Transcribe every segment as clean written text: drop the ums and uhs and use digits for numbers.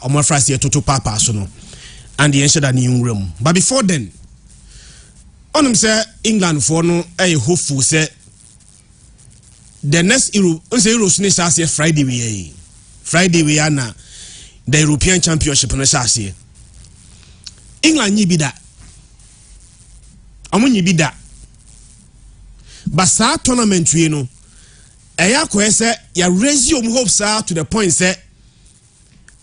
omo frase ye toto papa so no and the ensure that new room. But before then, on say England for no hopeful say the next Euro say Friday we are na the European Championship no say England nyi bi da omo nyi bi da but sa tournament we no eya ko say ya raise your hopes to the point say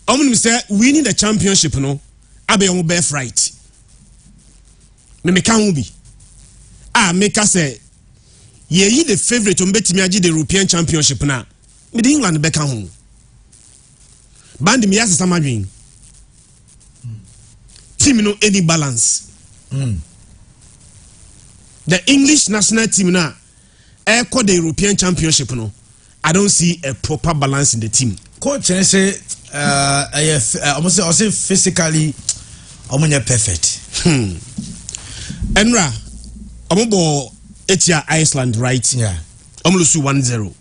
omo say winning the championship no abe on birthright me can be make us say ye the favorite on betimi agi the European Championship na me the England be kan ho band me yasa samadwin team no any balance the English national team na the European Championship no I don't see a proper balance in the team. Coach say almost say physically almost perfect. Enra omobo etia Iceland right? Yeah. Omlusu 1-0.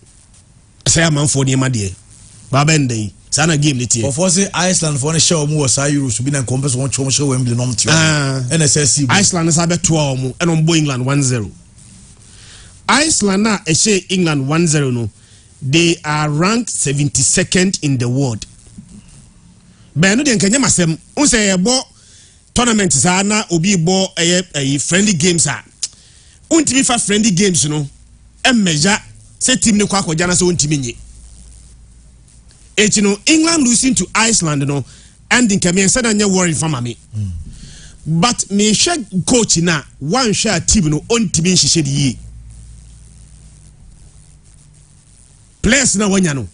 Say man for the made. Baba ndey. Sana game niti. For say Iceland for the show mu was Euros to be na compass one show Wembley no mti. NSSC. Iceland is abe 2 omo and on England 1-0. Iceland na e England 1-0 no. They are ranked 72nd in the world. But no den kanya masem unse ebo tournament sa na obi bo friendly games a untimi fa friendly games no measure say team ne kwa akwaja na say untimi nye no England losing to Iceland no and in kame say na worry for me but me share coach na one share team no untimi nhihye di players na wanya no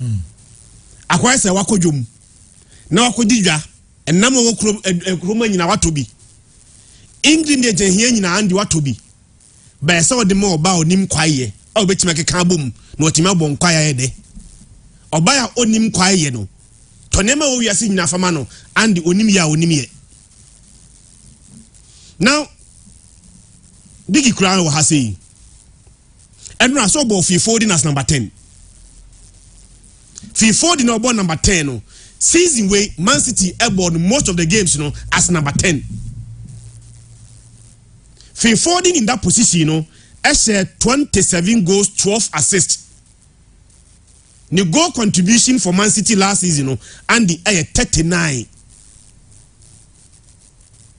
akwa say wakodwom na wakodidwa enam wo kroma nyina watobi ingredient ehia nyina andi watobi ba se ode mo oba onim kwaye o betima keka bom na otima bon kwaye de oba ya onim kwaye no tonema wo wiase nyina fama no andi onim ya onim ye now bigi kura wo ha sei enra so bo fi folding as number 10 fi folding no bo number 10 no season way Man City aboard most of the games as number 10. Phil Foden in that position as 27 goals, 12 assists. The goal contribution for Man City last season and the 39.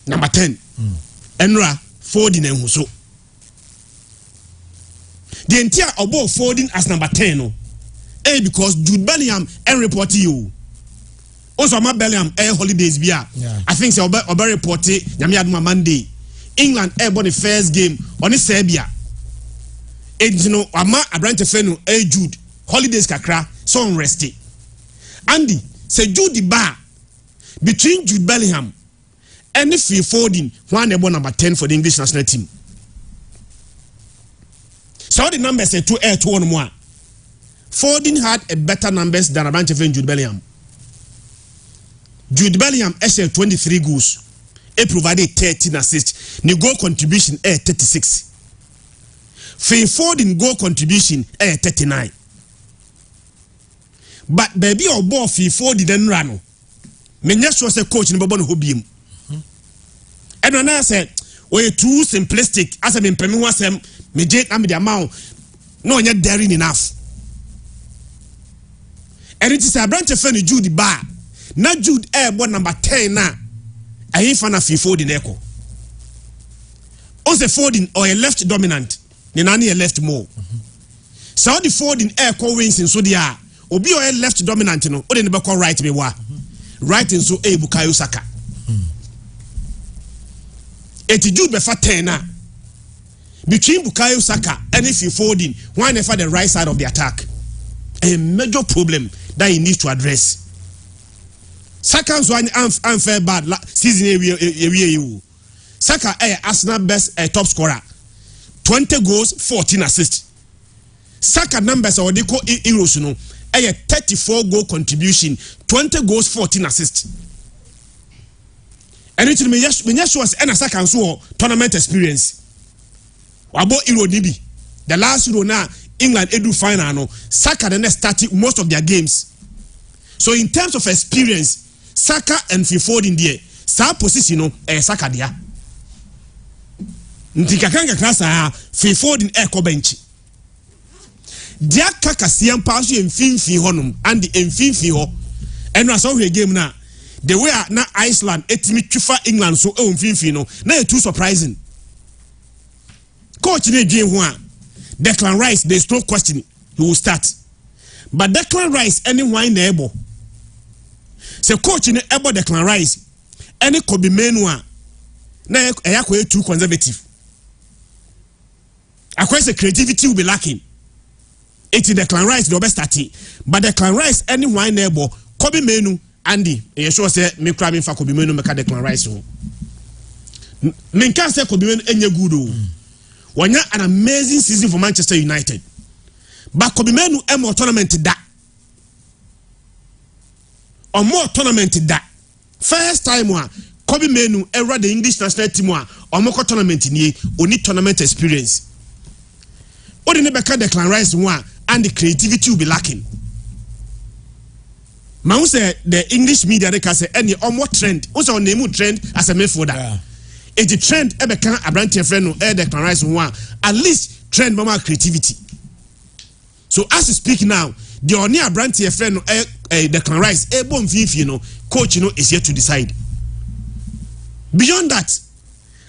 Number 10. Enra Foden and Huso. The entire above Foden as number 10 because Jude Bellingham and report you. Also, my Bellingham holidays bia. I think so. Oba report nyame aduma Monday. England born the first game on Serbia. Ama abrante fenu Jude holidays kakra so unresty. Andy say Jude ba between Jude Bellingham and Phil Foden one born number 10 for the English national team. So the numbers say 2 more. Foden had a better numbers than abrante fenu Jude Bellingham. Jude Bellingham has 23 goals. He provided 13 assists. The goal contribution 36. Phil Foden goal contribution 39. But baby or boy Phil Foden didn't run. Menya sure say coach in Babon Hobium. And when I said, "We too simplistic." As I mean, Pemi was me jet am the amount. No, yet daring enough. And it is a branch of friend Jude Bar. Na Jude born number 10 na ayi fana Phil Foden eko on the Foden or a left dominant ni nani a left more so the Foden eko wins in so dia obi or a left dominant no o de ne be call right me wa right in so Bukayo Saka eti Jude be fa 10 na between Bukayo Saka and Phil Foden one for the right side of the attack a major problem that he needs to address. Saka's one unfair bad season you. Saka Arsenal best top scorer. 20 goals, 14 assists. Saka numbers are they call Euros no. 34 goal contribution, 20 goals, 14 assists. And it me yes was and Saka so tournament experience. About Euro Nibi. The last Euro now England edu final no. Saka then started most of their games. So in terms of experience Saka and Foden there sa position no Saka dia nti kakanga klasa Foden ko bench dia kakasiam pa so emfinfi honum and emfinfi ho eno aso hwe game na the way na Iceland etimi twifa England so emfinfi no na too surprising coach ne dwen ho a Declan Rice there's no question he will start but Declan Rice anyone na ebo se coach ne ebo Declan Rice any Kobe Menu a na eyakwa too conservative akwa creativity will be lacking. It's Declan Rice the best starting, but Declan Rice anyone na ebo Kobe Menu Andy e sure say me kra me fa Kobe Menu make Declan Rice ho me can say Kobe Menu enye good o wanya an amazing season for Manchester United but Kobe Menu e more tournament da or more tournament da first time one Kobe Menu ever the English national team one or more tournament ni only tournament experience odi ne beka Declan Rice one and the creativity will be lacking. Man say the English media they can say any more trend also on name trend as a midfielder. It's the trend ebeka Abrante friend no Declan Rice one at least trend more creativity. So as you speak now, the only Abrante friend no Declan Rice bon fifi no coach no is yet to decide. Beyond that,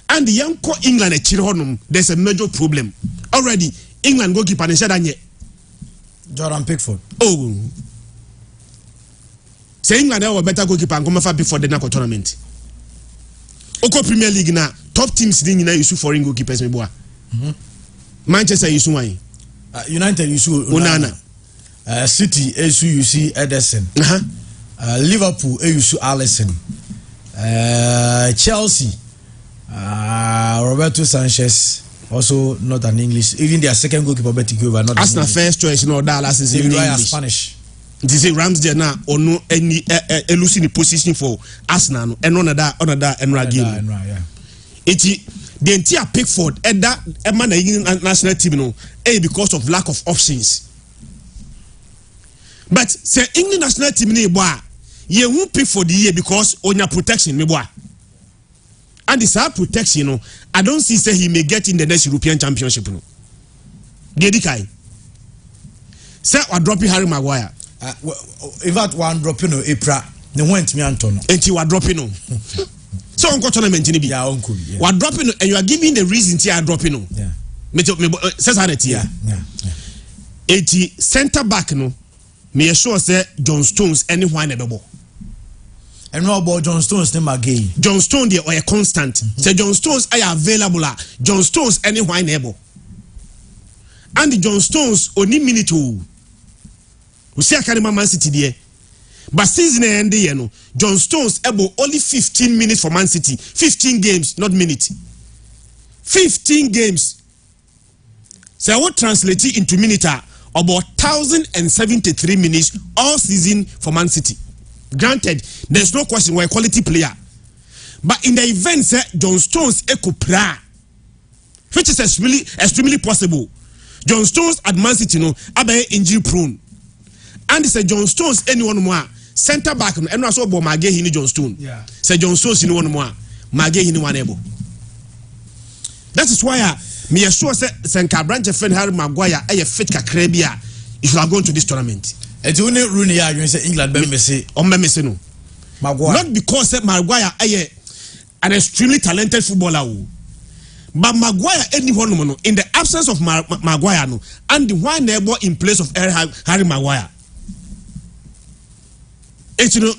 and the young England there's a major problem already. England goalkeeper ne shadanye Jordan Pickford. Oh, say England have a better goalkeeper and come for Pickford than tournament. Oko Premier League na top teams din na issue foreign goalkeepers me boa. Manchester issue why? United issue Onana. City issue Ederson. Liverpool issue Alisson. Chelsea Roberto Sanchez. Also not an English. Even their second goalkeeper Betty Gilbert not Arsenal first choice no Dallas is in English. Spanish. This is Ramsdale now or no any losing the position for Arsenal and another game. It's the entire Pickford and that man national team no because of lack of options. But say England national team ni boy ye won't pick for the year because on your protection me boy. And this protection, you know, I don't see say he may get in the next European Championship. No, Dedikai. Say we're dropping Harry Maguire. In fact, one dropping no April. No went me Anton. And you are dropping no. So uncle tournament in yeah, uncle. We're dropping and you are giving the reason you are dropping no. Yeah. Says that yeah. 80 center back no. Me sure say John Stones anyone ever. And no about John Stones name again. John Stones there or a constant. Say John Stones are available. John Stones anyone able. And the John Stones only minute we see Academy Man City there. But season end you know, John Stones able only 15 minutes for Man City. 15 games, not minutes. 15 games. So I will translate it into minutes about 1,073 minutes all season for Man City. Granted, there's no question we're a quality player. But in the event John Stones pra, which is extremely possible. John Stones at Man City no abe injury prone. And say John Stones anyone more center back and also bo mage hini John Stones. Yeah. Say John Stones anyone more mage hini one able. That is why me assure say Senka branch friend Harry Maguire fit kakra bia if you are going to this tournament. It's only Rooney you say England be messy on me messy no. Maguire. Not because Maguire an extremely talented footballer. But Maguire anyone in the absence of Maguire no and the one neighbor in place of Harry Maguire. It's you know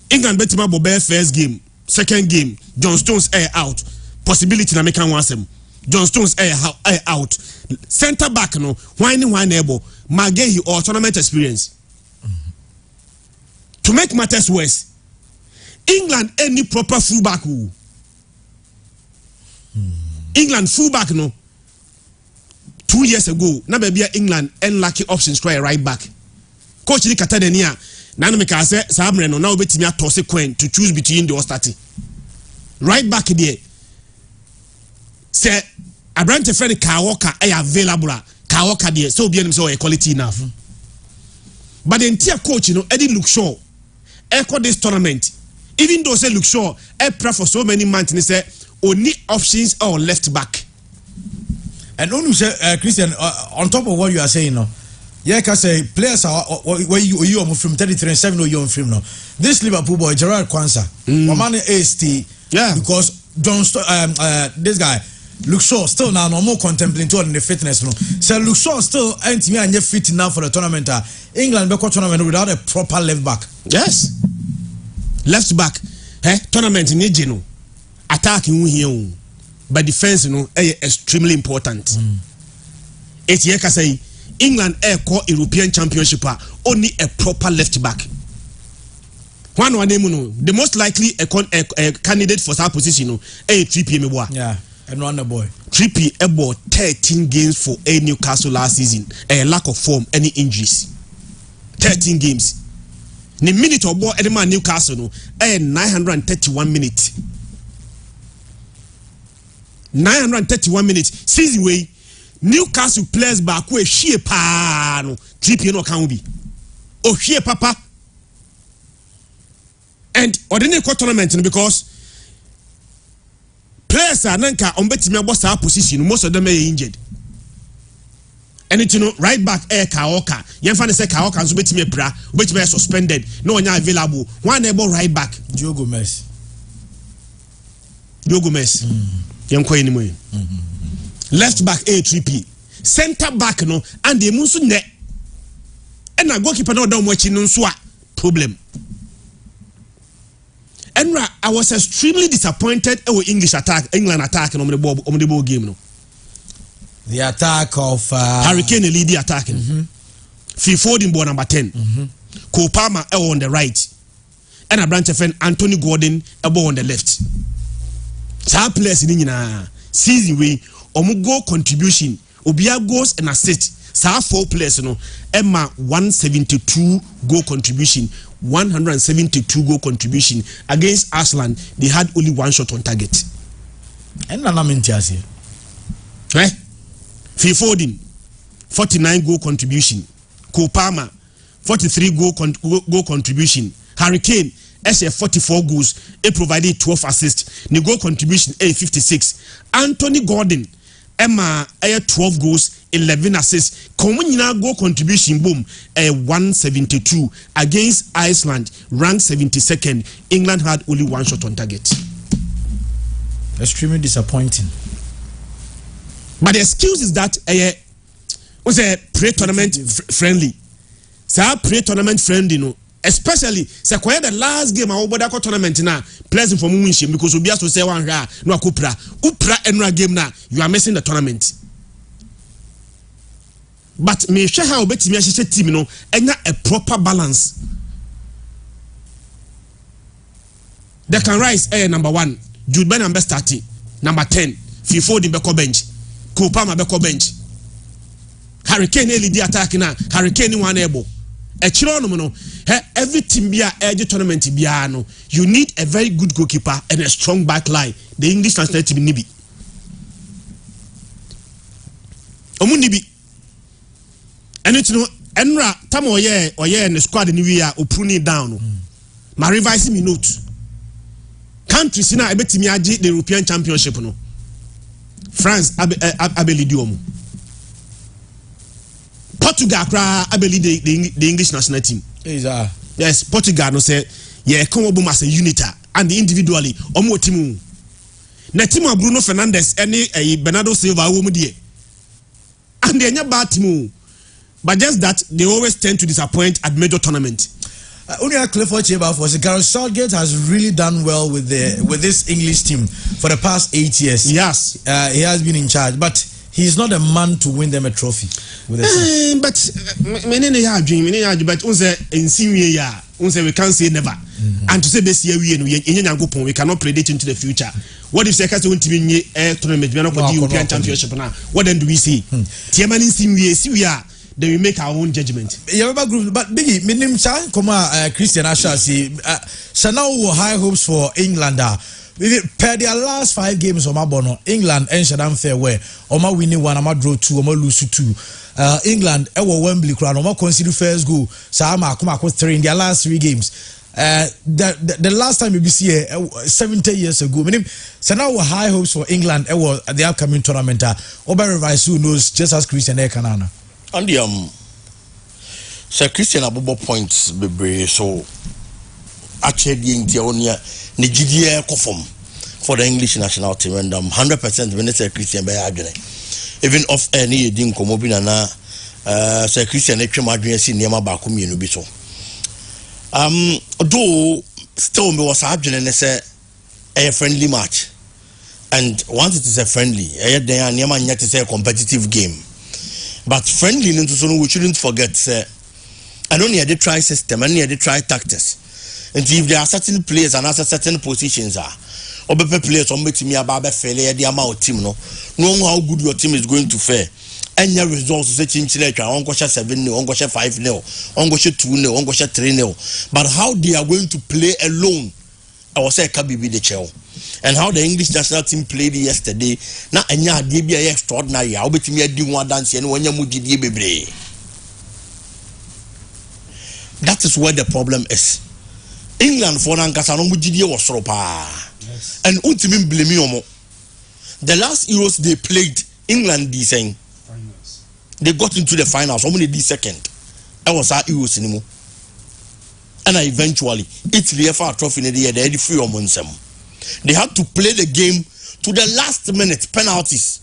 England better Bobe first game, second game, John Stones out. Possibility na make one sem. John Stones out. Center back no one neighbor Maguire or tournament experience. To make matters worse, England any proper fullback England fullback no 2 years ago na baby England unlucky options try right back. Coach ni kata denia na no make say Samre no na obetimi atose coin to choose between the starting. Right back there. Say Abrante friend Kawoka available. Kawoka there so obi so quality enough. But the entire coach you know Eddie look sure echo this tournament Even though say look sure, Epra for so many months, and say only options are left back. And only say Christian, on top of what you are saying now, yeah, can say players are where you are from 33 and 7 or you on film now. This Liverpool boy Gerard Kwanzaa, Omani AST, yeah, because this guy Luke Shaw still now no more contemplating on the fitness no. So Luke Shaw still ain't me and fit enough for the tournament. England be tournament without a proper left back. Yes, left back. Tournament in Ejino, attacking here, but defense extremely important. It's here say England European Championship only a proper left back. One the most likely a candidate for that position a 3P yeah, and one boy 3P about 13 games for a Newcastle last season, a lack of form, any injuries. 13 games. The minute or more any man Newcastle no 931 minutes. 931 minutes. Season way Newcastle players back where she pa no 3P no can be. Oh she papa. And ordinary tournament because players are nanka on betting me boss our position, most of them are injured. And it right back Kaoka. Yanfan say Kaoka so betting me bra, which be suspended, no one available. One able right back. Diogo Messi. Yanko anymore. Left back A3P. Center back no and the munsu net. And I goalkeeper no down watching no problem. And I was extremely disappointed with England attack on the ball game. No? The attack of Hurricane lead the attacking. Phil Foden ball number 10. Cole Palmer on the right. And a branch of Anthony Gordon ball on the left. So players in season way goal contribution obia goals and assist. So 4 players Emma 172 goal contribution. 172 goal contribution against Iceland. They had only 1 shot on target. And Nanamentiasi. Phil Foden 49 goal contribution. Cole Palmer 43 goal contribution. Hurricane SF 44 goals. He provided 12 assists. The goal contribution 56. Anthony Gordon Emma 12 goals, 11 assists. Common goal contribution boom 172 against Iceland, ranked 72nd. England had only 1 shot on target. Extremely disappointing. But the excuse is that was a pre-tournament friendly. So pre-tournament friendly, especially the last game of the tournament now, players from winship because we have to say one no kupra enra game now, you are missing the tournament. But me share how bet me team a proper balance. They can rise number 1, Jude Bellingham starting, number 10, Phil Foden beko bench, Cole Palmer beko bench. Hurricane lead the attack now, Hurricane one able. Every team be a tournament biano. You need a very good goalkeeper and a strong back line. The English translate to be nibi. Omunibi. And it's enra tamo ye and the squad in the year opuni down. My revising me note. Countries na ebeti mi aji the European Championship no. France abelidiomu. Portugal abeli the English national team. Yes, Portugal no say yeah come up as a unit and individually omo team. Na team of Bruno Fernandes any Bernardo Silva wo mu die. And they nya bad team. But just that they always tend to disappoint at major tournament. Only a Clifford Cheba for Gareth Southgate has really done well with this English team for the past 8 years. Yes, he has been in charge, but he's not a man to win them a trophy. With but many are dreaming, but we can't say never. And to say this year we cannot predict into the future. What if Sekas won't win a tournament? We are not the European Championship now. What then do we see? Tiamani we are. Then we make our own judgment. But Biggie, minim chan Christian Ashasi. Now high hopes for England. Per their last 5 games on Mabono, England and Shadam Fairway, Oma winning 1, Oma draw 2, Oma lose 2. England, Wembley crowd, Oma consider first goal, Sama Kuma 3 in their last 3 games. The last time we see 70 years ago, meaning so now we high hopes for England at the upcoming tournament. Oba revise who knows just as Christian Ekanana. And Sir Christian Abubo points be so actually in the onia Nigeria conform for the English national team and 100% when Sir Christian by even off any din komobina na Sir Christian Ekwema si niema ba komienu bi so. Though still me was happening say a friendly match, and once it is a friendly, it is a competitive game. But friendly, we shouldn't forget. Say, I don't need to try system. I need to try tactics. And if there are certain players and certain positions are, or better players, or me about failure, the amount team no, know how good your team is going to fare. Any results such in Chile, on go 7-0, on go 5-0, on go 2-0, on go 3-0. But how they are going to play alone, I was say Kabi be the chair. And how the English national team played yesterday, now anya be extraordinary. I'll bet me do one dance and when you baby. That is where the problem is. England for Nankasa no mujidi was ropa. And ultimately blame you. The last Euros they played, England is saying they got into the finals. How many did second? I was at Euros anymore. And eventually, Italy FA trophy in the year, they had free on them. They had to play the game to the last minute, penalties.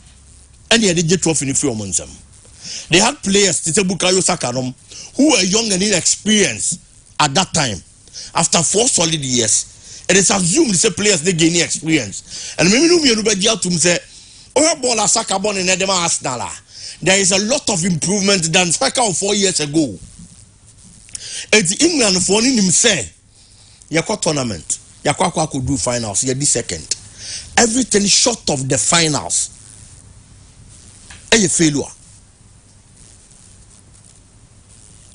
And they had the trophy in free on them. They had players, Bukayo Saka, who were young and inexperienced at that time. After 4 solid years, it is assumed the players they gain experience. And maybe nobody to say, "Oh, ball Saka born in Edema Arsenal." There is a lot of improvement than Saka 4 years ago. It's England for him say, "Yako tournament, Yako could do finals. You did second. Everything short of the finals, a failure.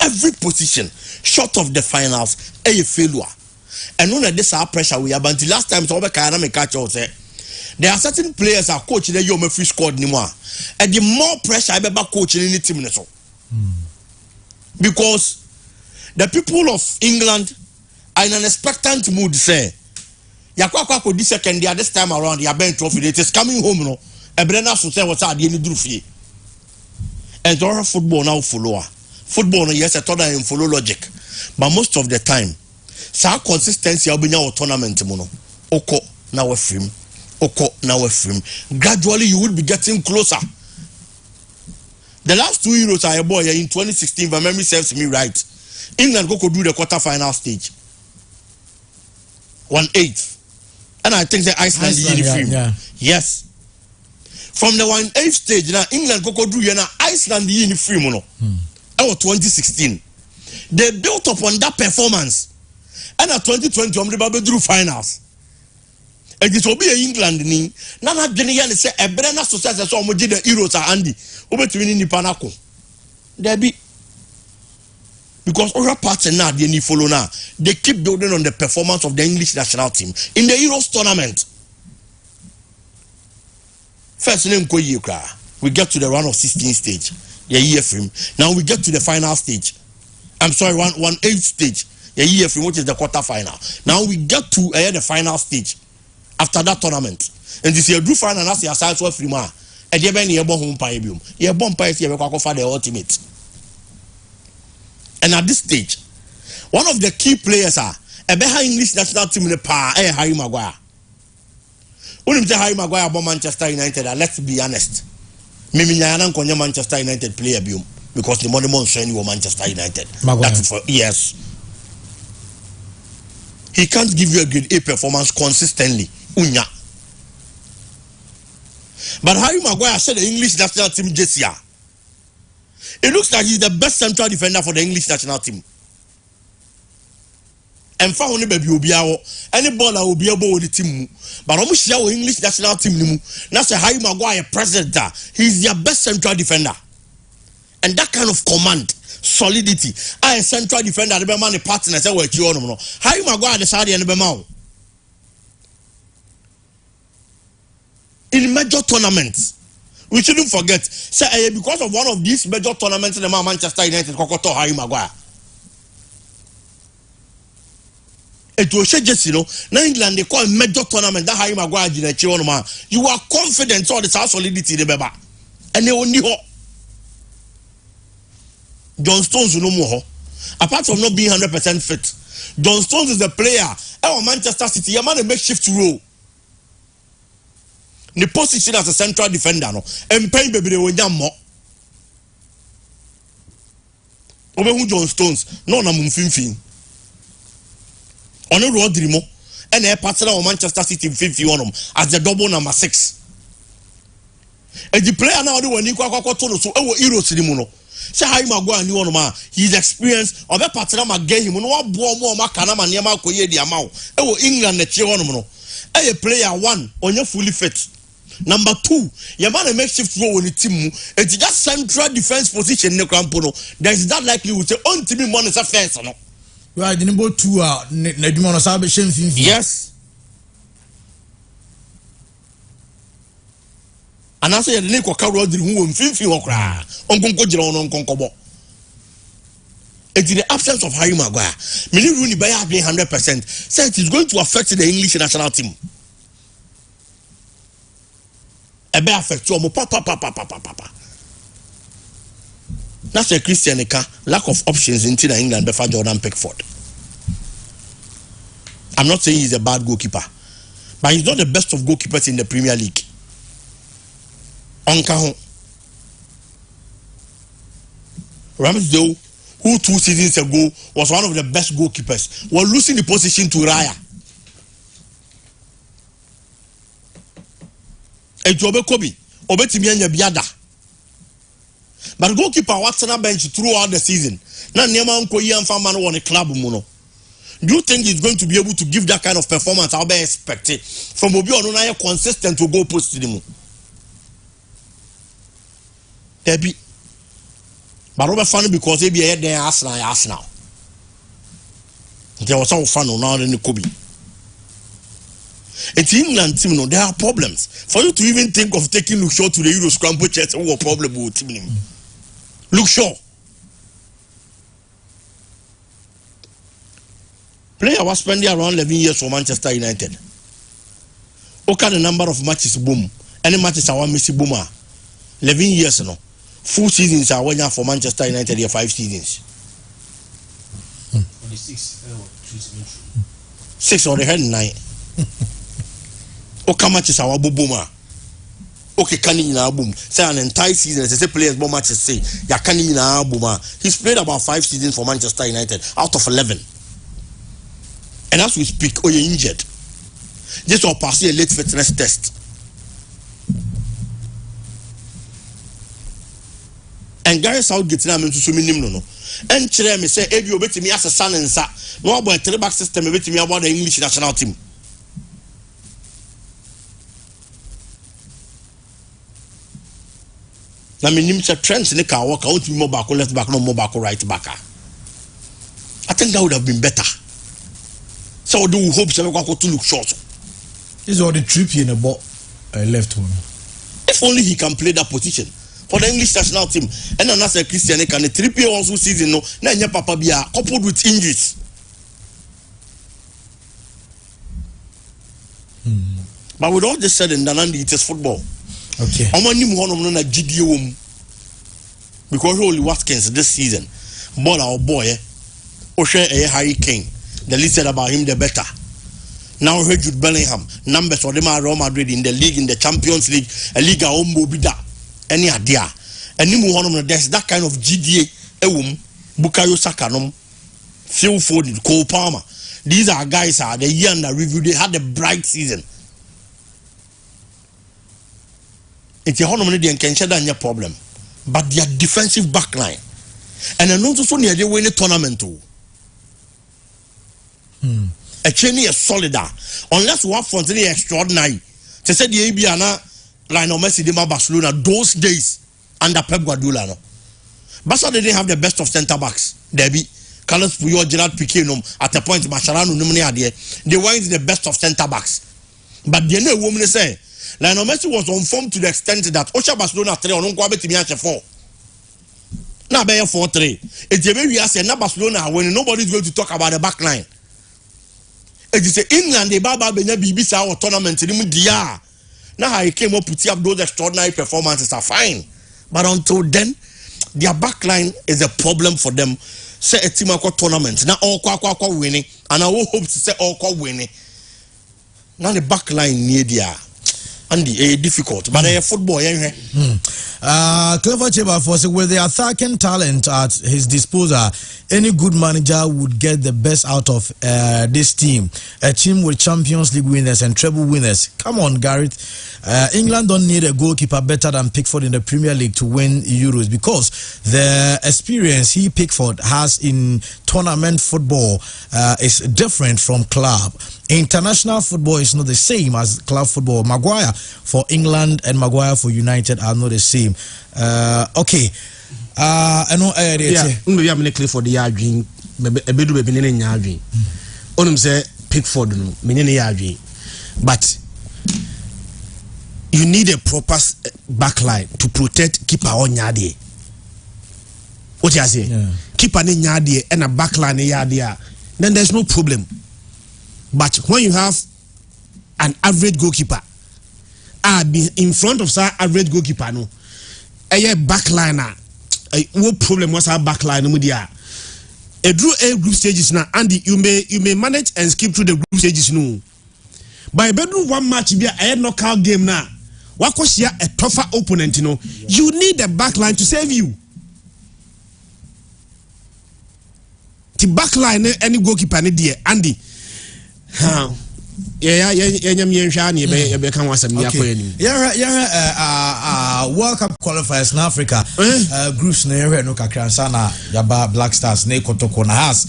Every position short of the finals, a failure. And none of this our pressure we have until last time. So we catch out say." There are certain players are coaching the Yoma free squad anymore. And the more pressure I ever coaching in the team. Because the people of England are in an expectant mood say, Yakwa could this second year this time around the bench trophy. It is coming home, no. A Brenna should say what's at the end of the and our football now follow. Football, yes, I thought I am follow logic. But most of the time, sa consistency will be now tournament mono. Oko now a film. Gradually you will be getting closer. The last 2 Euros I bought in 2016, if my memory serves me right, England go do the quarter-final stage. 1/8. And I think the Iceland uniform. Yeah. Yes. From the 1/8 stage, now England go do Iceland uniform. No. That was 2016. They built upon that performance. And at 2020, they drew finals. And it will be England ni nana dwene say e bre na so say so omoji the Euros are Andy obetumi ni panako there be because other parts now they need follow now they keep building on the performance of the English national team in the Euros tournament. First we get to the round of 16 stage now we get to the final stage. I'm sorry, 1/8 stage which is the quarter final. Now we get to the final stage after that tournament. And this year, do final and ask your size for free man. And you have a bomb pie boom. Your bomb pie is here for the ultimate. And at this stage, one of the key players are a better English national team in the power, Harry Maguire. When you say Harry Maguire about Manchester United, let's be honest. Maybe I don't call Manchester United player because the money won't show you Manchester United. That's for yes. He can't give you a grade A performance consistently. Unya. But Harry Maguire said the English national team this year. It looks like he's the best central defender for the English national team. And for only baby any ball will be able with the team. But almost our English national team. That's a Harry Maguire president. He's their best central defender. And that kind of command, solidity. I a central defender, the man partner say what you know. Harry Maguire the side and the in major tournaments, we shouldn't forget. Say because of one of these major tournaments in the Manchester United, Kokoto Harry Maguire. It was just, now England they call a major tournament that Harry Maguire did a you are confident on the solidity the beba. And they only John Stones no more. Apart from not being 100% fit, John Stones is a player. Our Manchester City, a man a makeshift role. The position as a central defender, no, and paying baby they will more. Over who John Stones, no na mumfinfin. Ono Rodrimo, and a partner of Manchester City 51 as the double number 6. And the player now do when you so Euro Sinimuno. Say how Maguire knew on man, his experience of a partner again him no more Macanama near Malcoye the amount. England the Chionomo. A player 1 on your fully fit. Number 2, your man a makeshift role in the team. It's just central defense position in the Crampono. There is that likelihood to on to be money affairs. Right, the number 2 Nedimon Sabe Shem. Yes. And I say the Nico Carol who Finfi or cry. It's in the absence of Harry Maguire. Many Rooney by 100% said it is going to affect the English national team. A bear affect you papa. That's a Christian lack of options in England before Jordan Pickford. I'm not saying he's a bad goalkeeper, but he's not the best of goalkeepers in the Premier League. Onkaho Ramsdale, who 2 seasons ago was one of the best goalkeepers, was losing the position to Raya. Ejobe Kobe, Obetimi anya biada. But goalkeeper what's on a bench throughout the season. Now Nema Nkoyi and Famano won a club muno. Do you think he's going to be able to give that kind of performance I'll be expected from Obi Onunaya consistent to go post to the moon? Debbie. But Robert funny because they be there Arsenal. There was some fun now than the Kobe. It's England team, there are problems. For you to even think of taking Luke Shaw to the Euro scramble chest, what problem with team? Luke Shaw. Player was spending around 11 years for Manchester United. Okay, the number of matches boom. Any matches I want Messi boom. 11 years no. Full seasons are one year for Manchester United, here 5 seasons. 6 or the head 9. Okay, matches our booma. Okay, canning in our boom. Say an entire season, as I say players bomb matches say, ya canning in our booma. He's played about 5 seasons for Manchester United out of 11. And as we speak, you're injured. This will pass a late fitness test. And Gary Southgate now means to swim in no. And Chere me say, if you bet me as a son and sa, no about a 3-back system, bet me about the English national team. Now, me name say Trent in the car walk out more back, left back, no more back, right back. I think that would have been better. So do hope so go to look short. This is all the trip in the ball left one. If only he can play that position for the English national team. And then as a Christian can the 3 also season no na papa be coupled with injuries. But with all this said and done, it is football. Okay. I'm only one of them GDO because Holy Watkins this season. Ball our boy, O'Shea Harry Kane. The least said about him, the better. Now heard Jude Bellingham. Numbers for them are Real Madrid in the league, in the Champions League, a league a bida. Any idea? And there's that kind of GDA. Bukayo Saka, Phil Foden, Cole Palmer. These are guys the year under review. They had a bright season. It's a honor and can share that problem. But their defensive backline. And I know so near they win a tournament too. A chain is solid unless one front is extraordinary. They said the Abiana Lionel Messi Dema Barcelona those days under Pep Guardiola. No. Barca didn't have the best of centre backs. Debbie, Carlos Puyol, Gerard Piqué, at a point Mascherano they weren't the best of centre backs. But the new woman say Lionel Messi was on form to the extent that Osha Barcelona 3 on Unquabe Timiache 4. Now be 4-3. It's a very as Barcelona when nobody's going to talk about the back line. It is England the Baba Benya BBC our tournament in Mudia. Now I came up with those extraordinary performances are fine. But until then, their backline is a problem for them. Say a team tournament. Now all kwa winning. And I will hope to say all kwa winning. Now the backline near there. And difficult. But football, Clever Cheba for with the attacking talent at his disposal, any good manager would get the best out of this team. A team with Champions League winners and treble winners. Come on, Gareth. England don't need a goalkeeper better than Pickford in the Premier League to win Euros because the experience Pickford has in tournament football is different from club. International football is not the same as club football. Maguire for England and Maguire for United are not the same. Okay. I know maybe I'm clear for the arguing. A bit of a beginning arguing. Onum say Pickford, no, meaning arguing. But you need a proper backline to protect keeper on yadi. What you say? Keeper in yadi and a backline in yadi. Then there's no problem. But when you have an average goalkeeper, be in front of some average goalkeeper, no, a backliner, what problem was our backline? A drew a group stages now, Andy. You may manage and skip through the group stages, no. By bedroom one match, be a knockout game now. What was here a tougher opponent? You know, you need a backline to save you. The backline, any goalkeeper, any Andy. World Cup qualifiers in Africa. Groups near no Kakransana, Yaba Black Stars, ne Kotoko na has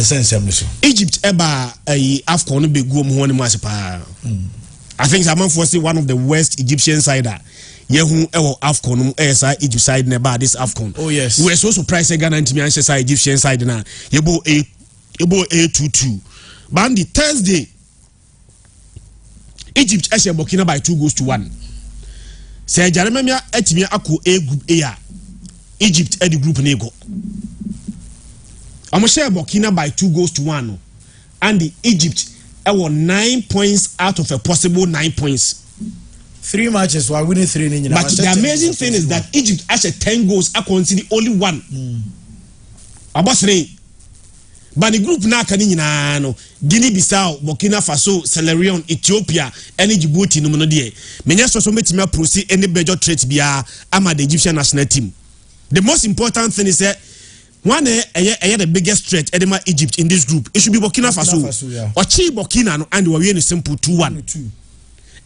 sense Egypt eba AFCON be go mo masipa. I think I'm for one of the worst Egyptian side. Yehu ewo AFCON Egypt side never this AFCON. Oh yes. We were so surprised Ghana and Manchester Egyptian side na. Yebo A22. But on the Thursday, Egypt actually Burkina by 2-1. Say Jeremia etimi ako A group A. Egypt at the group nego. I'm share Burkina by 2-1. And the Egypt won 9 points out of a possible 9 points. 3 matches while winning 3. But the amazing thing is that Egypt actually 10 goals are considered only 1. About 3. But the group na kanina no Guinea-Bissau, Burkina Faso, Sierra Leone, Ethiopia, and Djibouti no mono die. Menya so metima proceed any major threat bia ama the Egyptian national team. The most important thing is that one the biggest threat edema Egypt in this group. It should be Burkina Faso. Ochi Burkina no and we win simple 2-1.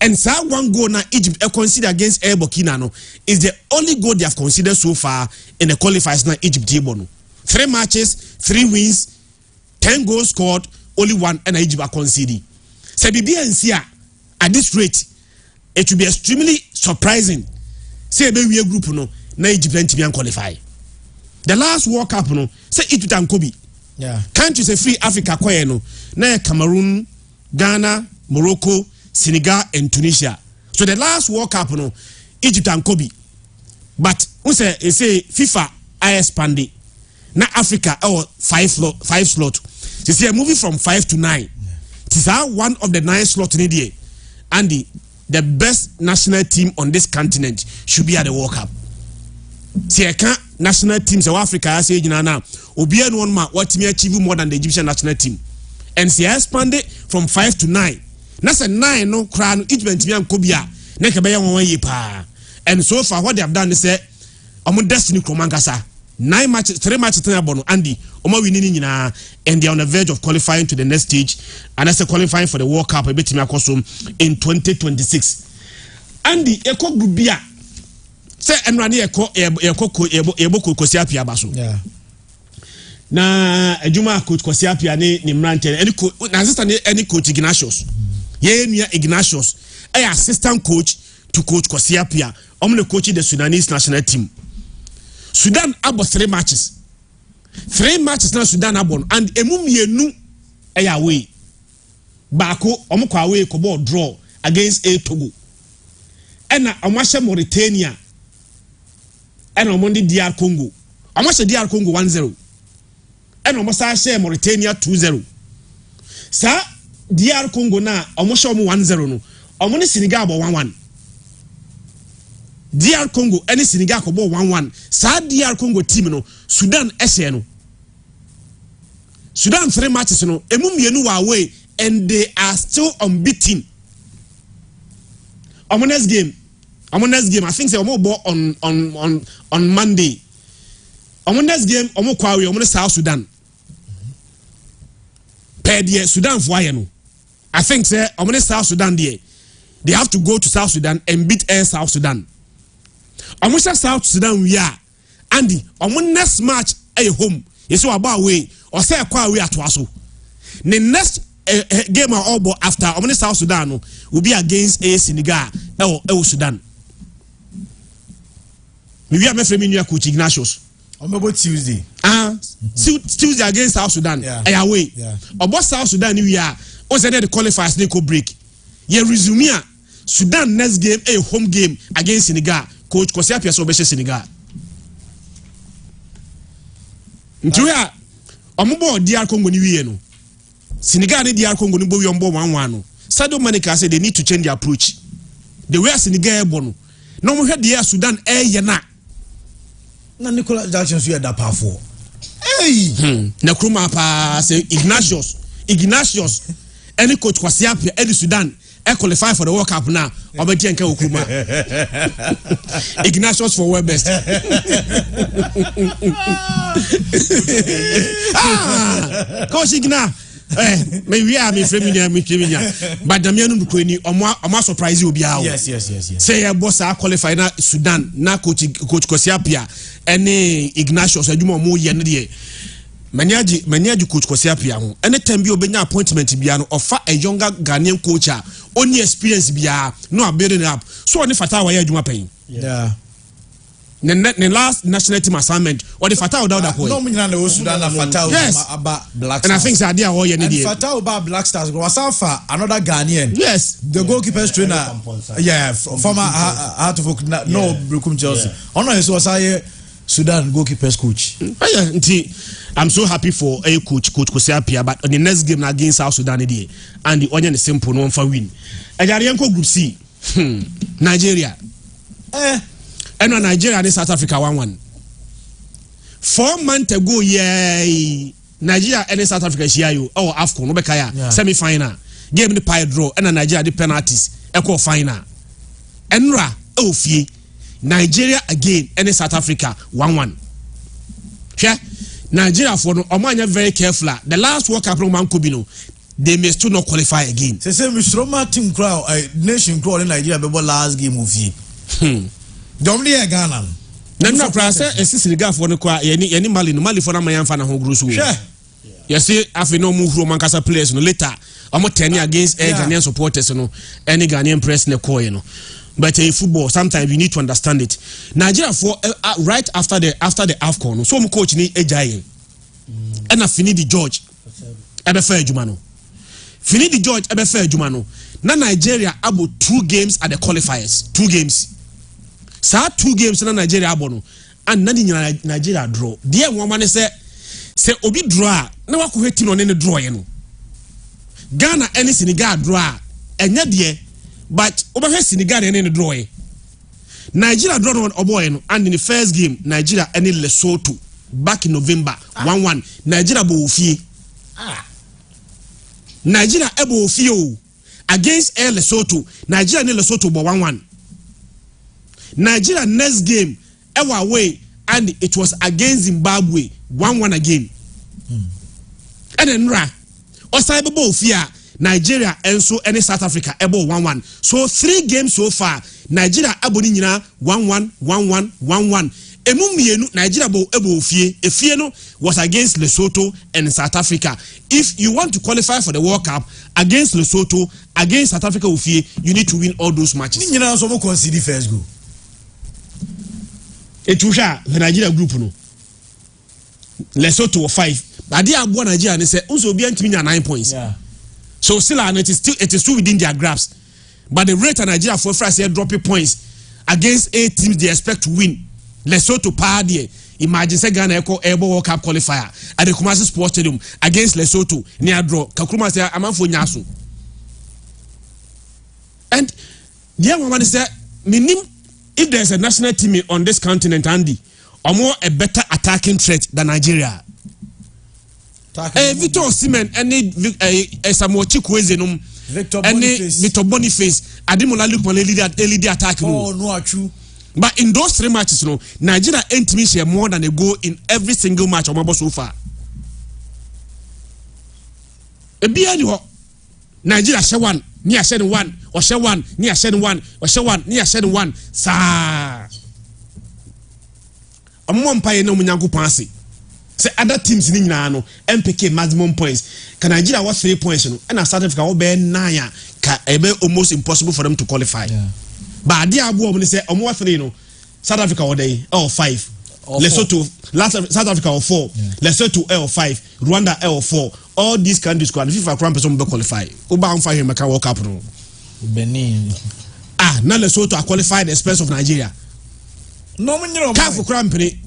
And so one goal now Egypt consider against Air Burkina no is the only goal they have considered so far in the qualifiers now Egypt table no. 3 matches, 3 wins. 10 goals scored, only 1 and Egypt are conceding. So BBNC at this rate, it will be extremely surprising. Say we a group no, na Egypt and qualify. The last World Cup no, say Egypt and Kobe. Yeah. Countries say free Africa kwaye no, na Cameroon, Ghana, Morocco, Senegal and Tunisia. So the last World Cup no, Egypt and Kobe. But we say FIFA I expanded. Na Africa 5 slot. You see, moving from 5 to 9. It is one of the 9 slots in the and the best national team on this continent should be at the World Cup. See, I can't national teams of Africa. I say, now, Obi and one man, what me achieve more than the Egyptian national team, and see, I expanded from 5 to 9. That's a 9 no crown. Each man and Kobia, Nekabaya 1 year pa. And so far, what they have done is say, I'm destiny Kromangasa. 9 matches, 3 matches, Andy, and they are on the verge of qualifying to the next stage, and that's a qualifying for the World Cup in 2026. Andy, Eko Gubia, say, and Rani Eko Kosiapia Basu. Yeah. Na Juma coach Kosiapia ni Mrante, any coach Ignatius. Ye Ignatius, assistant coach to coach Kosiapia, the coach the Sudanese national team. Sudan abo 3 matches. 3 matches na Sudan abon and emumienu away. Bako omko away ko ball draw against Togo. Ena omahye Mauritania. Ena omondi DR Congo. Omahye DR Congo 1-0. Ena omosa hye Mauritania 2-0. Sa DR Congo na omo show mo 1-0 no omo ne Senegal bo 1-1 DR Congo any Senegal ko bo 1-1 sa DR Congo team no Sudan ehye no Sudan 3 matches no emu mienu wa away and they are still unbeaten. Our next game I think say omo ball on Monday. Our next game omo kwawe omo South Sudan. Per the Sudan for no. I think say omo South Sudan there. They have to go to South Sudan and beat South Sudan. Omo South Sudan we are Andy omo next match home. Yeso aba away or say kwawe atwaso. The next game all after omo South Sudan will be against Senegal Sudan. Maybe I'm a familiar coach Ignatius. On about Tuesday. Tuesday against South Sudan. Yeah. Away. Yeah. About South Sudan we are also the qualifiers they could break. Ye resume Sudan next game a home game against Senegal. Coach Kosiapia so be Senegal. Ntuya omo DR Congo ni we no. Senegal and DR Congo ni bo 1-1 no. Sadio Mané said they need to change their approach. The way Senegal bono. No mo hwede ya Sudan yena. Na Nicolas Jackson so da powerful. Hey. Na kruma pa say Ignatius any coach Kwasiapia any Sudan qualify for the World Cup now. Obeti enke okruma. Ignatius for world best. Coach Igna me we are me frame me but Damiano Mukweni omo surprise you bia. Yes. Say your boss are qualify na Sudan na coach Kosiapia any Ignatius adwuma mo ye ne de maniaji coach Kosiapia ho anytime bi obenya appointment bia no offer a younger Ghanaian coach only experience bia no building up so oni fata wa ye adwuma pen. Yeah. The last national team assignment or the Fatah without boy. No, na Sudan na Fatah about Black Stars. And I think that they are all you need. Fatah about Black Stars was alpha another Ghanaian. Yes, the goalkeeper's trainer. Yeah, former Heart of Oak. No, Brukum Chelsea. Ono is was Sudan goalkeeper's coach. I'm so happy for a coach Kosiapia, but on the next game against South Sudan and the onion is simple no one for win. Ajarianko Group C. Nigeria. And on Nigeria and South Africa 1-1. 4 months ago, Nigeria and South Africa share you. Oh, AFCON, no bekaya semi-final. Game the pie draw and Nigeria the penalties. Echo final. Enra fie Nigeria again and South Africa 1-1. Yeah, Nigeria for no Omanya very careful. The last World Cup no man could be no. They may still not qualify again. Say Mr. Team crowd nation crowd in Nigeria before last game of ye. Domly Ghana. Nana Prasa, and Senegal for the choir, any Mali for a man fan who grew so. You see, after no move from Mancasa players, no later, I'm not 10 against Ghanaian supporters, no, any Ghanaian press in the coin, no. But in football, sometimes you need to understand it. Nigeria for right after the AFCON, so coach need a giant. And I finish the George, Ebe Fair Jumano. Finish the George, Ebe Fair Jumano. Now Nigeria about 2 games at the qualifiers, 2 games. So 2 games na Nigeria abono and nani Nigeria draw. There one man say obi draw na wako heti no ne draw ye no. Ghana any Senegal draw enya de but oba Senegal ne draw ye. Nigeria draw no oboy no and in the first game Nigeria any Lesotho back in November 1-1 Nigeria bo ofie. Nigeria ebo ofie against Lesotho. Nigeria ne Lesotho bo 1-1. Nigeria next game away and it was against Zimbabwe 1-1 again. And then Osaibo Fia Nigeria and so any South Africa ebo 1-1. So 3 games so far Nigeria aboni nyina 1-1. Emu mienu Nigeria ebo fie. Efie no was against Lesotho and South Africa. If you want to qualify for the World Cup against Lesotho, against South Africa ofie, you need to win all those matches. Nyina so mo concede first goal. Etusha the Nigeria group no. Lesotho 5. But they are born Nigeria and they say unso be ntimi 9 points. Yeah. So still and it is still within their grasp. But the rate of Nigeria for France here dropping points against 8 teams they expect to win. Lesotho party. Imagine say Ghana Echo Airborne World Cup qualifier at the Kumasi Sports Stadium against Lesotho near draw. Kakruma say amanfo nyaso. dear one say minim if there's a national team on this continent Andy or more a better attacking threat than Nigeria. Victor Osimhen any Samuel Chukwueze Victor Boniface Ademola Lookman lead attacking. Oh no, true. But in those 3 matches, Nigeria ain't missing more than a goal in every single match on Mabo so far. A BNO Nigeria share one, near share one, or share one, near share one, or share one, near share one. Sa a Mompire no Munyanku Pansi. Say other teams in Nano, MPK maximum points. Can Nigeria was 3 points, and I started to go Naya, almost impossible for them to qualify. Yeah. But dear Abu when they say almost 3, South Africa or they or 5. Lesotho, South Africa or 4. Yeah. Lesotho or 5. Rwanda or 4. All these countries qualify for a person qualify. Uba on fire make World Cup no. Benin. Now Lesotho are qualified at the expense of Nigeria. No man you know. Can't for cramping.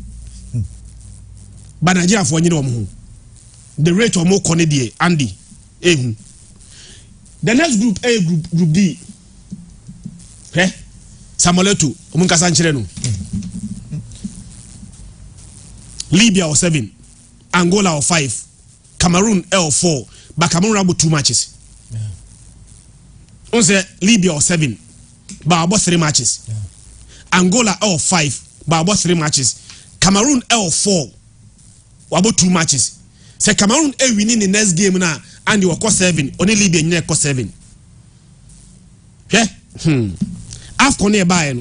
But Nigeria for the rate of more Canadian Andy. The next group A, group D. Eh? Samoletu, Munkasa Nchirenu. Libya or 7, Angola or 5, Cameroon or 4, but Cameroon have 2 matches. Yeah. Libya or 7, but about 3 matches. Yeah. Angola or 5, but about 3 matches. Cameroon or 4, about 2 matches. Say Cameroon winning the next game now, and you are 7, only Libya near 7. Yeah? AFCON nearby,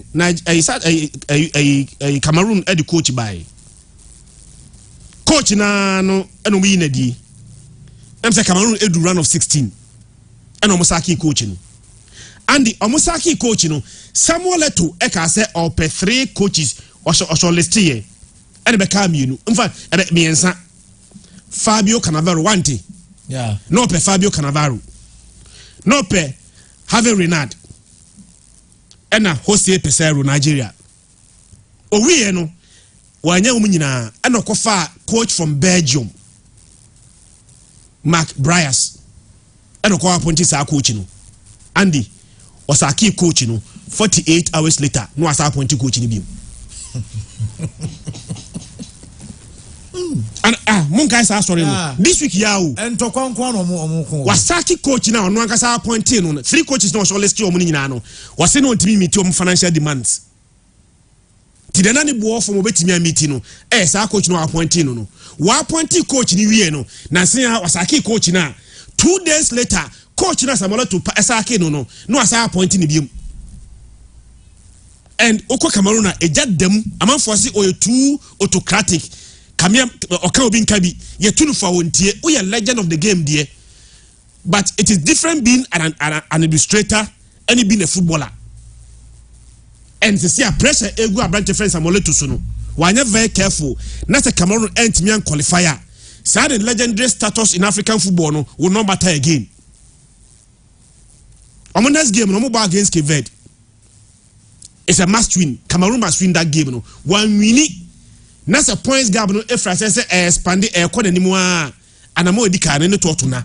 Cameroon the coach by. Coach na no eno we na di. Em say Cameroon edu run of 16. Eno Musaki coach no. And the Omusaki coach no Samuel Eto'o e ka say ope 3 coaches o list here. Ene be ka mienu. In fact, miensa Fabio Cannavaro wanti. Yeah. No pe Fabio Cannavaro. No pe Harvey Renard. Ena Jose Pesero Nigeria. Owie no wanya umunyina ena kofa coach from Belgium Mark Bryars ena ko appoint sa coach no Andy osaki coach no 48 hours later no asa appoint coach ni bi and mon guys are sorry no this week yawo ento kwankwan no ko wasaki coach na ono ankasa appoint no 3 coaches no so list o munyina no wase no ntimi meet o financial demands. Tidena ni buo for mobetimi amiti no sa coach no appointing no wa appointing coach ni wie no na se wasaki coach na 2 days later coach na Samuel to esake no asa appointing ni biem and oko Cameroon na eja dem amanfo se o too autocratic kamia oka obi nkabi ye tunu for wontie o ye legend of the game there, but it is different being an administrator and being a footballer. And to see a pressure egu abranche friends Samuel so no wanya very careful na say Cameroon entimian qualifier say the legendary status in African football no will not matter again. On next game no mo ball against Cape Verde, it's a must win. Cameroon must win that game no. One winning na say points gap no efra say expand e ko nanimu a anamo edika na ne to na.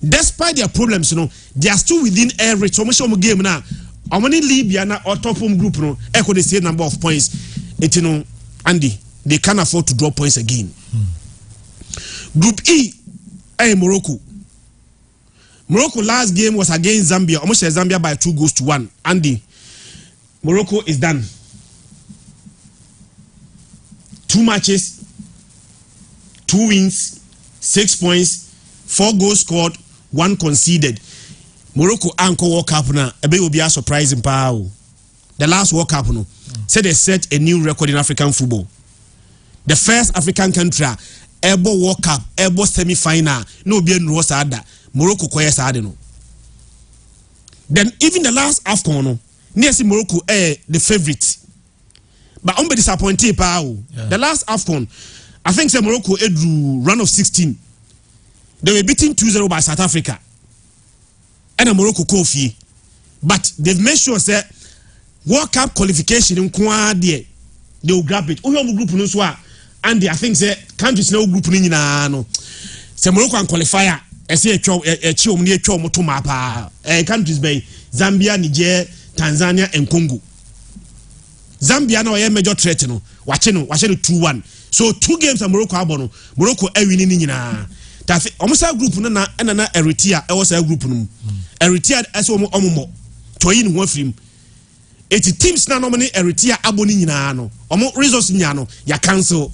Despite their problems they are still within air reach. So mo game na Omani Libya na or top home group no echo the same number of points. Andy, they can't afford to drop points again. Group E, Morocco. Morocco last game was against Zambia. Almost Zambia by 2-1. Andy, Morocco is done. 2 matches, 2 wins, 6 points, 4 goals scored, 1 conceded. Morocco anchor World Cup na ebe will be a surprising power. The last World Cup no said they set a new record in African football. The first African country ebo World Cup ebo semi-final no be no sada Morocco koye sada no. Then even the last AFCON no near see Morocco the favorite. But on be disappointed power. The last AFCON I think say Morocco drew run of 16. They were beaten 2-0 by South Africa. And Morocco coffee, but they've made sure say World Cup qualification in they will grab it. Uyo group no so and I think say countries no group ni na no. Say Morocco and qualifier. I say countries by Zambia, Niger, Tanzania and Congo. Zambia na oye major threat no wache no 2-1. So 2 games and Morocco abono Morocco e win ni nyina tafi omusa group na Eritrea e was a group no Eritrea as omo to yin ho afrim eti teams na no ne Eritrea aboni nyina no omo resource nya no ya cancel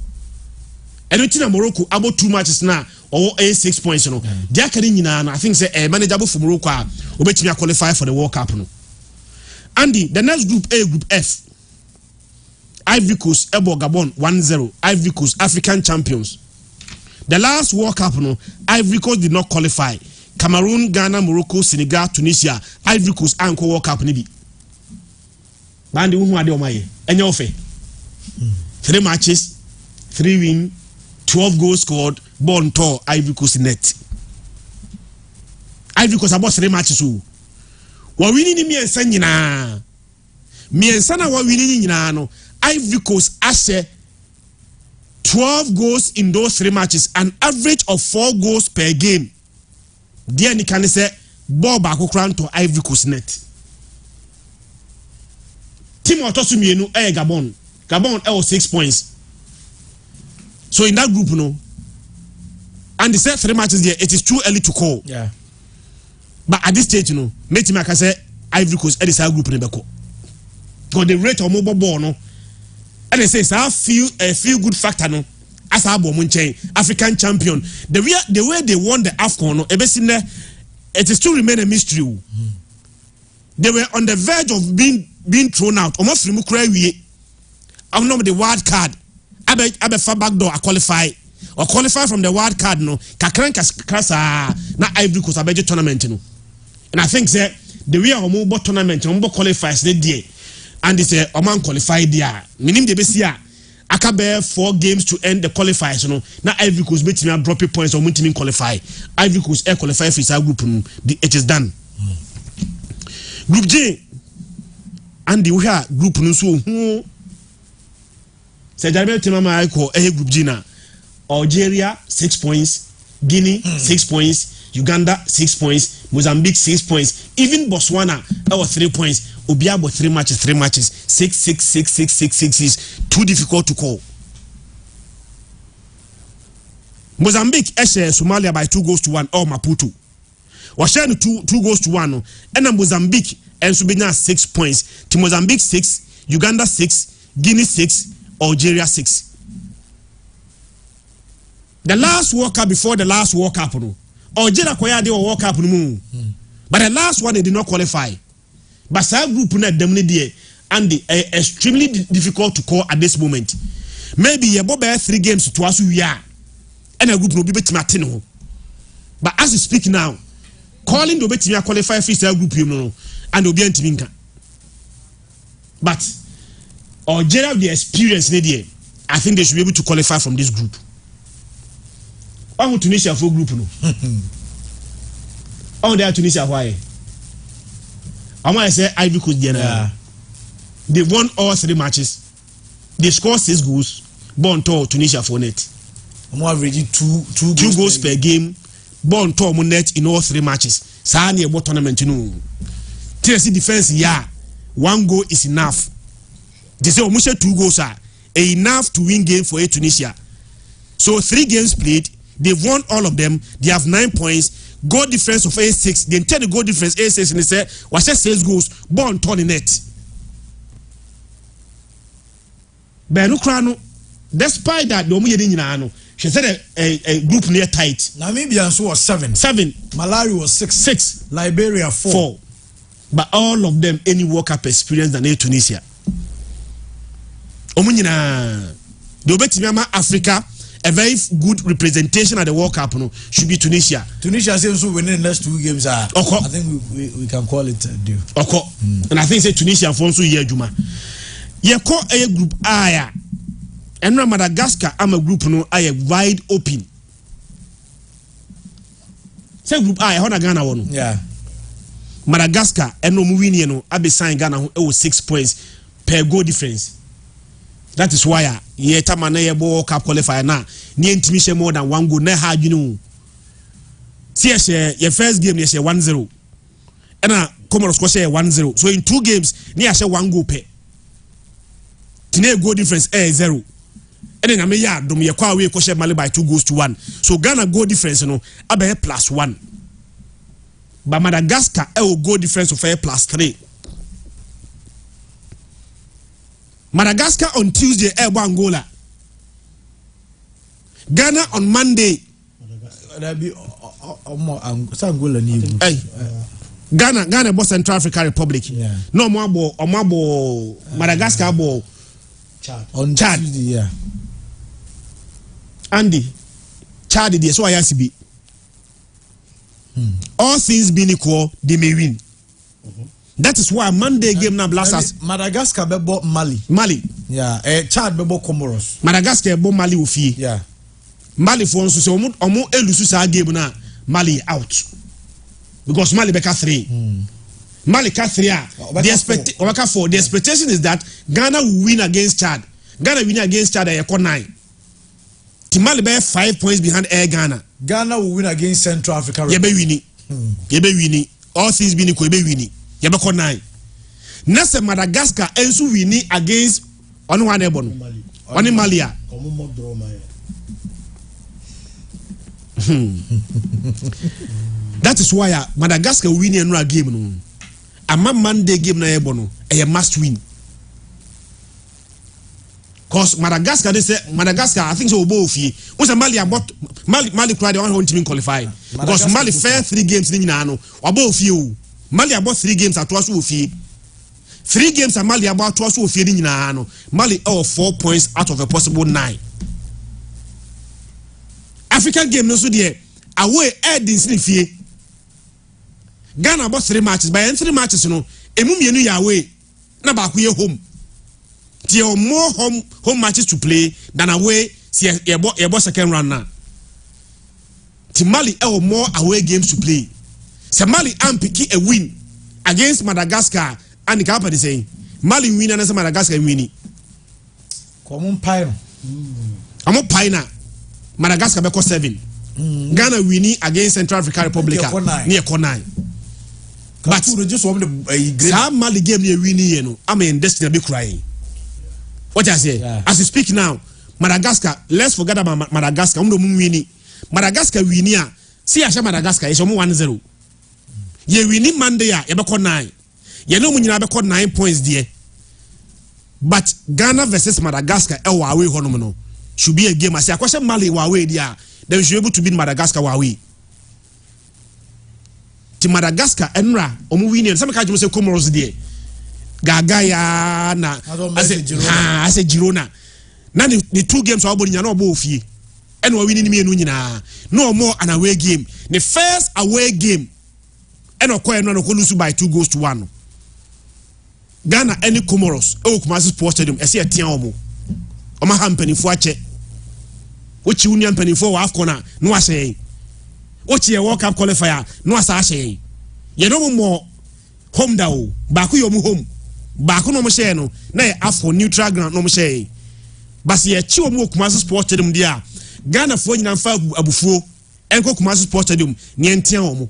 Eritrea Morocco abo 2 matches na or 6 points no they are carrying nyina no I think say manageable for Morocco obetimi qualify for the World Cup no. Andy, the next group A, group F, Ivory Coast, Ebo Gabon 1-0. Ivory Coast, African champions. The last World Cup, no, Ivory Coast did not qualify. Cameroon, Ghana, Morocco, Senegal, Tunisia, Ivory Coast, Anko World Cup nibi. Bandi who ade omaye. Enya ofe. 3 matches, 3 win, 12 goals scored, ball tour, Ivory Coast net. Ivory Coast about 3 matches. Wa winning miensa nyina. Miensa na wa winning nyina no. Ivory Coast ashe 12 goals in those 3 matches, an average of 4 goals per game. There ni can say ball back to Ivory Coast net. Team otosu mienu Gabon. Gabon 6 points. So in that group no, and they said 3 matches there, it is too early to call. Yeah. But at this stage, you know, make me say Ivory Coast at this group in Beko. Because the rate of mobile ball, no, and they say I feel good factor, no, as our African champion. The way they won the AFCON, no, it is still remain a mystery. They were on the verge of being thrown out. Almost remove I'm not the wild card. I be far back door. I qualify from the wild card. No, kakran na Ivory Coast abeje tournament no. And I think say the way our mobile tournament, mobile qualifiers they there, and it's a man qualified there. Meaning the best year, I can bear 4 games to end the qualifiers. You know, now Ivory Coast bet me drop points or team qualify. Ivory Coast air qualify for our group. It is done. Group J, and we have group no so. Say Jarabel Timama I call group G na. Algeria 6 points, Guinea 6 points, Uganda 6 points, Mozambique 6 points, even Botswana 3 points. Obiabo 3 matches, 6 is too difficult to call. Mozambique share Somalia by 2-1 or Maputo. Was share 2 goals to 1, and Mozambique and Subina 6 points. To Mozambique 6, Uganda 6, Guinea 6, Algeria 6. The last World Cup before the last World Cup, no. Algeria kwaya they World Cup no. But the last one they did not qualify. But some group na dem there and extremely difficult to call at this moment. Maybe you bob 3 games to us we are. And a group no be betima no. But as you speak now, calling the betima qualify for group you know and obi antiminka. But Algeria the experience there, I think they should be able to qualify from this group. I want Tunisia for group no. I want Tunisia why? I want to say Ivory Coast general. They won all 3 matches. They scored 6 goals. Born to Tunisia for net. I'm averaging 2 goals per game. Born to net in all 3 matches. Sani a tournament you know. TSC defense 1 goal is enough. They say almost 2 goals are enough to win game for Tunisia. So 3 games played. They've won all of them. They have 9 points. Goal difference of A6. They intend the goal difference A6 and they say, "What's 6 goals? Born turn in net." Benukrano, despite that, the Omu she said a group near tight. Namibia was 7. Malawi was 6. Liberia 4. But all of them any World Cup experience than Tunisia. Omunyina, the Obetimama Africa. A very good representation at the World Cup no, should be Tunisia. Tunisia seems to win the next 2 games. I think we can call it due. And I think say Tunisia for so year Juma. Ye call a group A. And Madagascar am a group no I wide open. Say group A how na Ghana one. Yeah. Madagascar and no win no abe sign Ghana who 6 points per goal difference. That is why ye tamana ye World Cup qualifier na ni intimation more than 1 goal na hard you know. See your first game ye 1-0. And Comoros ko share 1-0 so in 2 games ni share 1 goal per tine goal difference 0 ene na me ya dom ye kwa we ko share Mali by 2-1 so Ghana goal difference no abe +1 but Madagascar goal difference of +3 Madagascar on Tuesday Angola Ghana on Monday Angola ni Ghana bo Central African Republic no mo abo Madagascar bo on Chad Tuesday, Andy Chad dey so ayasibi all things being equal they may win. That is why Monday game now blasters Madagascar bebo Mali. Yeah, Chad bebo Comoros. Madagascar bebo Mali ufi. Yeah. Mali for so omo elusu sa game na Mali out. Because Mali beka 3. Mali ka 3 the expectation is that Ghana will win against Chad. Ghana win against Chad at 9. Mali be 5 points behind Ghana. Ghana will win against Central Africa. Yebe winning. All things being equal, yebe winning. Yebe 9. Nase Madagascar ensu winning against one ebon. One Malia. That is why Madagascar winning another game no. Ama Monday game na ebono a must win. Cause Madagascar they say Madagascar I think so both fie. Once Mali about Mali cried the one team qualified. Because Mali fair 3 games ni na no. About fie. Mali about 3 games at twice fie. 3 games and Mali about twice fie ni na no. Mali 4 points out of a possible 9. African game no so there away Edins ni fie. Ghana about 3 matches by 3 matches no emu mienu ya away na ba ku ye home. There are more home matches to play than away. See, a second round now. Mali have more away games to play. So Mali am picking a win against Madagascar and the company saying Mali win and Madagascar winning. Common pine. I'm a pine. Madagascar beko 7. Ghana winning against Central African Republic near 9. But just want the Mali game near winning. You know, I'm in destiny be crying. What I say? Yeah. As you speak now, Madagascar, let's forget about Madagascar. Madagascar winning. See, I Madagascar is 1-0. You winning Monday, you be 9. You know when you have 9 points there. But Ghana versus Madagascar, away honomono should be a game. I say, I question Mali away there. Then we should be able to beat Madagascar away. To Madagascar, Enra, winning. Some kind of say Comoros there. Gagaya na I say Girona. Now the 2 games are about no both fee. And we winning me no more an away game. The first away game and no by 2-1. Ghana any Comoros Kumasi Sports Stadium. I see a tiamo. Oma hampeni fuache. Which union penny for Afcona no I say. Which ye World Cup qualifier no I say. You no more home dao. Baku yomu home. Baku no share no na afọ neutral ground no share basi ye chi omo Kumasi Sports Stadium dia Ghana fo nyina fa abufuo enko Kumasi Sports Stadium ne entia omo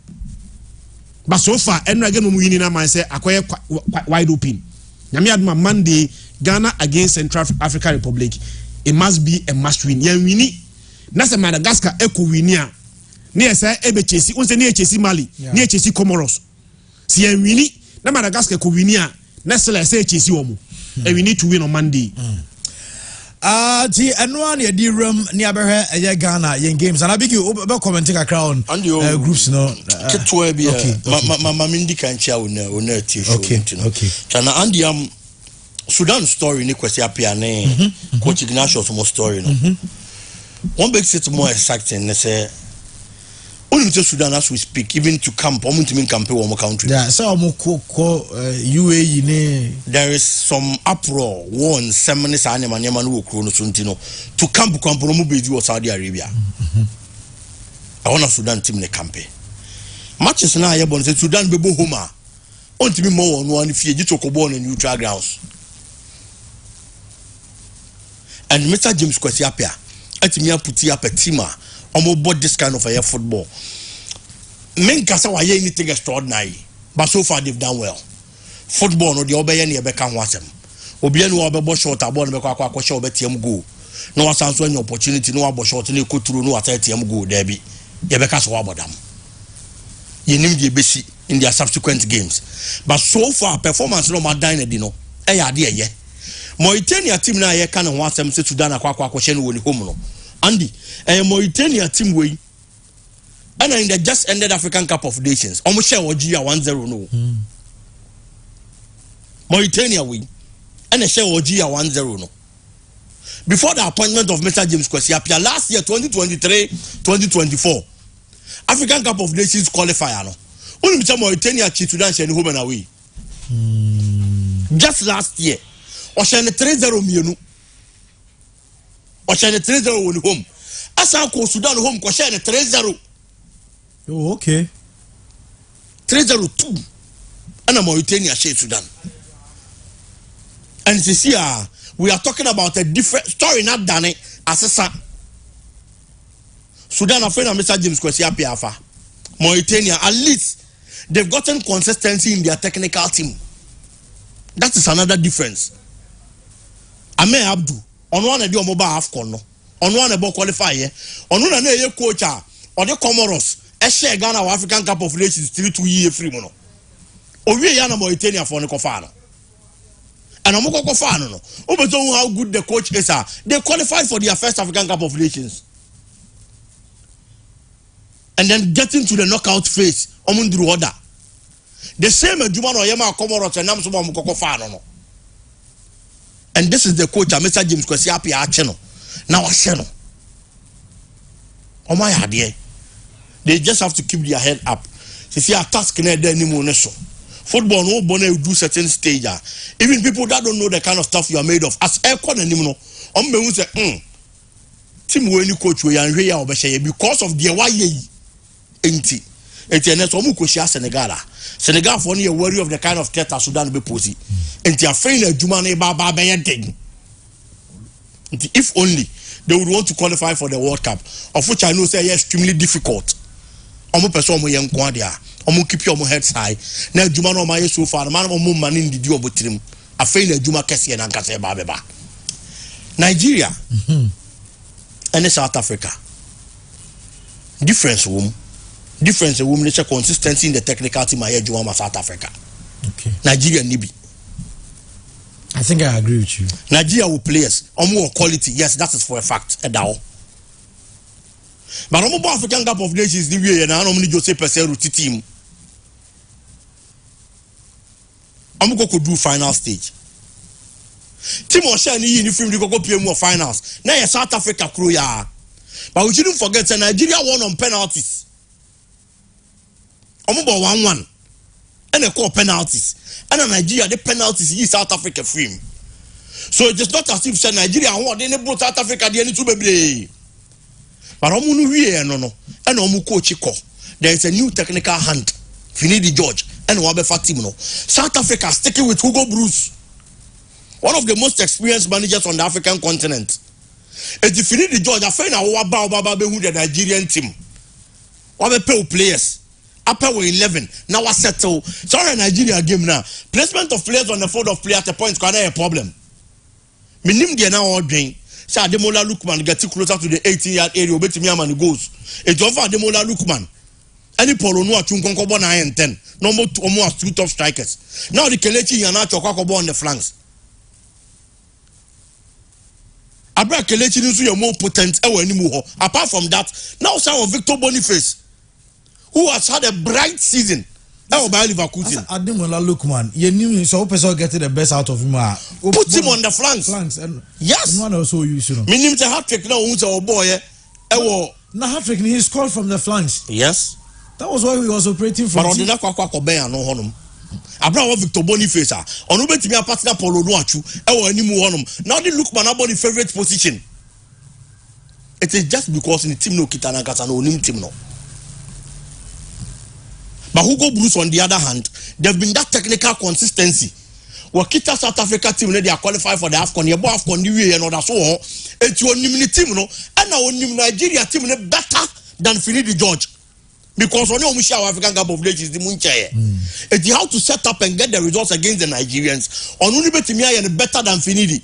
but so far enra ge no mu yini na man say akoye wide open nyame aduma Monday Ghana against Central African Republic it must be a must win yan wini na se Madagascar wini a ne esa ebe chesi unse ne chesi Mali ne chesi Comoros si yan wini na Madagascar wini a next let's say chesi omo and we need to win on Monday. The annual near the room near Ghana in games and I beg you about commenting a crown and groups no Mamindi can share on okay. Chana and Sudan story ni kwesi apiane Coach Ignatius more story no. One makes it more exciting say only to Sudan as we speak, even to camp, to mean camp in one country. Yeah, so UAE ne. There is some uproar, war and seminars and Yaman who chrono suntino to camp Kampuromu Saudi Arabia. I want a Sudan team ne camp. Matches now I say Sudan bebo homa. Want to be more on one if you get to Cobon and neutral grounds. And Mr. James Kwesiapia, at me put up a teamer. About this kind of a football. Men kasa wa anything extraordinary. but so far they've done well. Football no the obey ni ebeka ho asem. Obi anu obebo short abon be kwa short betiem goal. No wasanso any opportunity no abo short na ekoturu no atiem goal there bi. Yebeka so abodam. Yenim de besi in their subsequent games. But so far performance no madan edi no. Eya de eye. Mauritania team na ye kan ho asem se Sudan akwa hye no woni home no. Andy, Mauritania team we and in the just ended African Cup of Nations. Almost share 1-0 no. Mauritania we and a share 1-0 no. Before the appointment of Mr. James Kwesi Appiah last year 2023-2024 African Cup of Nations qualifier no. Only Mr. Mauritania cheat Sudan share home and away. Just last year. Oshane 3-0 mienu. Oshane 3-0 won home. Asa ko Sudan home ko share 3-0. Oh, okay. 3-0-2. And Mauritania share Sudan. And this year we are talking about a different story, not done assessor. Sudan afraid of Mr. James Kwesi Appiah. Mauritania, at least they've gotten consistency in their technical team. That is another difference. Ame Abdu, on one of the mobile AFCON, on one of the qualifier, on one of the coach, or the Comoros, a share Ghana African Cup of Nations 3-2 year free mono. Or we are Mauritania for the Kofano. And Omoko Kofano, no. Obeton how good the coach is. They qualified for their first African Cup of Nations. And then getting to the knockout phase, Omundru order. The same Jumano Yema Comoros and Namso Omoko Kofano, no. And this is the coach, Mr. James Kwesi Appiah channel. Now a channel. Oh my idea. They just have to keep their head up. See a task in there anymore. Football no bonnet do certain stage. Even people that don't know the kind of stuff you are made of. As aircon anymore. Me say, team when you coach we and here because of the why enti. Etienne so mu koshia Senegal for any worry of the kind of threat Sudan be posing. Enti afrain adwuma na ba be den. If only they would want to qualify for the World Cup, of which I know say extremely difficult. Omo person omo yen kwa dia. Omo keep your heads high. Na adwuma no ma so far man omo mani ndidi obotrim. Afrain adwuma kese na nkase ba beba. Nigeria and South Africa. Difference woman is a consistency in the technical team I hear South Africa. Okay. Nigeria Nibi. I think I agree with you. Nigeria will players or more quality. Yes, that is for a fact. But I'm African Cup of Nations the way and I normally just say Peseru team. I'm going to do final stage. Team Oshani in film go PM finals. Now South Africa crew ya. But we shouldn't forget that Nigeria won on penalties. Omubo 1-1 and a call penalties and Nigeria the penalties is South Africa free. So it is not as if say Nigeria won they brought South Africa the to be. But omunu wie no and omu coach ko. There is a new technical hand. Finidi George and Wabefa team no. South Africa sticking with Hugo Bruce. One of the most experienced managers on the African continent. If you Finidi George I find out about the Nigerian team. Wabe pay players. Upper were 11. Now I settle. Sorry, Nigeria game now. Placement of players on the field of play at a point can be a problem. Minim dia now ordering. Say Ademola Lookman get closer to the 18-yard area. Bet me man goes. It's over Ademola Lookman. Any polo no achunkonko bo 9 and 10. No more almost two top strikers. Now the Kelechi Iheanacho kwako on the flanks. Abra Kelechi is more potent anymore. Apart from that, now some of Victor Boniface, who has had a bright season. That by Leverkusen. Ademola Lookman, you knew so person getting the best out of him. Put him on the flanks. And yes. One also used to know. Meaning the hat trick now who's our boy. Na hat trick he scored from the flanks. Yes. That was why he was operating from. But on the no honum. Abraham Victor Boniface. On who bet me a partner Polo Noachu. Now the Lookman about the favorite position. It is just because in the team no Kitana Katano nim team no. But Hugo Bruce, on the other hand, there's been that technical consistency. Wakita South Africa team, they are qualified for the AFCON. You have AFCON the way and other so. It's your team, no, and our Nigeria team better than Finidi George. because on your share African Cup of Nations the munchaye. It's how to set up and get the results against the Nigerians. On only betimia and better than Finidi.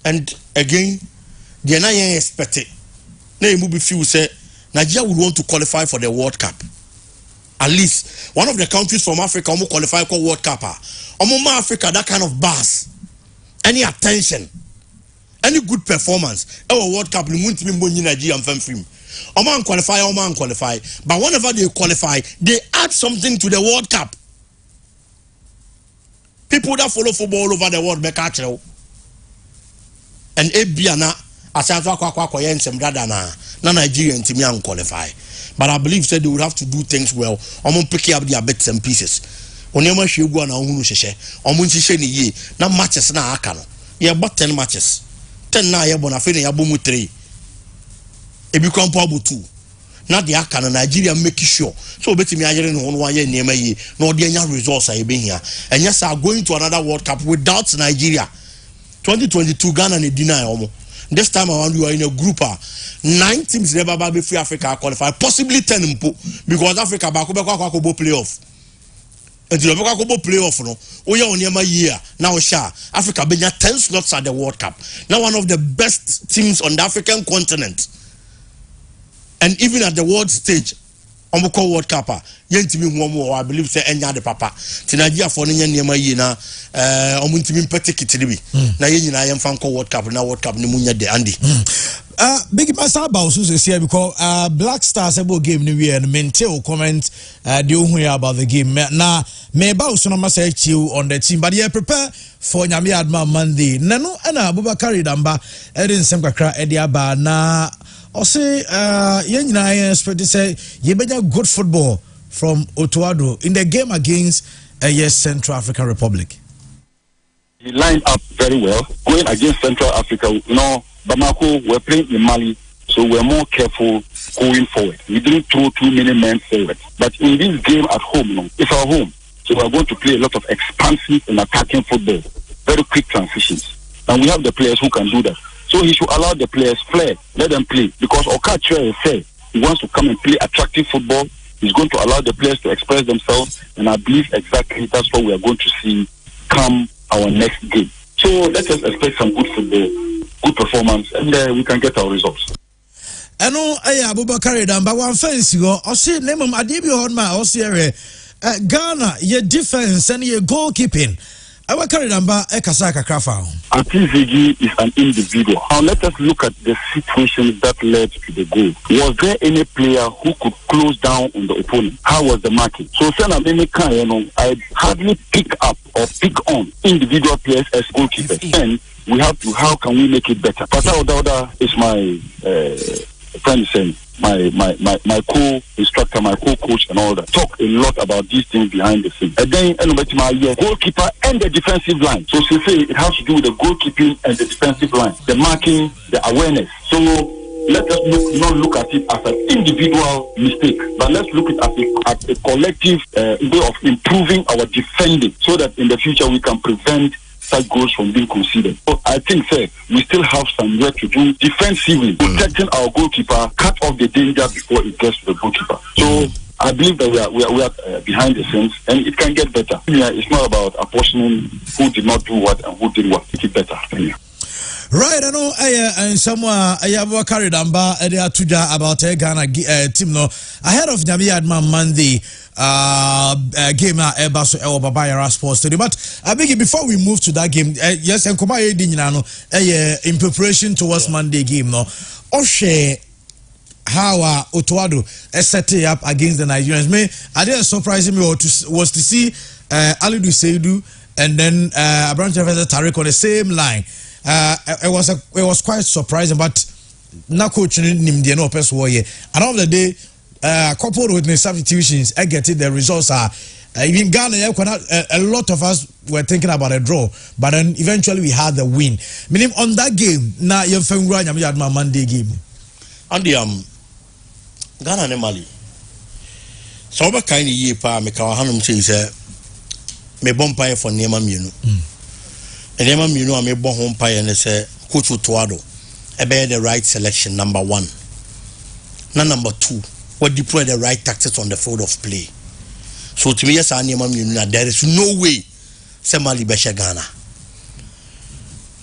And again, the NIA expected. Now you be few say Nigeria would want to qualify for the World Cup. At least one of the countries from Africa who qualify for World Cup. Africa that kind of buzz, any attention, any good performance. Our World Cup, we want to be more Nigeria and film. Oman qualify. But whenever they qualify, they add something to the World Cup. People that follow football all over the world make actual. And Ebiana, Asatwa kwa yensem dada na Nigeria and Timian qualify. But I believe said they would have to do things well. Omo pick up their bits and pieces. Onyema shegu na hunu hyehyɛ. Omo nhyehyɛ ne yie. Na matches na aka no. Ye bought 10 matches. 10 na ye bona fe na ye bomu 3. Ebi kwampo abo 2. Na de aka no Nigeria make sure. So obetimi ayere no ho ye nneema yie. Na ode anya results a ye behia. Enya sa going to another World Cup without Nigeria. 2022 Ghana ne deny omo. This time around you are in a group 9 teams never be free Africa qualify, possibly 10 mpo because Africa back go playoff. And the go playoff no. Oya onyema year now sha Africa be 10 slots at the World Cup. Now one of the best teams on the African continent. And even at the world stage, Omoko World Cup, yentimi huomo I believe say enya de papa. Ti Nigeria for nya niema yi na omuntimi petikitiri bi. Na ye nyina yem fan World Cup na World Cup ni munya de Andy. Big master about so say because Black Stars about game ni we and maintain comment the ohun about the game. Na me ba so no say chill on the team but you prepare for Nyame Adma Monday. Nano ana Abubakar Idamba edin sem kakra edi aba na or say yen nyina expect say ye beja good football from Otuado in the game against Central African Republic. He lined up very well going against Central Africa. You know, Bamako were playing in Mali, so we're more careful going forward. We didn't throw too many men forward. But in this game at home, it's our home, so we're going to play a lot of expansive and attacking football, very quick transitions, and we have the players who can do that. So he should allow the players play, let them play, because Okache is fair. He wants to come and play attractive football. He's going to allow the players to express themselves, and I believe exactly that's what we are going to see come our next game. So let us expect some good football, good performance, and we can get our results. I know Abubakar Idamba one fence go. I see name Adibi Hodma. I see Ghana your defense and your goalkeeping. Abubakar Idamba Kasaka Krafa. Atizigi is an individual. Now let us look at the situation that led to the goal. Was there any player who could close down on the opponent? How was the marking? So I hardly pick up or pick on individual players as goalkeepers. And we have to, how can we make it better? Pata Oda is my friend saying, my co-instructor, my co-coach and all that. Talk a lot about these things behind the scenes. And then my goalkeeper and the defensive line. So she say it has to do with the goalkeeping and the defensive line, the marking, the awareness. So let us not look at it as an individual mistake, but let's look at it as a collective way of improving our defending so that in the future we can prevent such goals from being considered. But I think, sir, we still have some work to do defensively, protecting our goalkeeper, cut off the danger before it gets to the goalkeeper. So I believe that we are behind the scenes, and it can get better. It's not about apportioning who did not do what and who did what. Make it better. Right, I know and someone I have carried amba atuja about Ghana team no ahead of Nyame Adma Monday game na Ebaso Babayara Sports Stadium. But I beg before we move to that game, yes, and Koma in preparation towards Monday game no Oshe how Otuado set up against the Nigerians. Me I didn't surprise me was to see Alidu Seidu and then Abraham Tariq on the same line. It was quite surprising, but na coach Nimdi no person war and all the day coupled with the substitutions I get it the results are even Ghana a lot of us were thinking about a draw, but then eventually we had the win. Meaning on that game na you fengura Nyame Adma Monday game and the Ghana ne Mali so ba kind ye pa me ka hanum say me bompa for Nema mienu and Nema mienu am bo ho mpa ye ne say coach Otuado ebe the right selection number 1 Now number 2, what deploy the right tactics on the field of play. So to me, yes, there is no way Mali beshe Ghana.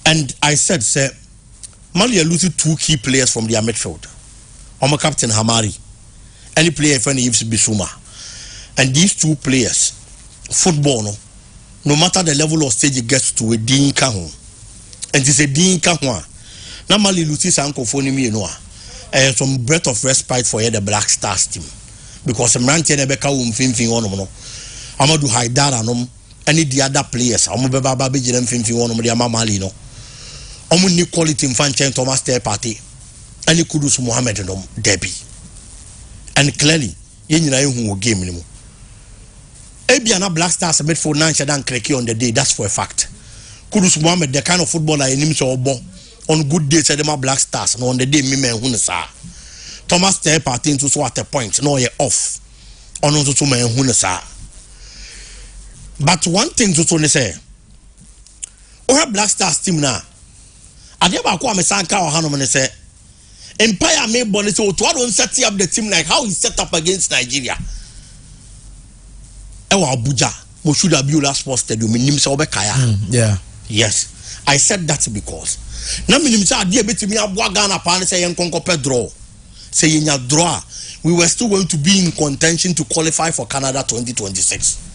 And I said, sir, Mali are losing 2 key players from their midfield. I'm a captain Hamari. Any player if any Yves Bissouma. And these 2 players, football, no matter the level of stage it gets to, a Dean Kahun. And it's a Dean Kahun. Now Mali loses uncle for me, and some breath of respite for the Black Stars team. Because I'm ranting Rebecca Finfin on them. I'm going to hide that and any the other players. I'm going to be Baby Jim Finfin on them, Mali. I'm going to quality in Fanchen Thomas Day Party. Any Kudus Mohammed and Debbie. And clearly, you know who will game anymore. Ebiana Black Stars made for 9 Shadan Kreki on the day, that's for a fact. Kudus Mohammed, the kind of footballer in him so on good days, said Black Stars, and on the day, me Hunasa. Thomas Tay party into so at a point, no, you're off. On also to me Hunasa. But one thing to say, or Black Stars team now. I never call me Sanka or Hanuman say, Empire made bonnet so to don't set up the team like how he set up against Nigeria. Ewa Abuja, Moshuda Biola Sports Stadium, Minimsa Obekaya. Yeah. Yes. I said that because now Minimsa dear bit me up Wagana Pan say and conquer draw. Say in your draw, we were still going to be in contention to qualify for Canada 2026.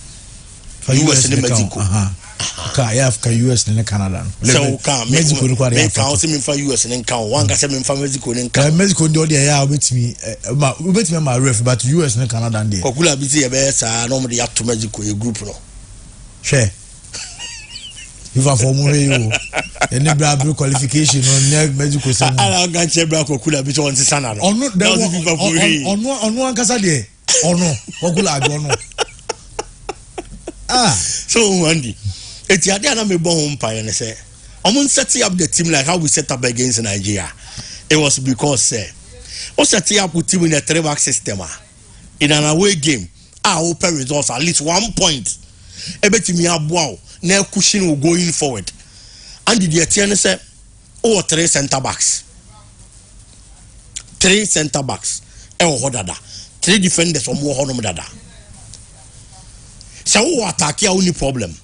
For US and Mexico. Okay, I have US and Canada. So come Mexico require I also mean for US and count one can say for Mexico and Mexico do the yeah with me my ref but US and Canada and Kokula busy best normally up to Mexico a group no. Share. If I form you any blue qualification on Mexico say I can check black Kokula busy on Sana. On one kasa there. On no Kokula no. So Wendy, it's the idea that me born home pie and say, I'm going to set up the team like how we set up against Nigeria. It was because we set up with team in a 3-back system in an away game. Our open results at least 1 point. Every team have wow, now cushion will go in forward. And the Etienne say, 3 centre backs. 3 centre backs. 3 defenders or more honor dada. So who attack here only problem.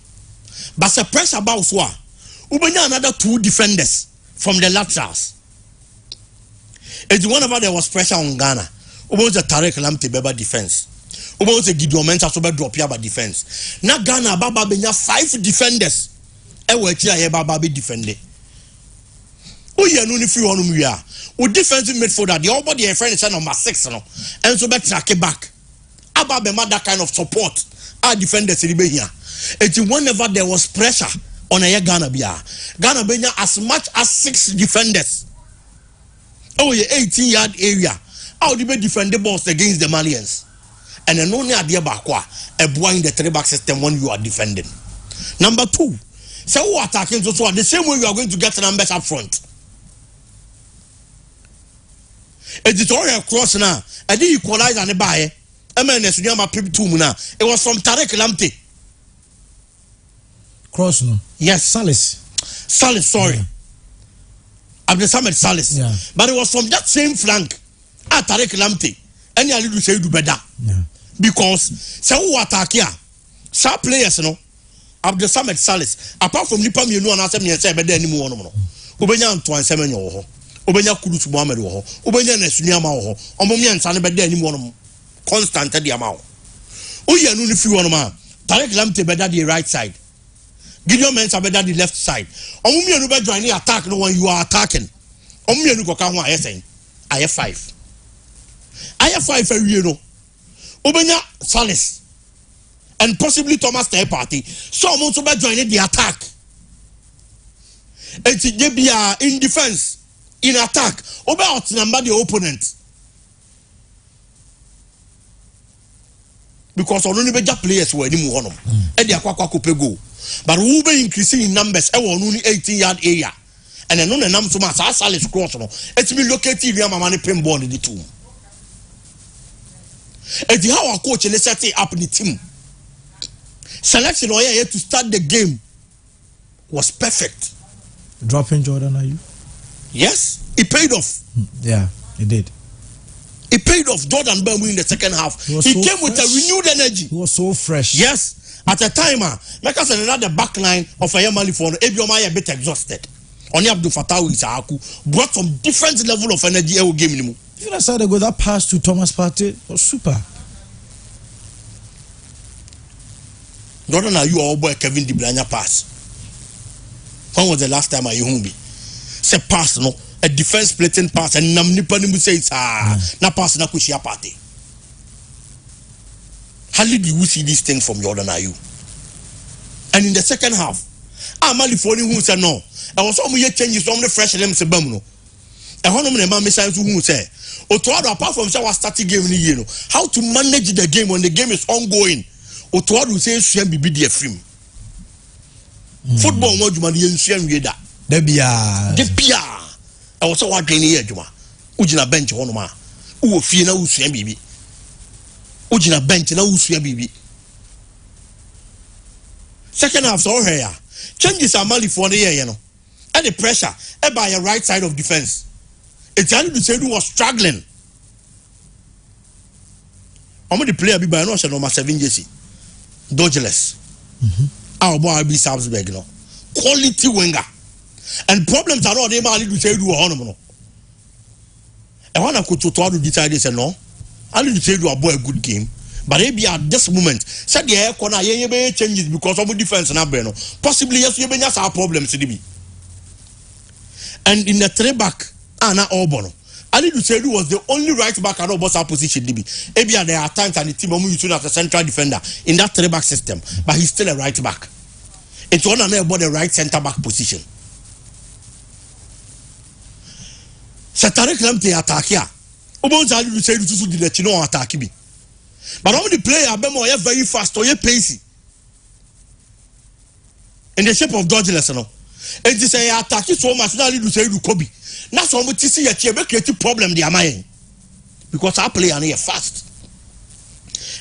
But the pressure about so ubenya another 2 defenders from the laterals. It's whenever there was pressure on Ghana, was a Tarek Lamte Beba defense. Was a Gideon Mensah so drop here by defense. Now Ghana Baba benya 5 defenders. Ewe here Baba be defended. Oh yeah, no if you want we are. With defensive midfielder, the other the friend is number 6 no. And so be track it back. Aba be that kind of support. Our defenders in here. It's whenever there was pressure on a Ghana Benya as much as 6 defenders. Oh, yeah, 18-yard area. How do they defend the balls against the Malians? And then only at the Bakwa, a boy in the 3-back system when you are defending. Number 2, so who attacking so the same way you are going to get numbers up front. Editorial cross now. I did equalize on the buy. It was from Tarek Lamte. Cross no. Yes. Salis, sorry. Yeah. Abdel Samed Salis. Yeah. But it was from that same flank at Tarek Lamte. And you do say do better. Yeah. Because so who attack here? Some players no. Abdel Samed Salis. Apart from Nipa me no and me say better anymore no. Obenya Antoine Semenyo ho. Obenya Kudus Mohammed ho. Obenya Nesunyama ho. Omomi ansane better anymore no. Constant the amount. Oh, yeah, no, if you want to man. Tarek Lamte better the right side. Gideon Mensah better the left side. Omumi anu be join the attack no when you are attacking. Omumi anu koka ho ayesen. I have 5. I have 5 you know. Obenya Salis and possibly Thomas Tay Party. So omo so be join the attack. It's be in defense, in attack. Obe outnumber the opponent. Because only better players were any more. And they are quite go. But we will be increasing in numbers. Only 18-yard area. And then on the number so much as Salis cross. It's me located here. My money pin ball in the team. And how our coach and set up the team. Selection or here to start the game was perfect. Dropping Jordan, are you? Yes, it paid off. Yeah, it did. It paid off. Jordan Bambu in the second half. He so came with a renewed energy. He was so fresh. Yes. At a time, because another back line of a Yamali for Ebioma a bit exhausted. Only Abdul Fattah Isaku brought some different level of energy every game. Even I saw they go that pass to Thomas Partey was super. Jordan, are you all boy Kevin De Bruyne pass? When was the last time you home be? Say pass no, a defense splitting pass and Namnipanimu says na pass na kushia Partey. Hardly do you see this thing from Jordan Ayew? And in the second half, Mali Foni who said no. I was some year changes from the fresh them sebam no. And one of the man message who say, Otuado apart from say was starting game in the year, how to manage the game when the game is ongoing. Otuado say Shem be the film. Football mo juma the Shem reader. Debia. I was so hard here juma. Ujina bench one ma. Uwo fie na usua bibi. Ujina bench na usua bibi. Second half so here. Changes are Mali for the year, you know. And the pressure by your right side of defense. It's only to say who was struggling. I'm the player be by no number 7 JC. Dodgeless. Our boy be Salzburg, no. Quality winger. And problems are not able to say do a no. And when I could to decide this and no, I need to say do a boy a good game. But maybe at this moment, said the air corner changes because of the defense and Abreno. Possibly yes, you may have our problems. And in the 3 back, Anna Orbono. Ali Ducedu was the only right back at our position. Maybe there are times and the team used as a central defender in that 3 back system, but he's still a right back. It's one another about the right centre back position. Satare Klamte attack here. Obonza Ali Ducedu to the Chino attack me. But how many players are very fast or pacey? In the shape of dodginess, no. And this attack so much now to say to Kobe. Now so much to see a creative problem they are mine. Because our player are fast.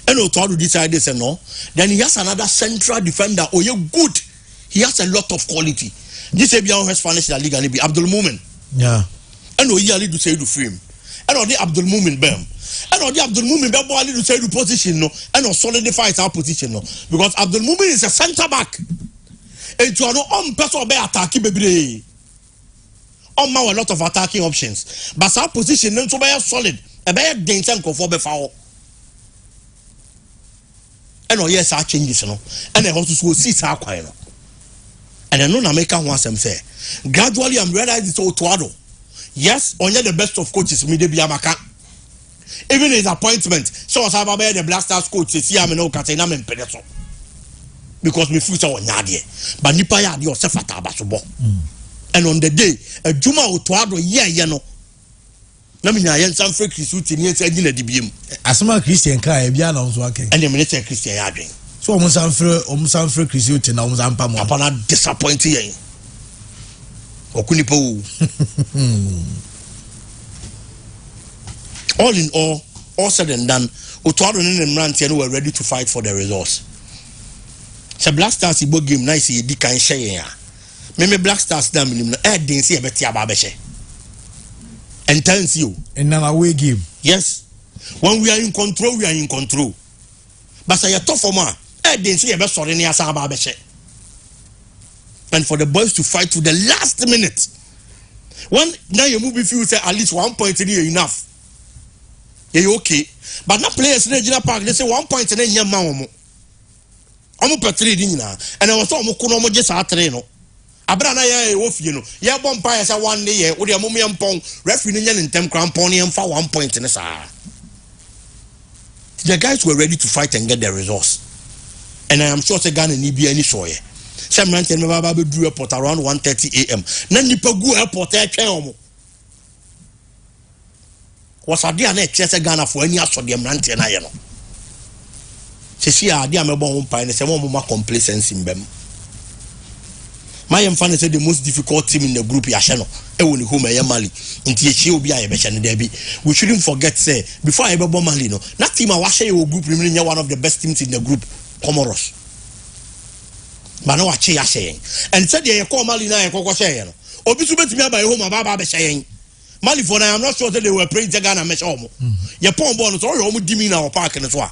And no to decide this and no. Then he has another central defender. Oh, you're good. He has a lot of quality. This is beyond Spanish La Liga and be Abdul Mumin. Yeah. And no yearly to say to frame. And on the Abdul Mumin Bam. And on the Abdul Mumin Bam to say the position no. And on solidify our position no. Because Abdul Mumin is a centre back. And to no person be attacking baby. On a lot of attacking options. But our position no so be solid. A be dense and comfortable be foul. And on yes our changes no. And I also see our kwai no. And I know na make one some say. Gradually I'm realizing it's Otuado. Yes, only the best of coaches me dey be amaka. Even his appointment, so as I the Black Stars coach say am no kata na me pedeso. Because me future on yade. But nipa ya de yourself atabasobo. And on the day, a Juma Otuado ye no. Na me nya yen San Frank Christ ni enti agina dibiem. Asema Christian ka e bia na nso ake. And the minister Christian ya adwen. So San Frank Christ na ampa mo. Papa na disappoint yen. Okunipo. All in all said and done, Otuado and Mrantiano were ready to fight for the results. So Black Stars ibo game nice ye di kan share ya. Me Black Stars dam nim no didn't see a betia babeshe. And tells you in an away game. Yes. When we are in control, we are in control. But say a tough for ma, didn't see a best sorry near Sababeshe. And for the boys to fight to the last minute. When now you move if you say at least 1 point in here enough. Yeah, okay. But now players in the park, they say 1 point in your mama. I'm a patriotic and I was almost could just a trainer. Abrana ya off you know. Ya bumpire say 1 day with your mummy and pong, referee in them crampony and for 1 point in the side. The guys were ready to fight and get the results. And I am sure the Ghana need be any soy. Some ran tell me Baba drew airport around 1:30 a.m. Nan nipa go airport e twen omo. Was ade na chese Ghana for any aso dem ran tell na ye no. Se si ade amebo ho pai ne se mo ma complacency mbem. My fan said the most difficult team in the group yahye no. E woni home e Mali. Nti ye chi obi aye be hye ne da bi. We shouldn't forget say before I be Mali no. Na team a wahye your group remain one of the best teams in the group, Comoros. But no watch ya saying. And said ye call Mali na ye koko share no. Obi su betimi abaye home ababa be share. Mali for now, I'm not sure that they were praying to Ghana match almost. Your pawn bonus or your dimmy our park and as well.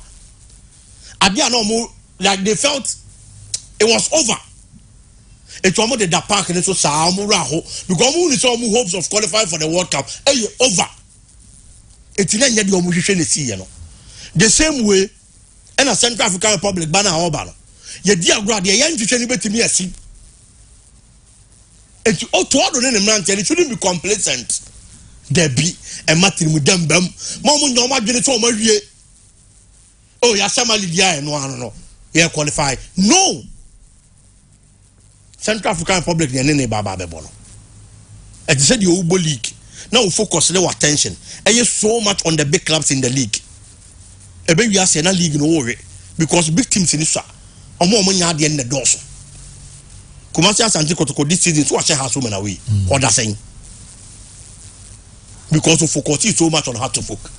I didn't know like they felt it was over. It's almost the park and it's so Samuraho because only some hopes of qualifying for the World Cup. Hey, over. It's in any of the same way, and a Central African Republic banner Obama. Your dear grad, the young to bet to me a seat. It's all to order in a man, and it shouldn't be complacent. There be a Martin with them, Mom, no more than it's all my year. Oh, yeah, somebody, yeah, no, yeah, qualify. No. Central African Republic, and any Baba Bono. As I said, the Ubo League. Now we focus our attention. And you so much on the big clubs in the league. A baby has a league no worry because big teams in this are more money at the end of the doors. Kumasi has Antiko this season, so I shall have women away. What they're saying. Because we focus so much on how to focus.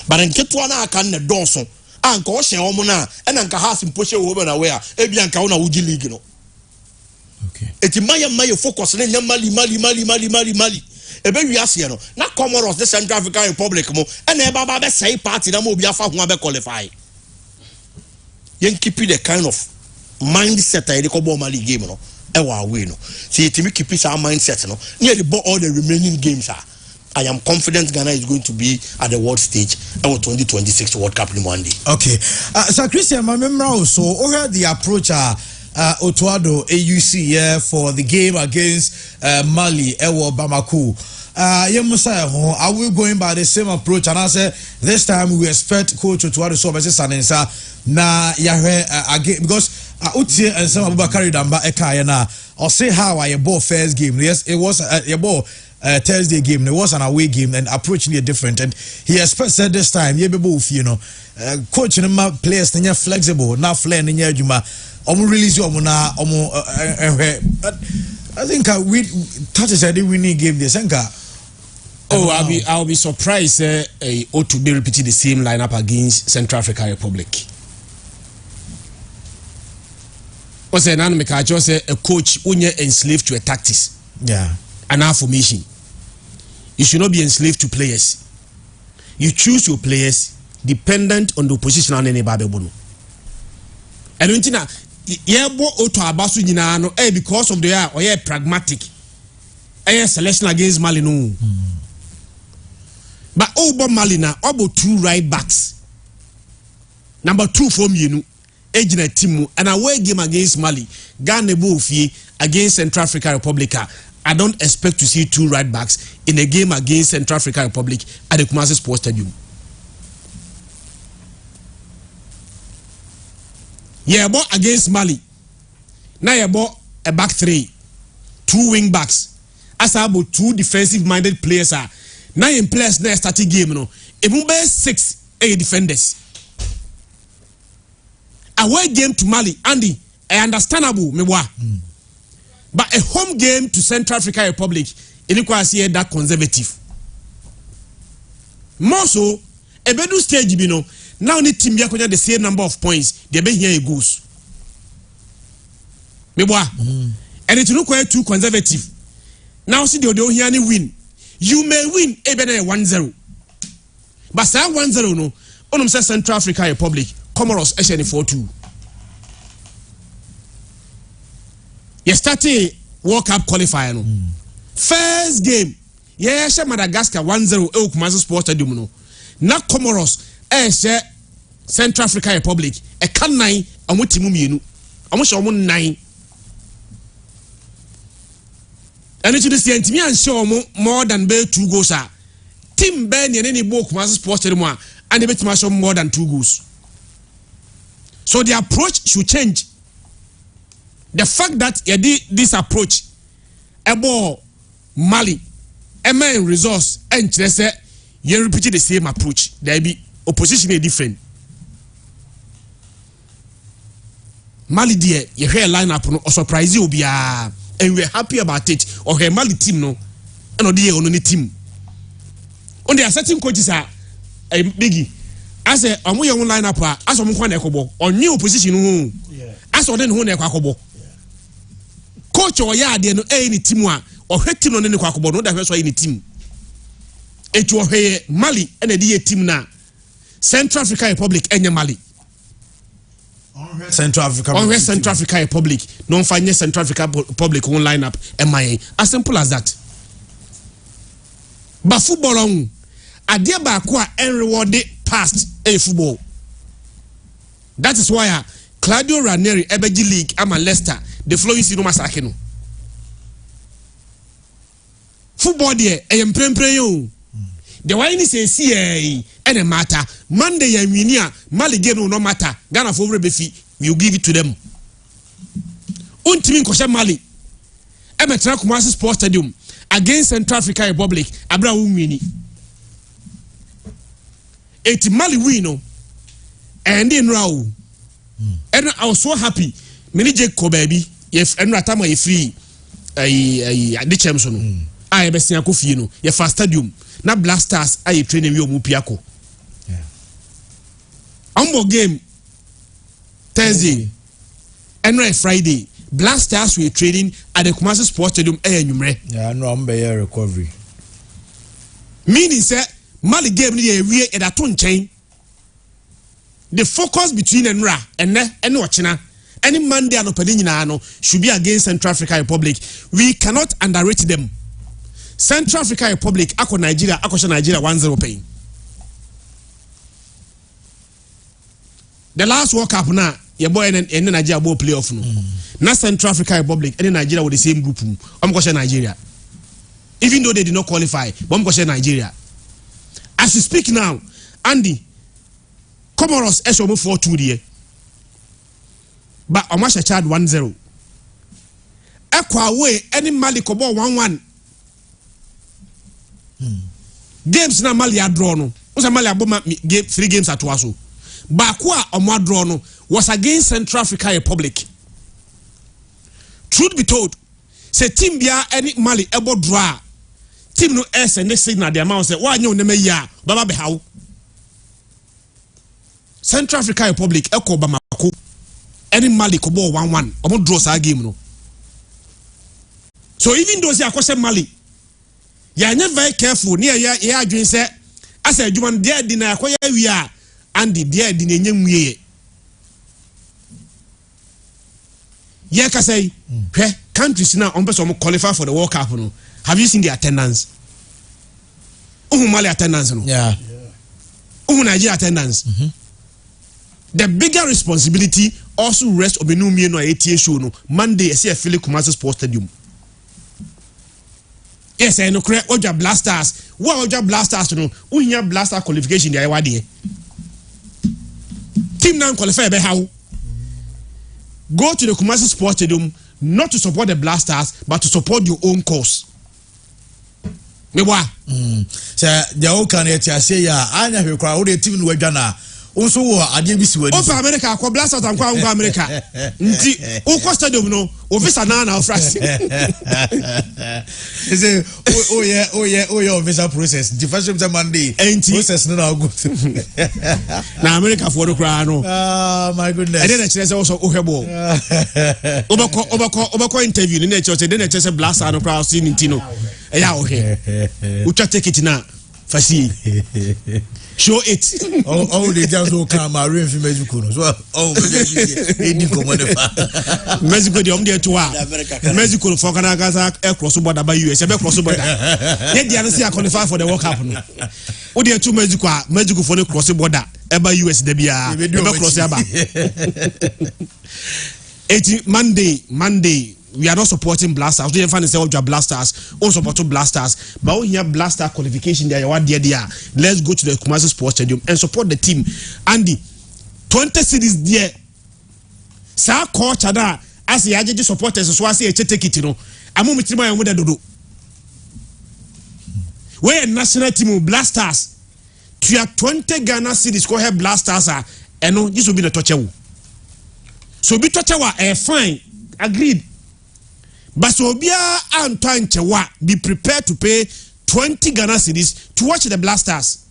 But in Ketuana, I can the doors. Anka Osha Omona and Anka has him push a woman away. Ebianka Una Uji League. Okay. It's Maya focus and then Mali. Ebe we ask no na Comoros the Central African Republic mo and e baba be say party na mo bi afa ho be qualify yen keep the kind of mindset I dey ko ball Mali game no e wa away no see it me keep our mindset no near the ball all the remaining games I am confident Ghana is going to be at the world stage in 2026 World Cup in Monday. Okay. So Christian, my memory also over the approach Otuado AUC for the game against Mali Ewo Bamako. Are we going by the same approach? And I said this time we expect Coach Otuado so much Sanensa na Yahweh again because Utie and some Abubakar Damba Ekayana or say how I bought first game. Yes, it was a ball Thursday game. There was an away game and approaching it different. And he said this time, you know, coaching my players they are flexible, not flying in Juma. Release your mona, but I think we touches a winning game this and I'll be surprised to be repeating the same lineup against Central African Republic. What's an animal? I just say a coach when you're enslaved to a tactics. Yeah. An affirmation. You should not be enslaved to players. You choose your players dependent on the position on any Babebono. And when Yebo Oto Abasu Jinano, because of the or pragmatic. Selection against Mali no. But Obo Malina, Obo 2 right backs. Number 2 from you, Ejina Timu, and away game against Mali, Ghana Bofi against Central African Republic. I don't expect to see 2 right backs in a game against Central African Republic at the Kumasi Sports Stadium. Yeah, but against Mali. Now you bought a back 3, 2 wing backs. As about 2 defensive-minded players are. Now in players next starting game, no. It will be 6 defenders. Away game to Mali, Andy, understandable, but a home game to Central African Republic, it requires here that conservative. More so, a bedu stage, you know. Now need team the same number of points. They be here goes. And it require 2 conservative. Now see the here any win. You may win even 1-0. But say 1-0 no. Onum say Central African Republic, Comoros SN 4-2. You started World Cup qualifier no. First game, yeah, Madagascar 1-0 Kumasi Sports Stadium no. Na Comoros Central African Republic a can 9 and what timu mienu almost 9 and it is the me and show more than 2 goals team Ben and any book Kumasi Sports Stadium and they bet more than 2 goals. So the approach should change. The fact that you did this approach about Mali main resource and say you repeat the same approach, there be opposition is different. Mali dear, you hear lineup no surprise you be and we're happy about it. Or her Mali team no, and dear on any team. On there are certain coaches are a biggie. As a we own lineup as on one ekobo or new position as on one ekobo. Coach or ya no any team or her team on any kwakobo no that's why any team. it was Mali and a team now. Central African Republic and Mali. Central African Republic. Non find Central African Republic won't line up MIA. As simple as that. But football on Adia Bakwa and rewarded past a football. That is why Claudio Ranieri Ebeji League ama Leicester the flow is no masakeno. Football there I am praying. The wine is a CA and a matter. Monday and Minia, Mali game no matter. Ghana for Rebefi, you give it to them. Untimin Kosha Mali. Emetra Kumasi Sports Stadium against Central African Republic. Abraham Mini. It's Mali win, and in Rao. And I was so happy. Many Jacob baby, if and Ratama is free, a Champion. I be seen Kofino, your first stadium. Na Blasters are training you Mupiako. Yeah. Ambo game Thursday and Friday. Blasters were training at the Kumasi Sports Stadium. Yeah, no, I'm be recovery. Meaning, sir, Mali game ni we at a tone chain. The focus between Enra and Wachina, any Monday and Openina should be against Central African Republic. We cannot underrate them. Central African Republic, Ako Nigeria 1-0 paying. The last World Cup now, your boy and Nigeria will play off. Now Central African Republic and Nigeria with the same group. I'm going to Nigeria. Even though they did not qualify, but I'm going to Nigeria. As you speak now, Andy, Comoros SOM 4-2 there. But Omasha Chad 1-0. Ekwa away any Mali Kobo 1-1. Games na Mali a draw no. Usa Mali aboma game 3 games at waso. Bakwa omo draw no was against Central African Republic. Truth be told, say team bia any Mali ebo draw. Team no S and signal the amount say wa nyo na me ya baba be how. Central African Republic eko Bamako any Mali ko ball 1-1 omo draw sa game no. So even though say akose Mali ya nya very careful near ya adwin say as a juman dia di na akoya wi a and dia di na nyamwie ye ka say countries now on person qualify for the World Cup no. Have you seen the attendance? Mali attendance no. Yeah. Nigeria attendance. The bigger responsibility also rests on Benumi no ATA show no Monday see a Philip Kumasi Sports Stadium. Yes, I know correct. Oja Blasters. What Oja Blasters no? Unya Blaster qualification there wadi. Team now qualify by how? Go to the Kumasi Sports Stadium not to support the Blasters but to support your own cause. Mewa. Say the whole can say ya anya hwe kwa wo the team no adwana. Also ade bi si wadi. Ofa America akọ Blasters ankwa America. Nti ukọ stadium no officer na ofrasi. Say oh yeah official process. The first time Monday process no go. Na America for the cry no. Ah my goodness. And then I say also ohebo. Obako interview ni na church then I say Blasters no crowd see nintino. Eya ohe. Ucha take it na fasi. Show it. Oh, they just don't come marine for Mexico. So, Mexico, the only two are Mexico for Canada, cross border by US, cross border. Yet the other qualify for the World Cup. Oh, there are two Mexico for the cross border, by US, Debia, cross Monday. We are not supporting Blasters. We don't find ourselves Blasters. We support Blasters. But we have Blaster qualification there. Let's go to the Kumasi Sports Stadium and support the team. Andy, 20 cities there. Sa coach ada as the agent supporters so I say take it no. Amu mitima yamu da dodo. We a national team of Blasters. To your 20 Ghana cities go have Blasters and no this will be the toucher. So be toucher fine. Agreed. But so be prepared to pay 20 Ghana cedis to watch the Blasters.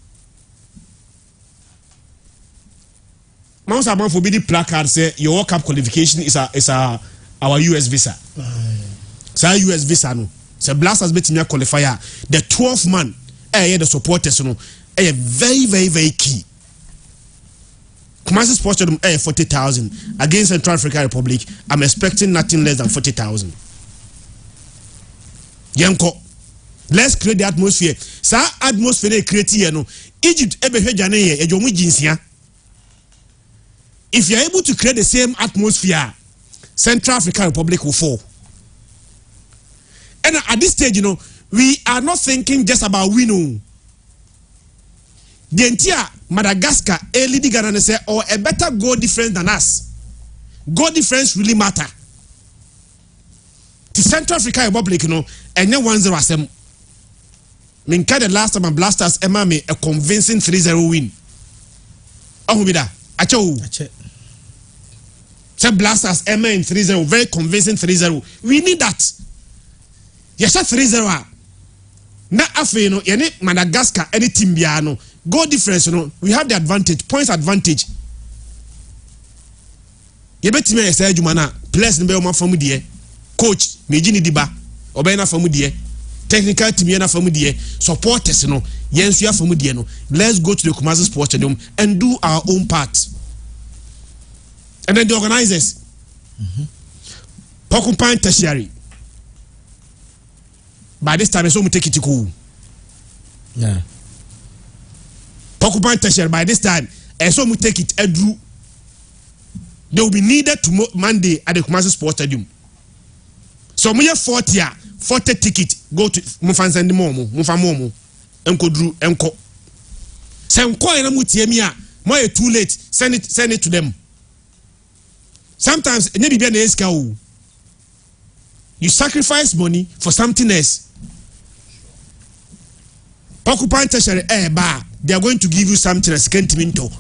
Most amount for the placard say your World Cup qualification is our US visa. So US visa no. So Blasters bet me qualifier. The 12th man the supporters no very very very key. Kumasi Sports Stadium 40,000 against Central African Republic. I'm expecting nothing less than 40,000. Yanko, let's create the atmosphere. Sa atmosphere they create here no. Egypt ebehwejane ejomu jinsia. If you are able to create the same atmosphere, Central African Republic will fall. And at this stage, we are not thinking just about winning. The entire Madagascar, leading Ghana say, or a better goal difference than us. Goal difference really matter. The Central African Republic, and then 1-0 asem. Minka the last time Blasters me a convincing 3-0 win. Oh, bida. Acho. Say Blasters in 3-0, very convincing 3-0. We need that. Yes, 3-0. Na afe yene Madagascar any team biano. Goal difference, we have the advantage, points advantage. You bet me say Jumana, players nbe oma famu die. Coach, Mejini Diba, Obena famu die. Technical team yana famu die. Supporters yensu ya famu die no. Let's go to the Kumasi Sports Stadium and do our own part. And then the organizers. Porcupine Tertiary. By this time, so we take it to cool. Yeah. Porcupine Tertiary, by this time, so we take it Edru. They will be needed to Monday at the Kumasi Sports Stadium. So we have 40 ticket, go to Mufan and the Momo, Mufamomo, Enko Drew, Enko. Send coin and Mutiemia, more too late, send it to them. Sometimes you sacrifice money for something else. Porcupine Tertiary bar, they are going to give you something as sentimental,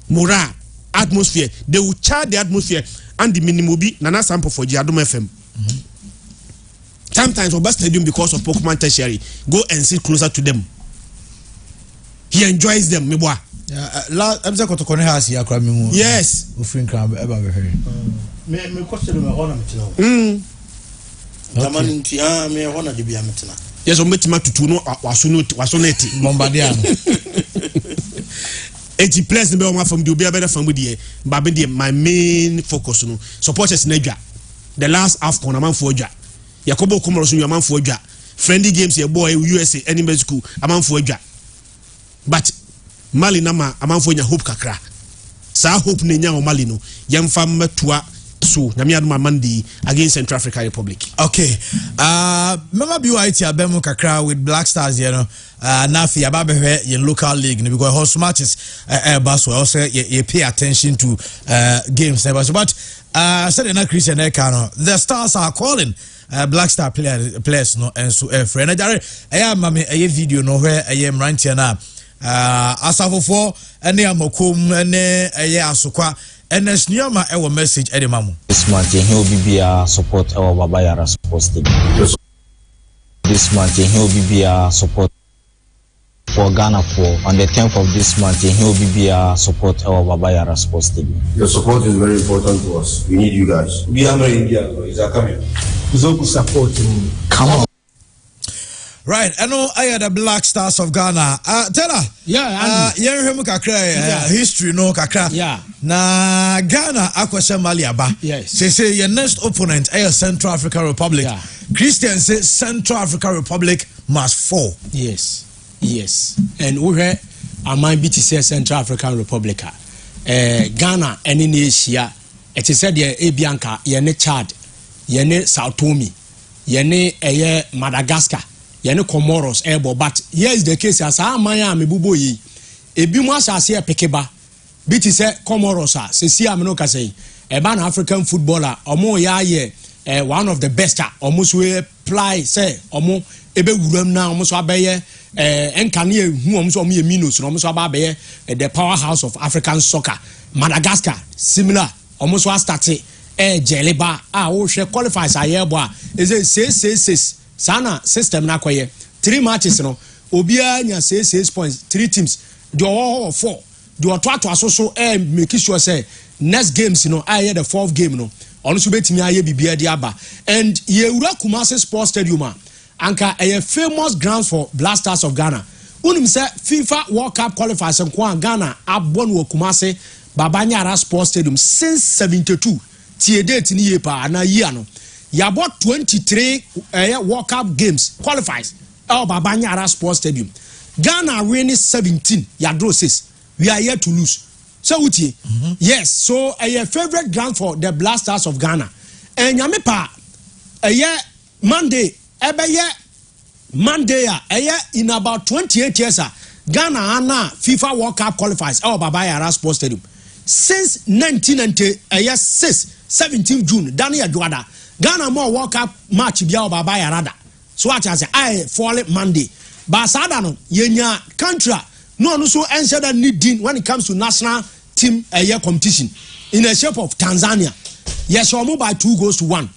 morale, atmosphere. They will charge the atmosphere and the minimum be Nana sample for Jadom FM. Sometimes for stadium because of Porcupine Tertiary, go and sit closer to them. He enjoys them, me boy. I'm just going to connect here. Yes. Me question me honor me me honor the biametina. Yes, on metima tutu no wasoneti Bombardier. 80 players nbe o from the obi abeda from die ba be my main focus no supporters na dwa the last AFCON amanfo dwa Yakobo Komoros no amanfo dwa friendly games ye boy USA any school amanfo dwa but Mali nama amanfo nya hope kakra sa hope na nya o Mali no yemfa matua so nyamiaduma Monday against Central African Republic. Okay. Mama BYT abemu kakra with Black Stars, nafi ababe ye local league because host matches bass also you pay attention to games but said na Christian Ekano the Stars are calling Black Star players no and so friend I mama a video no where I am ranting na asafofo ene amokom ene asokwa NS Nyama ewo message edemamu. This month he will be support our Baba Yara Sports Stadium. This month he will be support for Ghana for on the 10th of this month he will be support our Baba Yara Sports Stadium. Your support is very important to us. We need you guys. We are not India. Is that coming? Support. Come on. Right, I know I had the Black Stars of Ghana. Tell her. Yeah, history no kakra. Yeah. Na Ghana akwese Maliaba. Yes. Say your next opponent is Central African Republic. Yeah. Christian say Central African Republic must fall. Yes. And we hear might be to say Central African Republic. Ghana and in Asia. It is said the Abianca, yene Chad, yene Sao Tome, yene Madagascar. Yene Comoros ebo but here is the case as amanya mebubo yi ebi mu asase e pekeba biti se Comoros a se si ameno ka sei eba na African footballer omo ya ye one of the best omo so apply say omo ebe wuram na omo so abeye enkane hu omo so omo ye minus omo so abeye the powerhouse of African soccer. Madagascar similar omo so start jeleba wo hwe qualifiers ayebo a is 6 Sana system na kwaye 3 matches no obia nya 6 points 3 teams the all 4 the to so make sure say next games the 4th game no ono so betimi aye bibia di aba and ye wura Kumasi Sports Stadium anka famous grounds for Blasters of Ghana unim say FIFA World Cup qualifiers nko Ghana abon wo Kumase Babanyara Sports Stadium since 72 tie date ni ye pa na year no ya bought 23 World Cup games qualifiers Babanyara Sports Stadium. Ghana winning 17 ya draw 6. We are here to lose. So uti yes, so a favorite ground for the Blasters of Ghana. And yamepa Monday Monday in about 28 years Ghana ana FIFA World Cup qualifiers Babanyara Sports Stadium since 17 June Daniel Dwada Ghana more World Cup match bia Babanyara so what I say I fall Monday but sadano yenya country no so answer that need when it comes to national team competition in the shape of Tanzania. Yes, we by 2-1.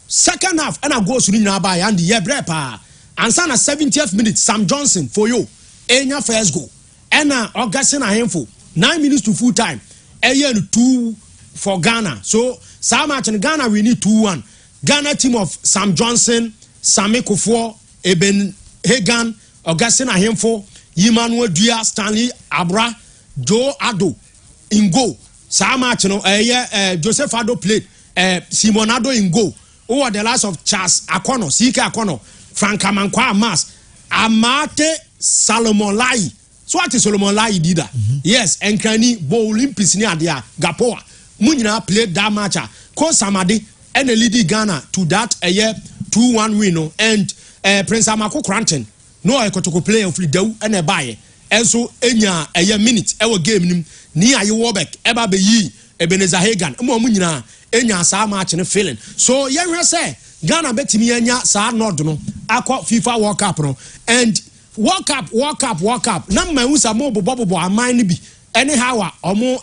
Second half, and I go to the by and the brepa. And sana 70th minute, Sam Johnson for you. Enya first goal. And Augustine Ahemfo 9 minutes to full time. 2 for Ghana. So Sam match in Ghana we need 2-1. Ghana team of Sam Johnson, Sami Kufuor, Eben Hagan, Augustine Ahemfo, Emmanuel Dia, Stanley Abra, Joe Ado in goal. Sam match Joseph Ado played. Simonado in goal. Over the last of Charles Akono, Sika Akono, Frank Amankwa Mas, Amate Solomon Lai. So what is Solomon Lai did that? Yes, and Krani Bo Olympics near there, Gapoa. Munina played that match. Ko Samadi and the leading Ghana to that 2-1 win. And Prince Amako Cranton, no I could play of the dough and a buy. And so enya a minute, our game near you Wobek, Eba Beyi, Ebenezer Hagan, Munina. Enya sa match ne feeling so ye hwe say Ghana betimi enya sa nod no akọ FIFA World Cup no and World Cup na mahu sa mo bobo aman ni bi anyhow omo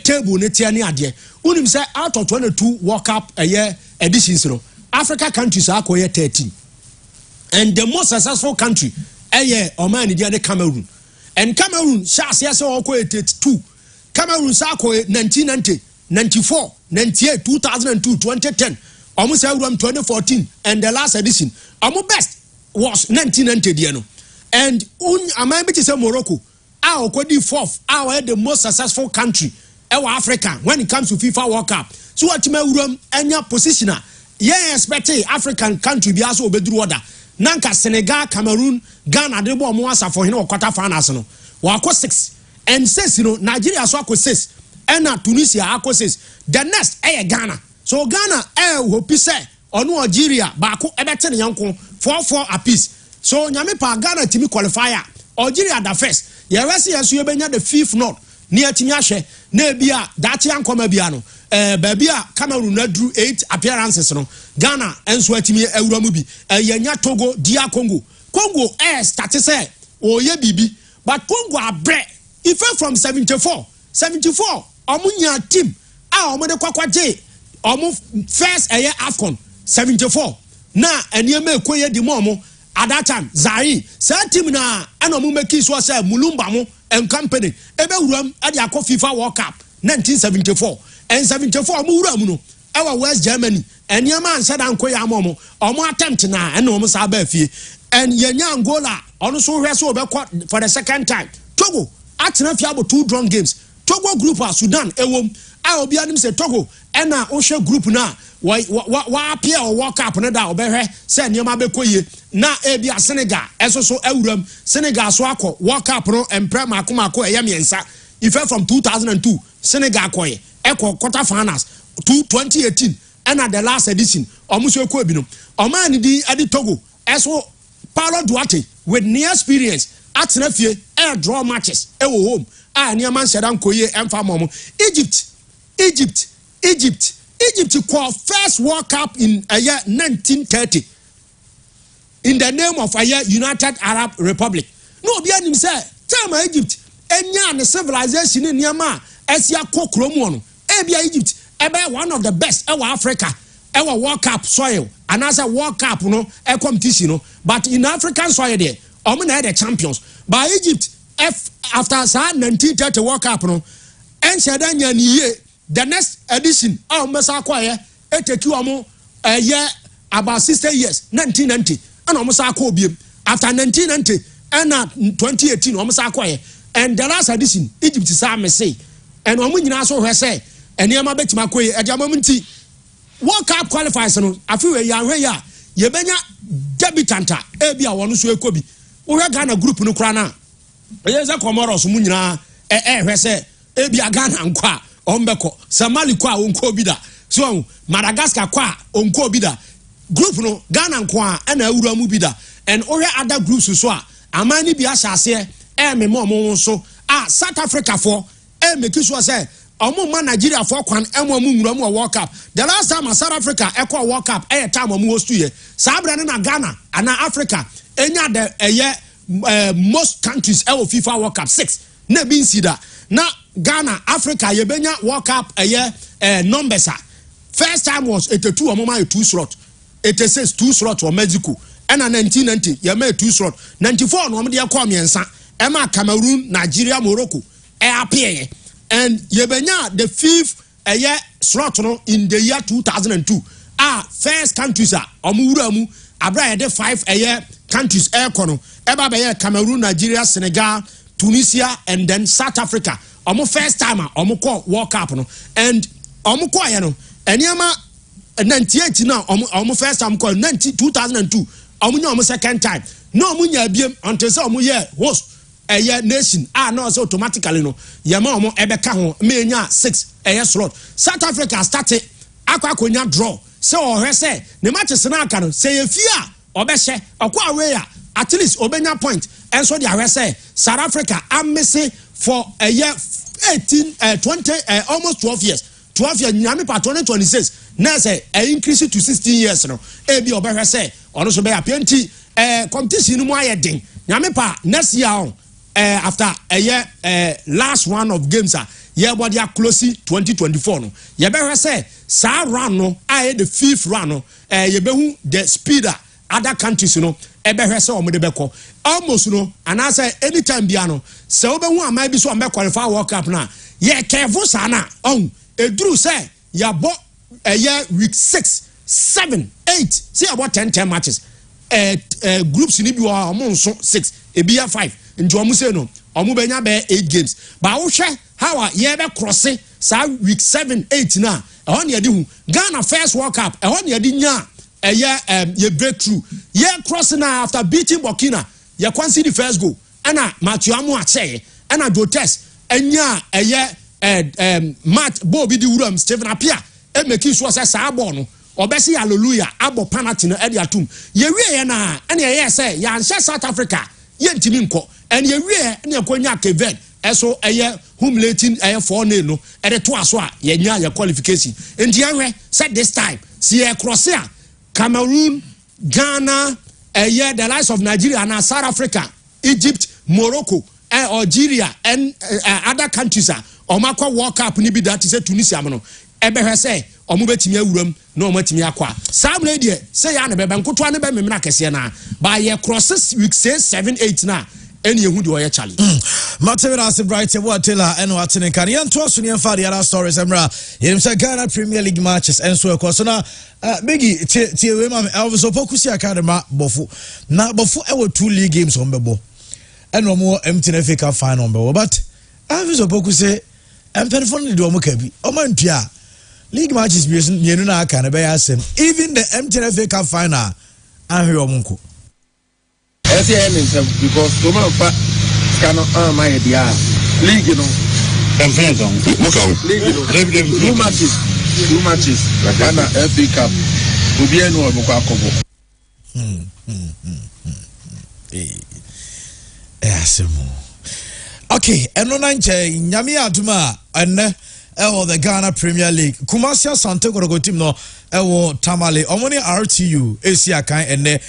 table ne tie ne ade unim say out of 22 World Cup editions no Africa countries akọ 13 and the most successful country oman ni dey Cameroon and Cameroon sha say okọ 82 Cameroon sa akọ 1990 94, 98, 2002, 2010, almost 2014, and the last edition. Our best was 1990, and I might be to say Morocco, our 4th, our the most successful country, our Africa, when it comes to FIFA World Cup. So what you may and your positioner, expect African country be also bedru order. Nanka Senegal, Cameroon, Ghana, they were more for him or quarter finals. Wako 6, and 6, Nigeria so 6. And Tunisia says the next Ghana. So Ghana hope say onu Algeria baako ebete ne yanko 4-4 apiece. So nyame pa Ghana timi qualifier. Algeria the first. Ye wese yeso ebenya the 5th node. Ni atimi ahwe na bia dachi ankoma bia no. Baby a Cameroon na drew 8 appearances no. Ghana enso atimi awura mu bi. Yenya Togo, DR Congo. Congo start say oye bibi. But Congo abre. If from 74 Omunya team omo de kwakwaje omo first AFCON 74 na eniyema ekoye di mo at that time Zaire say team na ana omo make so say Mulumba mo and company ebe wuram e de akọ FIFA World Cup 1974 and 74 omo wuram no e West Germany eniyema ansa dan koye amomo omo attempt na ena omo sa ba fie and yenya Angola ono so hwe so obekọ for the second time Togo atena fie abo 2 drawn games Togo group a Sudan ewom a obi anim se Togo ena ohwe group na wa apia o World Cup na da obehwe se niam abekoye na ebia Senegal esoso awuram Senegal so akọ World Cup no empre makomako eyemiensa ife from 2002 Senegal koye ekọ quarter finals 2018 ena the last edition omuso ekọ ebi no omani di edi Togo eso Paulo Duarte with near experience atena fie draw matches ewo home Niaman Saddam Koye Mfamom. Egypt called first World Cup in a year 1930 in the name of a year United Arab Republic. No, be him say, tell my Egypt, and civilization in Yama, Asia Kokromono, Ebia Egypt, one of the best ever Africa, ever World Cup soil, and as a World Cup, a competition, but in African soil there, the champions. By Egypt, after 1930 World Cup no enshedanya niye the next edition mesa kwaye take you year about 60 years 1990 and almost akọ biem after 1990 and 2018 omo sa akoye and the last edition Egypt sa me say and omo nyina so hwe say eniema betima akoye e dia mamunti World Cup qualifiers no afi we ya hwe ya ye benya debutanta e bia wono so ekobi wo hwe Ghana group no kra na ye za Comoros mu nyina hwe say e bia Ghana nkwa ombeko Somali kwa onko bi da so Madagascar kwa onko bi da group no Ghana nkwa na awura mu bi da and ohwe other groups so a amani bi asase me mo so South Africa for make sure say omo ma Nigeria for kwan emo mu nwura mu World Cup the last time South Africa ekọ World Cup time omo host ye sabra na Ghana and Africa enya the most countries FIFA World Cup 6 na bi nsida na Ghana Africa ye benya World Cup numbers first time was 82 omo ma 2 slot 86 2 slot for Mexico and 1990 ye ma 2 slot 94 no omo de ekọ miensa ema Cameroon Nigeria Morocco appear and ye benya the 5th slot no in the year 2002 first countries omo wura mu abra ye 5 countries kono eba be ye Cameroon Nigeria Senegal Tunisia and then South Africa omo first time omo call World Cup no and omo call ye no eniama 98 now omo first time call 2002 omo nya omo second time no omo nya biem until say omo ye host nation no so automatically no ye ma omo ebeka ho me nya 6 slot South Africa started akwakonya draw say o hwe say ne matches na aka no say ye fia obehye okwa away at least obenya point and so the hwe say South Africa am missing for a year 20 almost 12 years nyame pa 2026 na say increase to 16 years no e bi obehwe say ono so be apenti competition no mu ayedin nyame pa next year after a year last round of games yeah body are close 2024 no ye be say sa round no the 5th round no ye be hu the speeder other countries no e be say o mo de be ko almost no and I say anytime bia no se o be hu am bi so am be qualify World Cup na ye careful sana on eduru say ya bo week 6 7 8 see about 10 matches groups ni bi wa am so 6 e bia 5 nti omu say no omu benya be 8 games ba wo hwe how ye be cross sa week 7 8 na ehon ye di hu Ghana first World Cup ehon ye di nya ye breakthrough ye cross na after beating Burkina ye kwansi the first goal ana Matthew Amu ache ana do test enya match bo bi di wuram Stephen Apia e make sure say sa ball no obesi hallelujah abo penalty no e di atum ye wie ye na ana ye say ya nhye South Africa ye ntimi nko and ye wie na ekonya Kevin eso humiliating 4-0 no e de to aso a ye nya ye qualification enti anwe said this time see ye cross here Cameroon Ghana the likes of Nigeria and South Africa Egypt Morocco Algeria and other countries omakwa World Cup ni bi that say Tunisia no e be hwe say omo betimi awuram na omo betimi akwa sam na die say ya na be nkoto na be memna kese na ba ye crosses week 6 7 8 na eni ehu de oye challenge Matevera as bright what tela eno atene kan ye nto aso ne mfa de other stories emra yem say Ghana Premier League matches enso e koso na bigi tie we ma Elvis Opokusi Academy bofu na bofu e wo 2 league games on bebo eno mo MTN FA final bebo but Elvis Opokusi empelfon de omo kabi omo ntua league matches bi yenu na aka na be asem even the MTN FA final ahwe omo nko because to man fa cannot my idea league no two matches like Ghana FA Cup obi enu omo kwa akobo asemo okay eno na nche nyame aduma enne the Ghana Premier League Kumasi Asante Kotoko team no Tamale omoni RTU Asia kan enne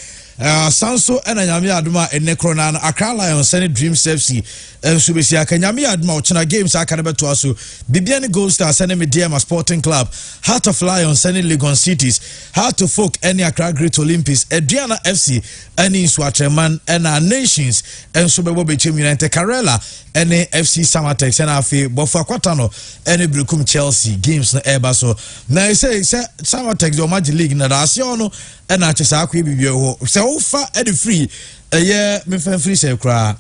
Sanso ena nyame aduma enne krona na Accra Lions ene Dreams FC subesi aka nyame aduma ochina games aka ne beto aso Bibiani Gold Stars ene Mediama Sporting Club Heart of Lions ene Legon Cities Heart of Folk ene Accra Great Olympics Adriana FC ene Inswatreman ene Nations ene Sobebo Bechem United Karela ene FC Samatex ene afi Bofu Akwatano ene Brukum Chelsea games na eba so na say Samatex o Magic League na da ase ono ena achesa akwa bibie ho se wofa at the free me free say kra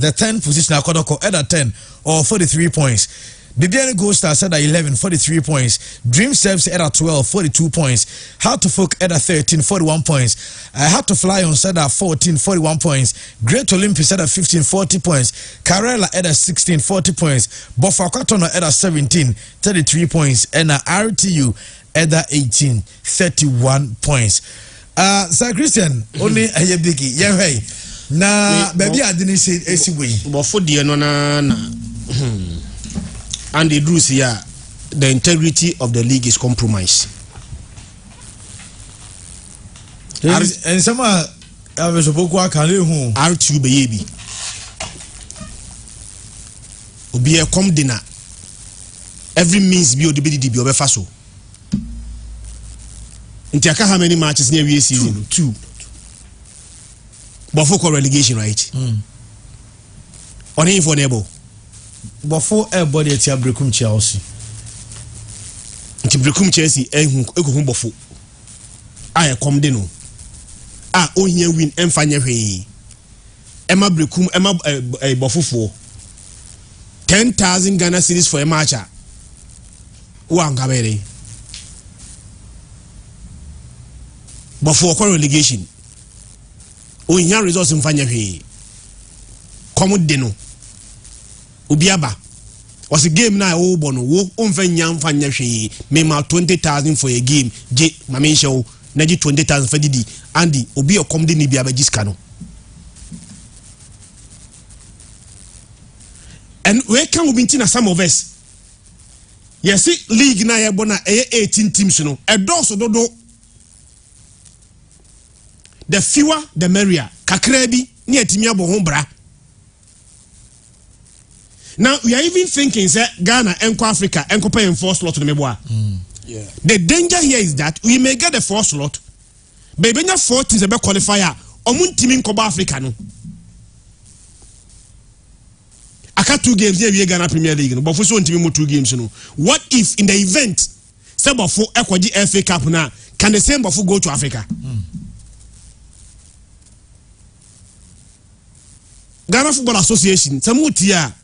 the 10th position akodoko at 10 or 43 points. Bibiani Gold Star said at 11, 43 points. Dream Serves at 12, 42 points. How to Folk at 13, 41 points. How to Fly on said at 14, 41 points. Great Olympus at 15, 40 points. Karela at 16, 40 points. Bofakatono at 17, 33 points. And RTU at 18, 31 points. Sir Christian, only a biggie. Yeah, hey. Na baby I didn't say AC but for the na and the rules here, the integrity of the league is compromised. And some are supposed to R2 baby. Obi a come dinner. Every means be odibidi be obefaso. Intiaka how many matches near we season? Two. But for relegation, right? On info neighbor. Before everybody at your Brekum Chelsea. Nti Brekum Chelsea ekuhun bofo. I come deno. Ohia win emfanya hwe. Emma Brekum Emma bofo for 10,000 Ghana cedis for a match. Wa ngabere. Before relegation. Ohia results emfanya hwe. Come deno. Ubiaba was a game now bono wo unfanya mfanya hwe me ma 20,000 for a game je mame show na je 20,000 for didi Andy obi okomde ni biaba jiska no and we can we na some of us yes league na ye bona 18 teams no e doso dodo the fewer the merrier kakra bi ni atimi abo ho bra. Now we are even thinking say Ghana and Africa and pay in 4 slot to the Meboa. Yeah. The danger here is that we may get the 4 slot, but when you 4 teams about qualifier, omun team in Coba Africa no. Aka 2 games here we Ghana Premier League no, but for so team 2 games no. What if in the event say before Ekwaji FA Cup na can the same before go to Africa? Ghana Football Association samutia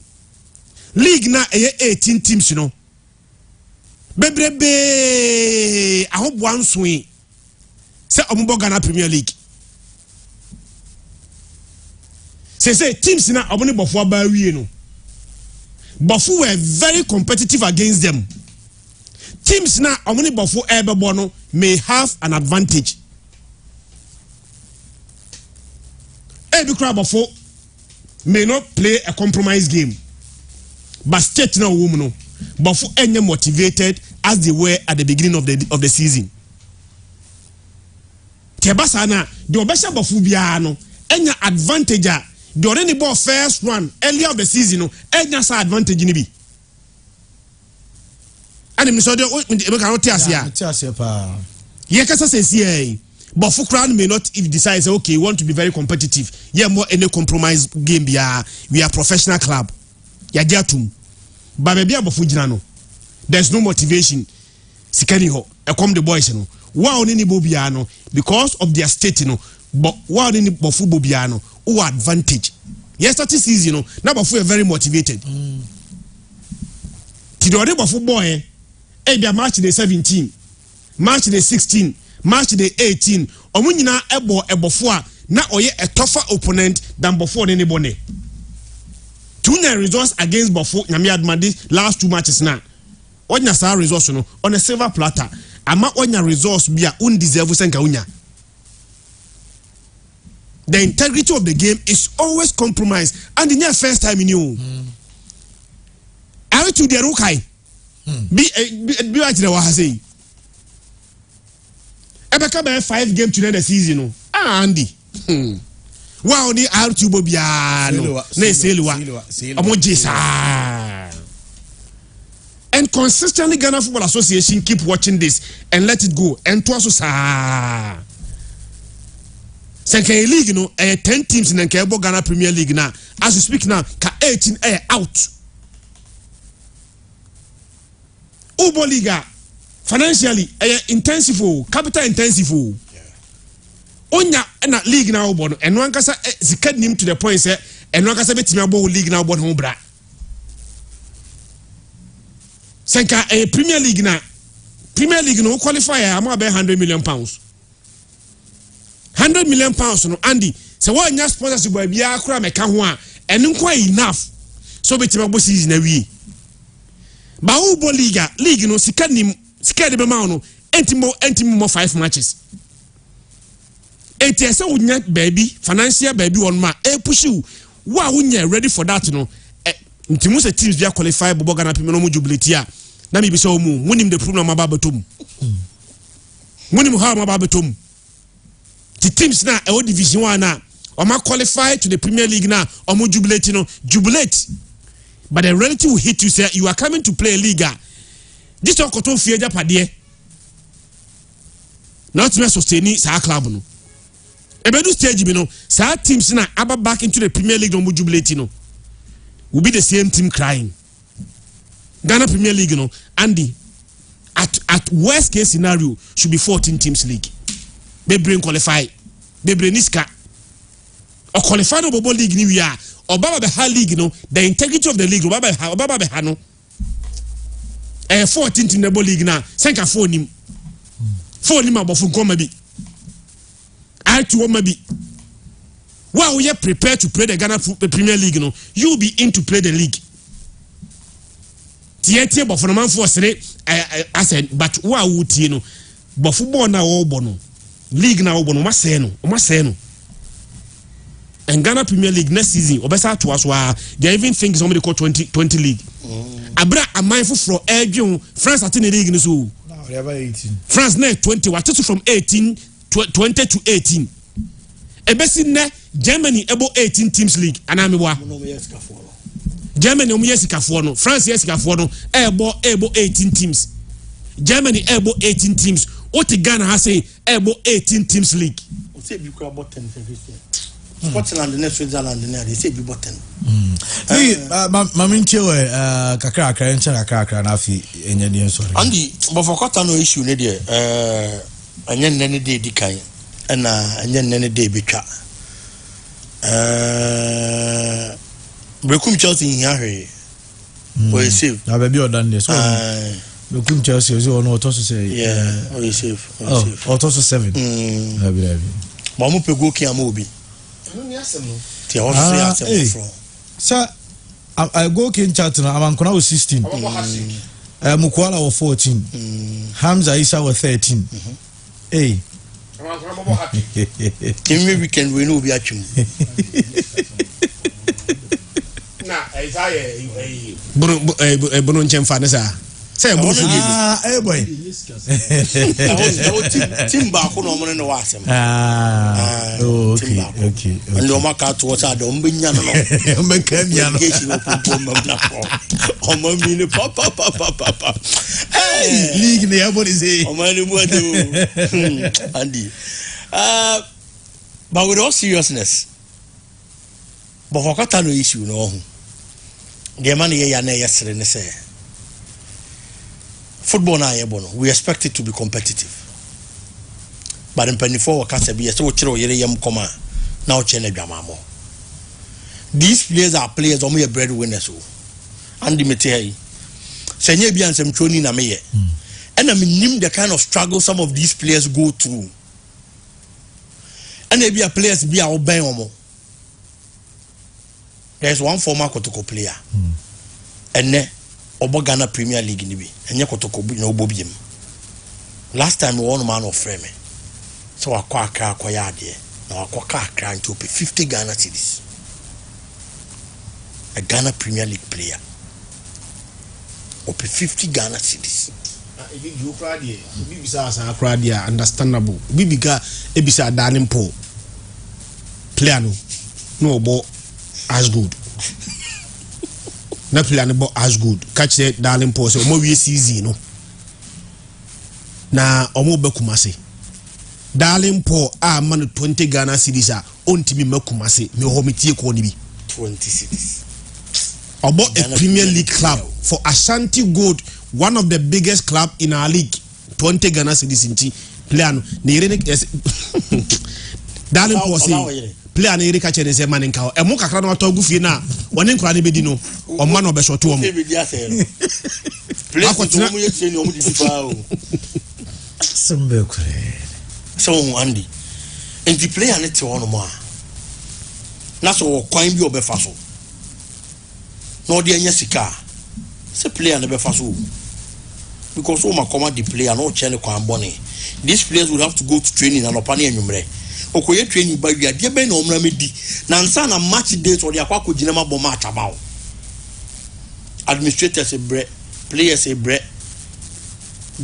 league na 18 teams you know. Bebrebe I hope one swing. Say omubo Ghana Premier League. Say teams na oboni bofo abawie no. Bofo were very competitive against them. Teams na oboni bofo ebebo no may have an advantage. Every crowd bofo may not play a compromise game. But state now woman but for any motivated as they were at the beginning of the season. Tebasana the obesha bafu bia no any advantage the already ball first run earlier of the season no any advantage ni bi. And me so the make an tiasia pa. Ye kasa say but for crown may not if decides okay want to be very competitive. Yeah more any compromise game bia we are professional club. Yajatum but baby abofu gina no there's no motivation sikani ho e come the boys no wa oni ni bobia no because of their state no but wa oni ni bofu bobia no who advantage yesterday season no na bofu are very motivated ti do oni bofu boy e bia match the 17 match the 16 match the 18 omu nyina ebofu a na oye a tougher opponent than bofu oni ni bone. 2 results against Bofo Nyame Admadi last 2 matches now. Onya sa results no on a silver platter. Ama onya results bia undeserve senka unya. The integrity of the game is always compromised and in your first time in you. Are to the Rukai? Be right there what I say. Ebeka be 5 games to the season no. Andy. Wow, ni R2 Bobiano, Selua, and consistently Ghana Football Association keep watching this and let it go. And to us, Senke League, you know, 10 teams in the Ghana Premier League now. As we speak now, 18 out. Ubo Liga financially intensive, capital intensive. onya na league na wo no eno ankasa sika nim to the point say eno ankasa betimi abo league na wo ho bra senka Premier League no qualifier am about 100 million pounds 100 million pounds no Andy say what nya sponsorship boy bia akura meka ho a eno kwa enough so betimi abo season na wi ba wo bo league no sika nim sika de be ma no entimo mo 5 matches eti ese unya baby financial baby on ma push you wa unya ready for that no ntimu se teams bia qualify bobo Ghana Premier no mu jubilate a na me bi se omu munim the problem ma ba betom munim how ma ba betom the teams na e division 1 na o ma qualify to the Premier League na o mu jubilate no jubilate but the reality will hit you say you are coming to play a league this okoto fie japade not me sustain sa club no ebedu stage bi no sa teams na aba back into the Premier League no mu jubilate no will be the same team crying. Ghana Premier League no Andy at worst case scenario should be 14 teams league. Be bring qualify. Be bring niska. Or qualify no bobo league ni we are. Or baba be ha league no the integrity of the league baba be ha no. 14 team the league na senka 4 nim. 4 nim abofun ko ma bi. I2 ma bi. While we are prepared to play the Ghana Premier League, you will be in to play the league. Tietie but for the man for I said, but why would you know? But football now all bono, league now bono, maseno. And Ghana Premier League next season, obesa to us why they even think somebody called 20 league. Abra a mindful for Elgion, France at the league in so. Now they have 18. France net 20. What is from 18 20 to 18? Ebesi ne Germany able 18 teams league anamiwa Germany yesika no France yesika no able 18 teams Germany able 18 teams what Ghana has say able 18 teams league say be kwa button Scotland and Switzerland they say be button maminche we kakra encha kakra na afi enye ni sorry Andy but for quarter no issue ne there anya nene dey dikan na anya nene dey betwa Brekum Chelsea in here we save na baby odan dey so Brekum Chelsea is on to say yeah we save to 7 baby ba mo pego ki am obi no asem no ti o so ya asem from sir I go kin chat na amankona was 16 Mukwala was 14 Hamza Isa was 13 hey every weekend we know be achum na bono nchemfa ne sa say bono hey boy team ba ko no mo ne wasem okay and o maka to what ado mbenya no mbeka mia no o mo mi ne papa league ne abon say o mo ne mu ado Andy but with all seriousness but for kata no issue no the man here na yesere ne say football na yebono we expect it to be competitive but in 24 wakasa be so chiro yere yam koma na o chene dwamamo these players are players o me breadwinners o and the mete senye bia nsem twoni na me ye and I mean the kind of struggle some of these players go through and they be a players be a oben omo there's one former Kotoko player and ne Obo Ghana Premier League ni bi enye Kotoko na obo biem last time we won man of frame so akwa akra akoya ade na akwa akra nti ope 50 Ghana cedis a Ghana Premier League player ope 50 Ghana cedis you crowd bisa asa crowd here understandable bibiga ebisa darling Paul player no obo as good na player no as good catch the darling Paul say omo wie season no na omo be Kumasi darling Paul a man 20 Ghana cedis a ontimi makumase me ho metie ko ni bi 20 cedis about a Premier League club for Ashanti Gold, one of the biggest club in our league. 20 Ghana cedis inti player no darling Paul say player na Erika Chene say man nka e mo kakra na wato agufie na woni nkra na bedi no o ma na obeshoto o mo place to mo yesi ni o mo di fa o sembe kure so Andy and the player na te wono mo a na so kwan bi obefa so no de anya sika se player na befa so because o ma command the player no chene kwan bone these players will have to go to training and opani enwumre okoye training ba wi ade be na omra medi na nsa na match date or the akwako gina ma bo match about administrators a bre players a bre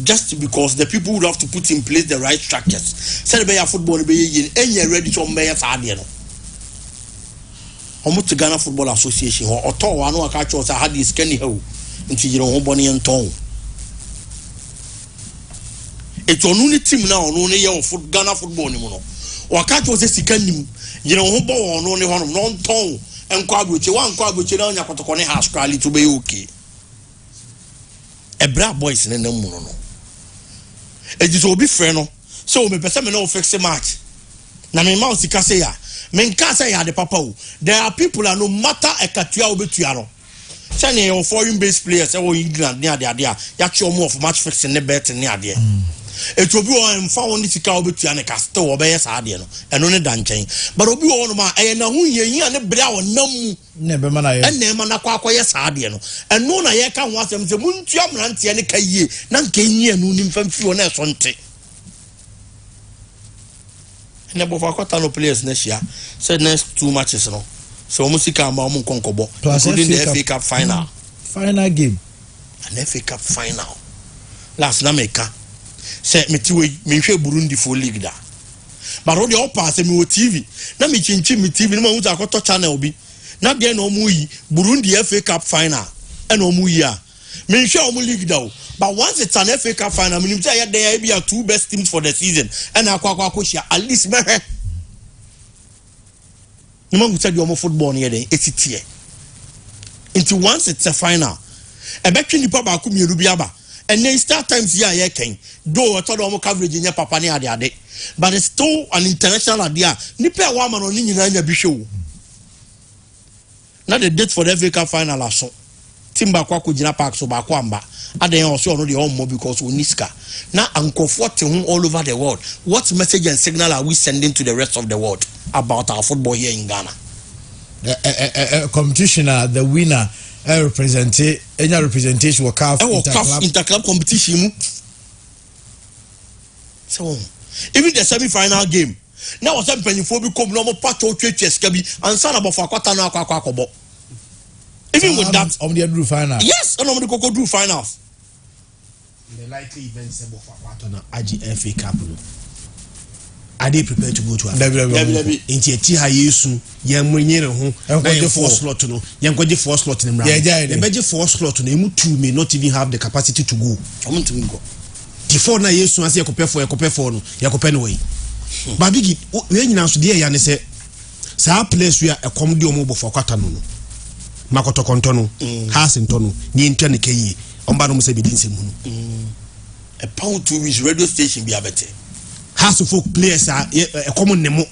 just because the people would have to put in place the right structures say be ya football be yin enye ready to be ya saade no omo to Ghana Football Association or oto wa no aka cho say hadis kani hew nti yire ho bone yenton etonu ni team na onu ne ye Ghana football ni mu no waka cho say sikanim yire ho bo onu ne hono no nton enko agboche wa nko agboche na onya kotoko ne house kwali to be okay ebra boys ne nam mu no ejiso obi frɛ no so me pese me no fix match na me mouse ka say ya me nka say ya de papa o there are people that no matter ekatua obetua no say ne your foreign based players say England ne ade ya che omo of match fixing ne bet ne ade it will be on fa woni sika obetua ne ka still obeye sa ade no eno ne dan chen but obi won ma e na hu ye ne bra wonam ne be ma na ye enne ma na kwa akoye sa ade no eno na ye ka ho asem se muntua mrante ne ka yie na nka nyi anu ni mfamfi wo na so nte ne bo fa kwata no players na shia said next 2 matches no so musika ma omo konkobo including the FA Cup final game an FA Cup final last na meka say metiwe me hwe Burundi for league da but all the all pass me o TV na me chinchi me TV na ma hu akoto channel bi na de na omo yi Burundi FA Cup final and omo yi a me hwe omo league da o but once it's an FA Cup final me say there be are 2 best teams for the season and akwa share at least me no man say the omo football here then etitie into once it's a final e be twi nipa ba ko mienu bi aba and then start times here ken though I thought omo coverage nya papa ne ade but it's still an international idea nipa wa ma no ni nyina nya bi hwe na the date for the FA Cup final aso timba kwa ko gina park so ba ko amba aden also no the omo because we niska na ankofo te hu all over the world. What message and signal are we sending to the rest of the world about our football here in Ghana? Competition the winner representation will CAF interclub competition. So even the semi-final game now was something for be come normal part of churches can be and son about for quarter now even with that on the do final. Yes, and on the Coco do finals. The likely events about for quarter now FA Cup. Are they prepared to go to WWE? Into a Tiha Yesu, Yamunyere home, and the 4 slot no, Yankoji 4 slot in the Beji 4 slot no, 2 may not even have the capacity to go. I want to go. Before na Yesu as Yakope for no, Yakope no way. But big when you now to the Yan say, Sa place we are a comedy omo for Katano. Makoto Kontono, Hasen Tono, Nintani Kay, Ombano se bidin simu. A pound to his radio station be abete. Has to folk players are a common nemo.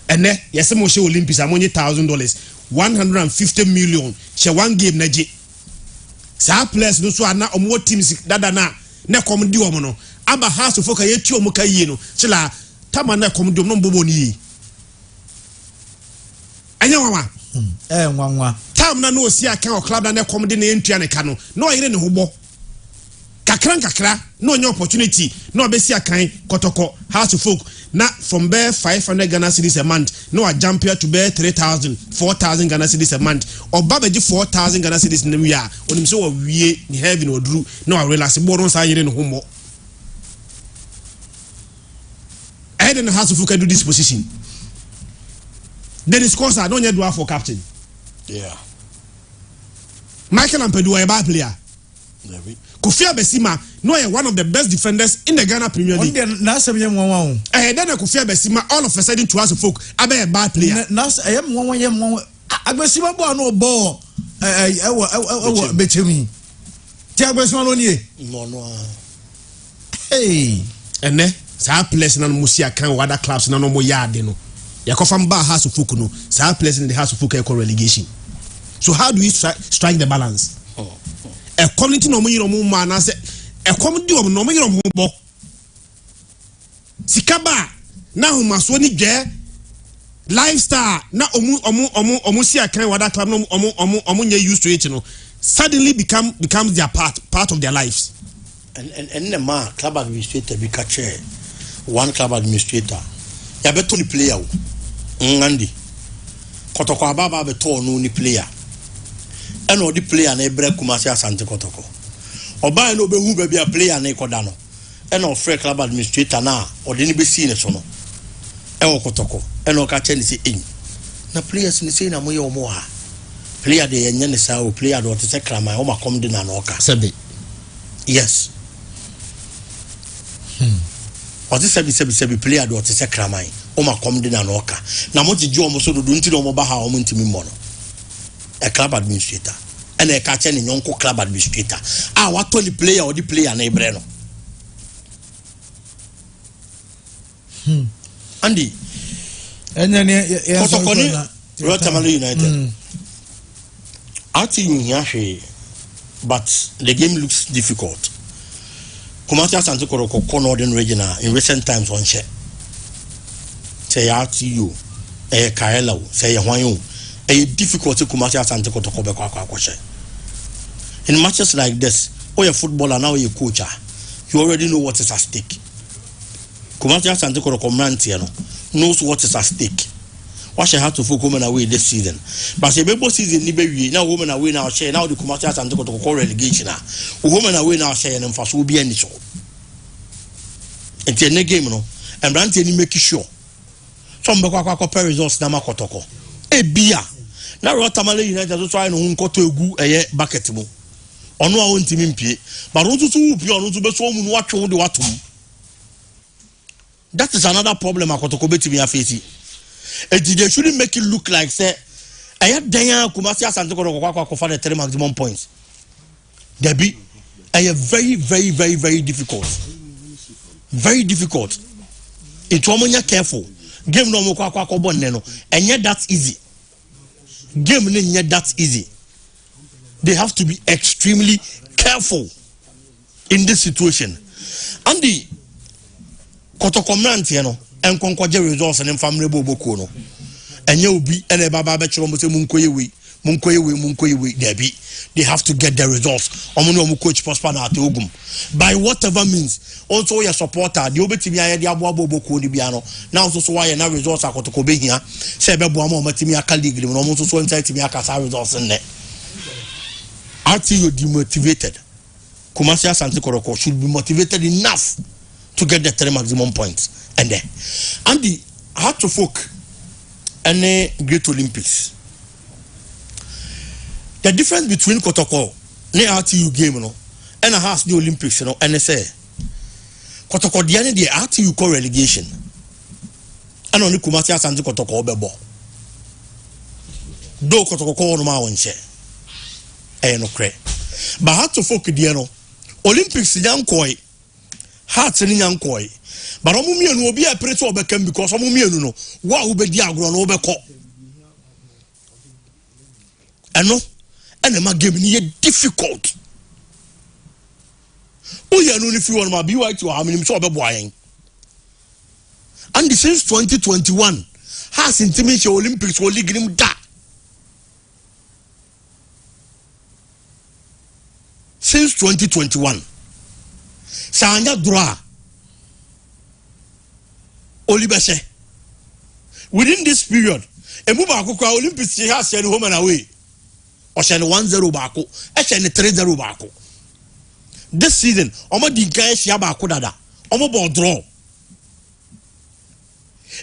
And then, yes, I'm sure Olympics are $1,000, 150 million. She 1 game naji. Sa players no so are now more teams that are now. Na come do omono. Aba has to folk a yetu omuka yeno. Chila tamana come do no boboni. Anya mama. Nwanwa. Tam na no si aka o club na come de na entua ne ka no. No yire ne hobo. Kakra no any opportunity no be see akan kotoko house to folk na from bear 500 Ghana cedis a month no a jump here to bear 3,000 4,000 Ghana cedis a month or babaji 4,000 Ghana cedis in the year on him so we ni heaven or drew no I realize boron sa yire no homo I don't know how to folk do this position then the scores are don't yet do for captain. Yeah, Michael Ampadu a bad player. Kofi Abesima no one of the best defenders in the Ghana Premier League. Then Kofi Abesima all of a sudden to us folk abe a bad player. Abesima bo no ball betemi. Ti Abesima no nie. No. Hey, ene saa players na no musia kan other clubs na no mo yade no yakofa mba House of Folk no saa players in the House of Folk equal relegation. So how do we strike the balance? A community no mo yiro mo ma na se e community no mo yiro mo bo sikaba na ho maso ni gye lifestyle na omu sia kan other club no omu nye used to it no suddenly becomes their part of their lives. And the man club administrator be catch one club administrator ya beto ni player ngandi kotoko ababa beto no ni player and o di player na ebre Kumasi Asante Kotoko oba no be hu ba bia player na ikoda no and o free club administrator na o de ni be see ne so no e wo Kotoko and o ka che ni say na players ni say na mo ye o mo ha player de yenye ne sa o player do te se krama o ma kom de na no ka Sebi. Yes. What is sebi player do te se krama o ma kom de na no ka na mo ti ju o mo so do nti do mo ba ha o mo ntimi mo no a club administrator and a catcher in your club administrator. Ah, what only player or the player na Ibreno? Andy, and then Rotamale United. I think you but the game looks difficult. Kumasi Asante Kotoko Northern Regional in recent times on share. Say out you, a Kaelo, say a Hwayo. A difficulty Kumasi Asante Kotoko be kwa. In matches like this, or you're a footballer now you're a coach, you already know what is at stake. Kumasi Asante Kotoko knows what is at stake. What she had to focus women away this season. But the baby season ni now women away now share now the Kumasi Asante Kotoko relegation now. Women away now share and fast will be any show. It's a game no and Branty ni make sure. Some be kwa compare results na makotoko. E bia na Rotamale United to try no nkoto egu eye bucket mu. Ono a wontimi mpie. But ontutu upi ono to be so mu no atwe de watom. That is another problem akotoko betimi afeti. They shouldn't make it look like say eye dan Kumasi Asante Kotoko for the 3 maximum points. There be eye very difficult. Very difficult. It's omonya careful. Game no mo kwa bonne no. Enye that easy. Game no enye that easy. They have to be extremely careful in this situation. And the Kotoko Mranti no enkonkoje results and family boboko no. Enye obi ene baba be chiro mo se munkoyewe there be. They have to get the results. Omo coach prosper na atogum. By whatever means. Also your supporter the obetimi aye dia boabo boko ni bia no. Now so why na results akotoko be hia. Se be boa mo matimi aka league no mo so inside timi aka sa results ne. Until you demotivated. Kumasi Asante Kotoko should be motivated enough to get the 3 maximum points. And then and the Heart of Folk and the Great Olympics. The difference between Kotoko ne RTU game no and a house the Olympics no and say Kotoko the the RTU call relegation and only Kumasi Asante Kotoko bebo do Kotoko no ma wonche e no kre but Heart of Folk the no Olympics yankoi Heart ni yankoi but omo mienu obi a prete obekam because omo mienu no wa wo be di agro no obekọ eno and my game is difficult. Oh, yeah, no, if you want my BY to how many so buying. And since 2021 has intimate Olympics will league him that. Since 2021, Sanya Dra Olibese. Within this period, a Mubako Olympics has sent home and away. Or 1-0 bako, and 3-0 bako. This season, Omo Dinka Yabako Dada, Omo ball draw.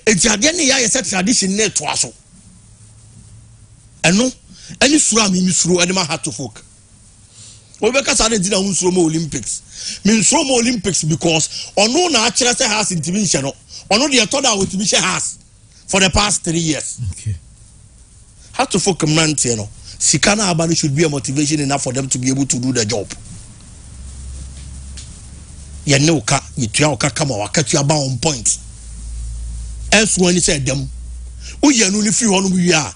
It's a Denny set tradition net to us. And no, any swam in Misru and my Heart of Folk. Obeka Saturday did a Unsromo Olympics. Means Romo Olympics because or no natural has intimidation, or no the authority with Misha has for the past 3 years. Okay. Heart of Folk Mantiano. Sikana Abani should be a motivation enough for them to be able to do the job. ye ne oka yitua oka kama wakatua ba on point enso ani say dem uye no ni free ho no wi a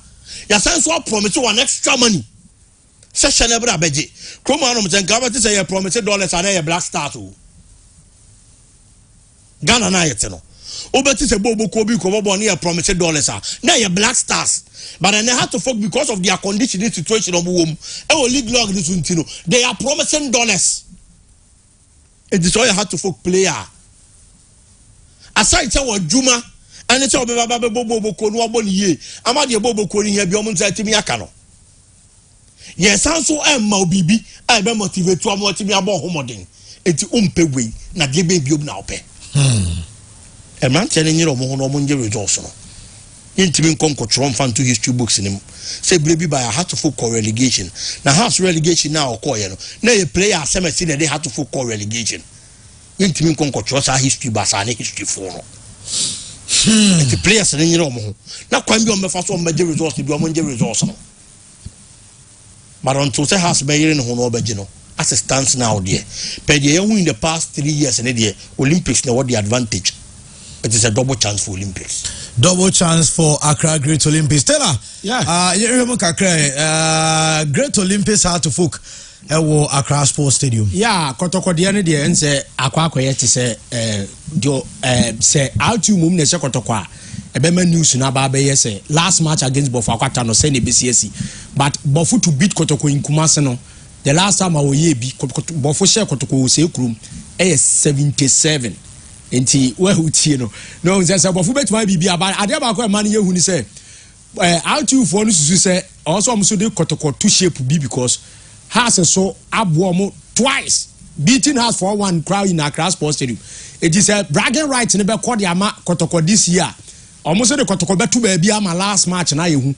ya san so promise one extra money session e bra beje kroma no mten ka ba ti say ye promise dollars and ye Black Stars o Ghana na yete no obeti say bobo ko bi ko bobo na ye promise dollars na ye Black Stars but then they had to fuck because of their condition situation of wom e o league log this no they are promising dollars. It is all you had to fuck player aside say what Juma and it's all bobo ko no aboni ye amade bobo ko ni here bi omo nza timi aka no yes so em ma obibi e be motivate to am timi abo homoden enti umpegwe na de be bi ob na ope e man tell nyiro mo ho no mo nje results no intimi nkonkotro mfa to history books nim say brebi by a had to fuck relegation na house relegation now okoye no na ye player semesi na they had to fuck relegation intimi nkonkotro sa history ba sa na history for no the players na nyiro mo ho na kwan bi o mefa so o meje results bi o mo nje results no but until say house be yire no ho no obeje no as it stands now there per the in the past 3 years and the Olympics now what the advantage. It is a double chance for Olympics. Double chance for Accra Great Olympics. Stella, Great Olympics had to folk Accra Sports Stadium. Yeah, Kotoko the end there and say Aqua to say say out to mum nese Kotokwa. A bema news na ba be say last match against Bofu Akwata no say BCSC. But Bofu to beat Kotoko in Kumasi no. The last time I was here Bofu share Kotoko say krum 77. Enti we hutie no say Bofu bet my bibia ba ade ba ko man ye hu ni say out you for no susu say also am so dey Kotoko to shape bi because has so abo mo twice beating us for one crowd in Accra Sports Stadium. It is a bragging right ne be call the ama Kotoko this year almost the Kotoko betu ba bia ma last match na ye hu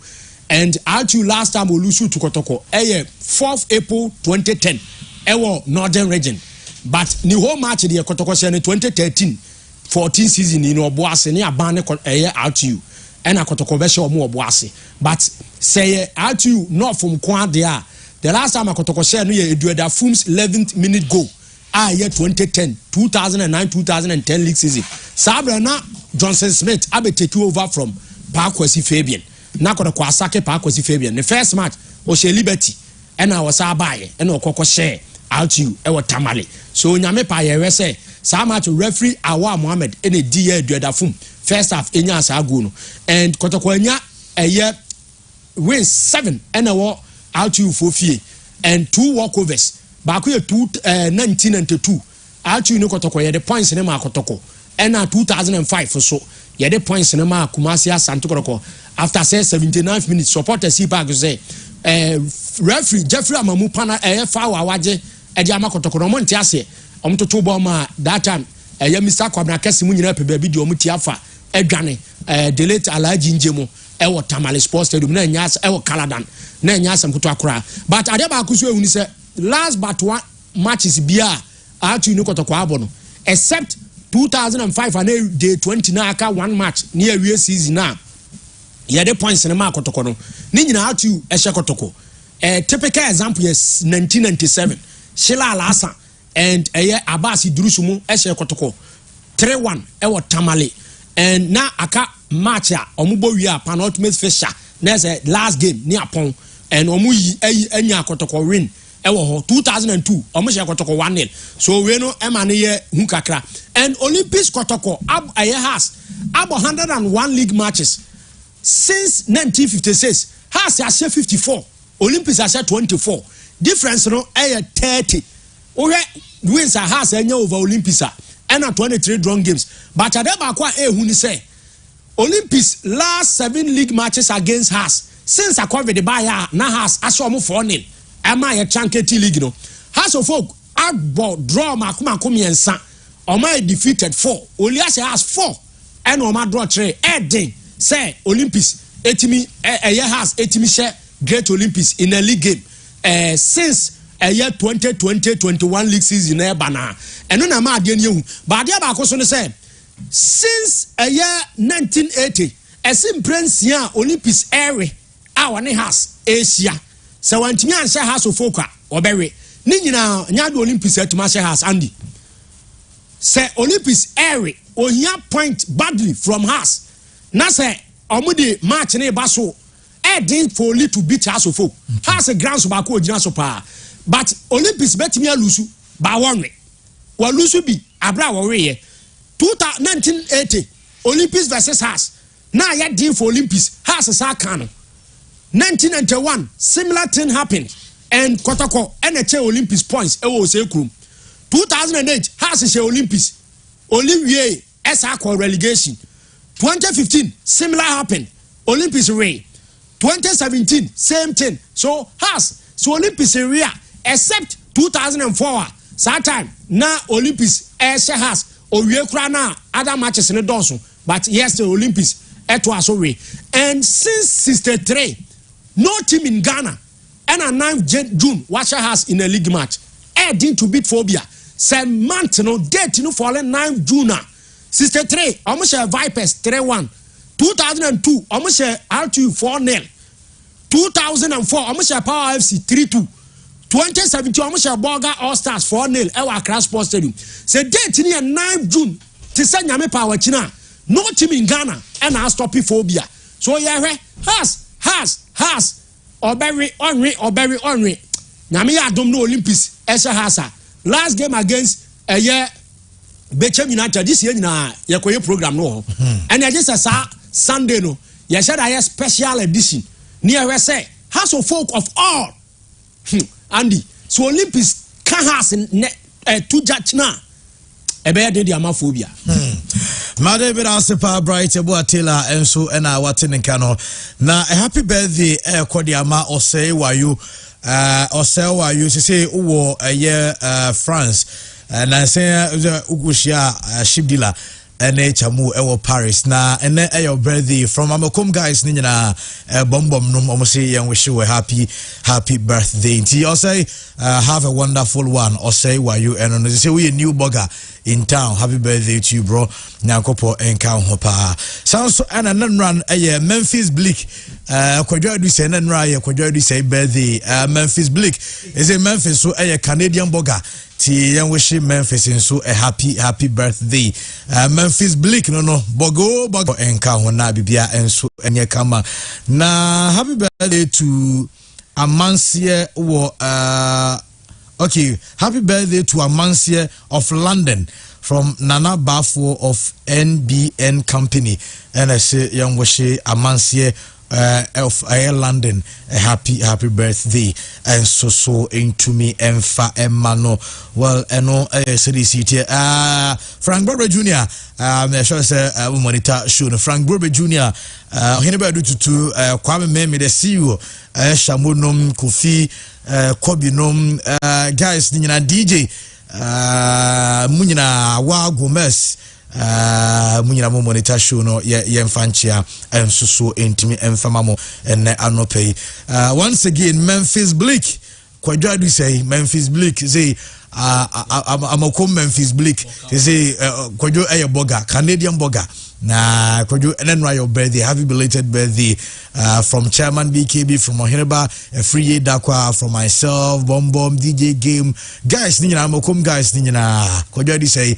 and out you last time we lose to Kotoko 4th April 2010 Northern region. But the whole match the Kotoko in 2013-14 season in Obuasi ni abane out you and a Kotoko be show mo Obuasi but say out you not from Kwan there the last time a Kotoko share no ye Eduardo Fum's 11th minute goal year 2010 league season Sabra na Johnson Smith abe take over from Parkwesi Fabian na Kotoko asake Parkwesi Fabian the first match o she Liberty and I was abaye and Okoko share out you ewo tamale so nyame pa ye say sa match referee Awa Mohammed ene di ye Eduardo Fum first half enya asa go no and Kotoko enya win 7 and out you for fie and 2 walkovers back ye 1992 out you no Kotoko ye the points in ma Kotoko and 2005 so ye the points in ma Kumasi Asante Kotoko after say 79 minutes supporters see back say referee Jeffrey Amamu pana foul awaje edi ama Kotoko no monte ase omtoto bo ma that time Mr. Kwabna kesi mu nyina pe ba bi di omuti afa edwane delete Alaji Njemu ewo Tamale Sports Stadium na nya ewo Kaladan na nya asem kuto akura but ade ba akuso ehuni se last but one matches bia atu ni Kotoko abono except 2005 and day 20 na aka one match near we season na ye the points na ma Kotoko no ni nyina atu ehye Kotoko typical example is 1997 Shila Alasa and Abasi Drusumu ehye Kotoko 3-1 ewo Tamale and na aka match ya omubo wi a penultimate fixture na say last game ni apon and omu enya Kotoko win ewo ho 2002 omu she Kotoko 1-0 so we no ema ne ye hu kakra and Olympics Kotoko has 101 league matches since 1956 has 54 Olympics has 24 difference no 30 wins has enya over Olympics and 23 drawn games but adeba kwa hu ni say Olympics last 7 league matches against us since I covered the buyer na has aso mo 4-0 ama ye chanketi league no has of folk agbo draw makuma komiensa oma defeated 4 only as has 4 and oma draw 3 edin say Olympics etimi has etimi share Great Olympics in a league game since year 2020-21 league season e bana eno na ma ade ne hu ba ade ba akoso ne say since year 1980 esim prensia Olympics ere a one has Asia so wantimi anhye has of folk a obewe ni nyina nya do Olympics atuma hye has Andy say Olympics airy ohia point badly from us na say omude match na eba so din for only to beat us of has a ground so back ogina so pa but Olympics betimi alusu ba wonwe wa lusu bi abra wo we 1980 Olympics versus us na ya din for Olympics has sa kan 1991 similar thing happened and Kotoko NH Olympics points e wo se krum 2008 has a Olympics Olivier esa relegation 2015 similar happened Olympics away 2017 same thing so Olympics area except 2004 that time na Olympics has owie kura na other matches in the but yes the Olympics was away and since 63 no team in Ghana and on 9th June watch has in a league match adding to beat phobia same month no date no fallen 9th June 63 almost Vipers 3-1 2002 almost R2 4-0 2004 almost Power FC 3-2 2017 almost Borga All Stars 4-0 Ewa Accra Sports Stadium say date ni 9th June to send Nyame Power China no team in Ghana and I stop phobia so yeah has or very onry Nyame adom no Olympics Esha Hasa last game against a year Bechem United this year na yekoye program no and I just say Sunday no you said I special edition near we say house of folk of all Andy so Olympics can has two judge na e be dey amaphobia Made be asepa bright ebo Taylor enso na waten nka no na a happy birthday kwadiama osei wayo say wo France na say ugushia ship dealer ene chamu ewo Paris na ene your birthday from Amakom guys ni nyina bombom no mo say yen wish you a happy birthday nti o say have a wonderful one o say why you and say we a new burger in town happy birthday to you bro nyakopo enka ho pa sounds so and run Memphis Bleak kwadwa du say nan ra kwadwa du say birthday Memphis Bleak is a Memphis so Canadian burger ti yan wish Memphis so a happy birthday Memphis Bleak no bogo enka ho na bibia enso enye kama na happy birthday to Amansie wo okay happy birthday to Amansie of London from Nana Bafo of NBN Company and I say young wish Amansie of London a happy birthday and so into me emfa emano well eno city Frank Brober Jr. I sure say monitor show no Frank Brober Jr. Hineba do to Kwame Meme the CEO Shamonom Kofi Kobinom guys nyina DJ munyina wa Gomez munyina mo monitor show no ye mfanchia ensusu entimi emfamamo enne anopei once again Memphis Bleak kwadwa do say Memphis Bleak say Amakom Memphis Bleak say kwadwo burger Canadian burger na kwadwo enen your birthday happy belated birthday from chairman BKB from Ohineba free dakwa from myself Bom DJ Game guys ni nyina Amakom guys ni nyina kwadwo do say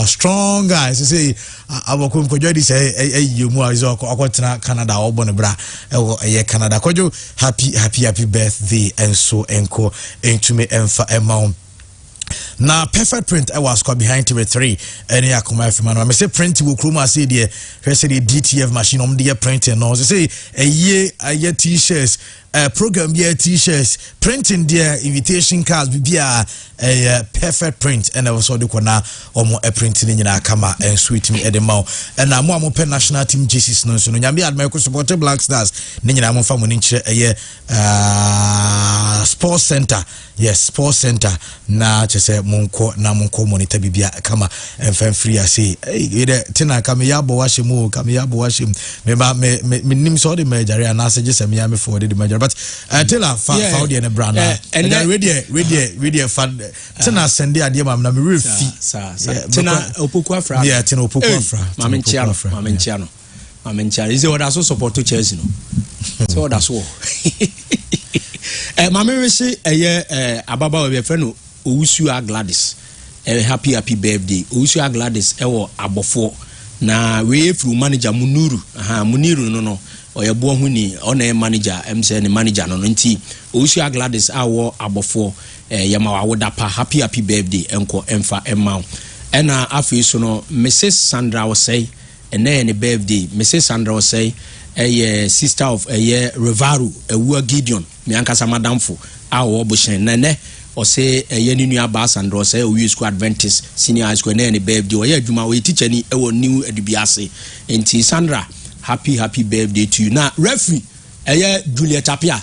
strong guys say Amakom kwadwo do say yemu azo akotena Canada obon bra Canada kwadwo happy birthday and so enko entumi emfa emma na perfect print I was called behind TV3 any akoma fman I say print will chroma say the DTF machine the printing no say a year t-shirts program year t-shirts printing their invitation cards be a perfect print and I was so the corner omo a printing in kama and sweet me edema and I'm more pen national team jerseys no so nyame admire support Black Stars ni nyina mo fa mo nche sports center yes sports center na chese monko monitor bibia kama enfan free say hey tina kama yabo washemu me nim so de majare and as just me am for the majare but tell found the brand and then radio fan tina send the idea na me refi tina opoku afra yeah tina opoku afra mamenchiano is what also support to Chelsea no so that's all mame we say ababa we friend Owusu Gladys happy birthday Usia Gladys ewo abofo na we through manager Muniru no oyebo hu ni ona manager MC ne manager no nti Usia Gladys awo abofo yama wa wodapa happy birthday enko emfa emma ena afi so no Mrs Sandra was say ene birthday Mrs Sandra was say sister of Revaru Ewa Gideon me ankasa madamfo awo boshen nene or say a new bas and or say we school Adventist senior high school any birthday or juma we teacher ni new edibiase enti Sandra happy birthday to you now referee Julia Tapia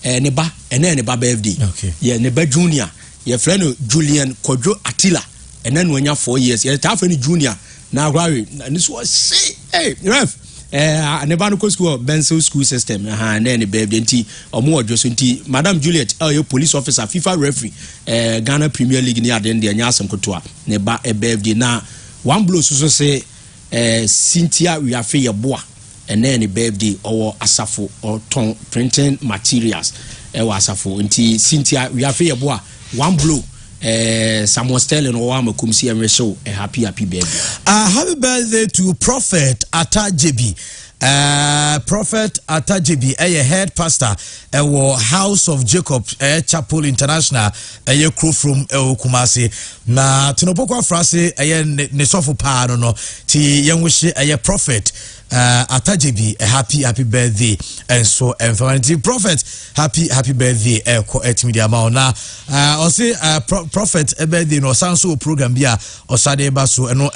ne ba birthday okay ne ba junior your friend Julian Kojo Attila and then when you're 4 years you have any junior now and this was say hey ref never no school Benson school system and then birthday nti omo odwo so nti Madam Juliet your police officer FIFA referee Ghana Premier League ni ade de anya asem kotoa ne ba birthday na one blow so say Cynthia we afa ye boa and then birthday or asafo or ton printing materials asafo nti Cynthia we afa ye boa one blow Samuel Sterling or Wamakumsi and show a happy birthday. Happy birthday to Prophet Atajebi. Prophet Atajebi, a head pastor, House of Jacob, Chapel International, a crew from Kumasi. Na Tinopoko Frase, a Nesofo Pano, no, Ti Yangushi, a prophet. Atajebi a happy birthday and so and Prophet happy birthday media na or say Prophet a birthday no sanso program bia or Saturday baso no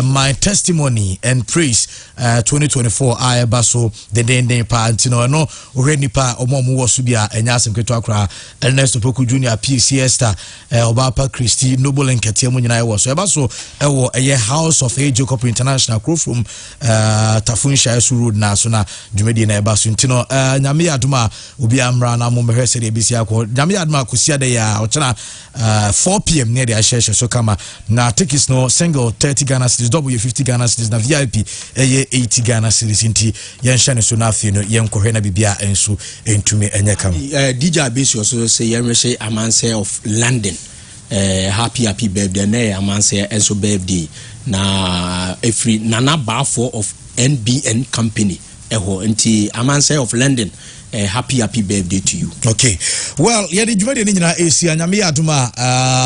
my testimony and praise 2024 baso the den pa ntino no already pa omomu wo so bia enya asem keto akra Ernest Opoku Junior PCSta Obapa Christy Noble Nketia mu nyina wo so baso ewo House of Jacob International crew from Tafunsha Road na so na dwumedi na eba so ntino nyame aduma obi amra na mo mehwese de bisia ko nyame aduma kosia de ya ochana 4 p.m. near the asheshe so kama na tickets no single 30 Ghana cedis double 50 Ghana cedis na VIP 80 Ghana cedis nti yenhye ne so na afi no yenkohwe na bibia enso entumi enye kam DJ Abesi so say yenhye amanse of London happy birthday na amanse enso birthday na every nana bafo of NBN company nti amanse of London happy birthday to you. Okay. Well, yeah, the Jumadi Nina is Yami Aduma,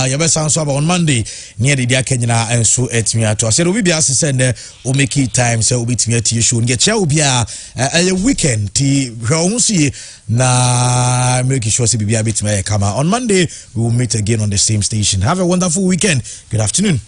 Yabesan Saba on Monday, near the Diakena and so at me to. I said, we be asked to send Omeki time, so we to you should get Chabia a weekend. Ronsi na make sure to be a bit may come on Monday. We will meet again on the same station. Have a wonderful weekend. Good afternoon.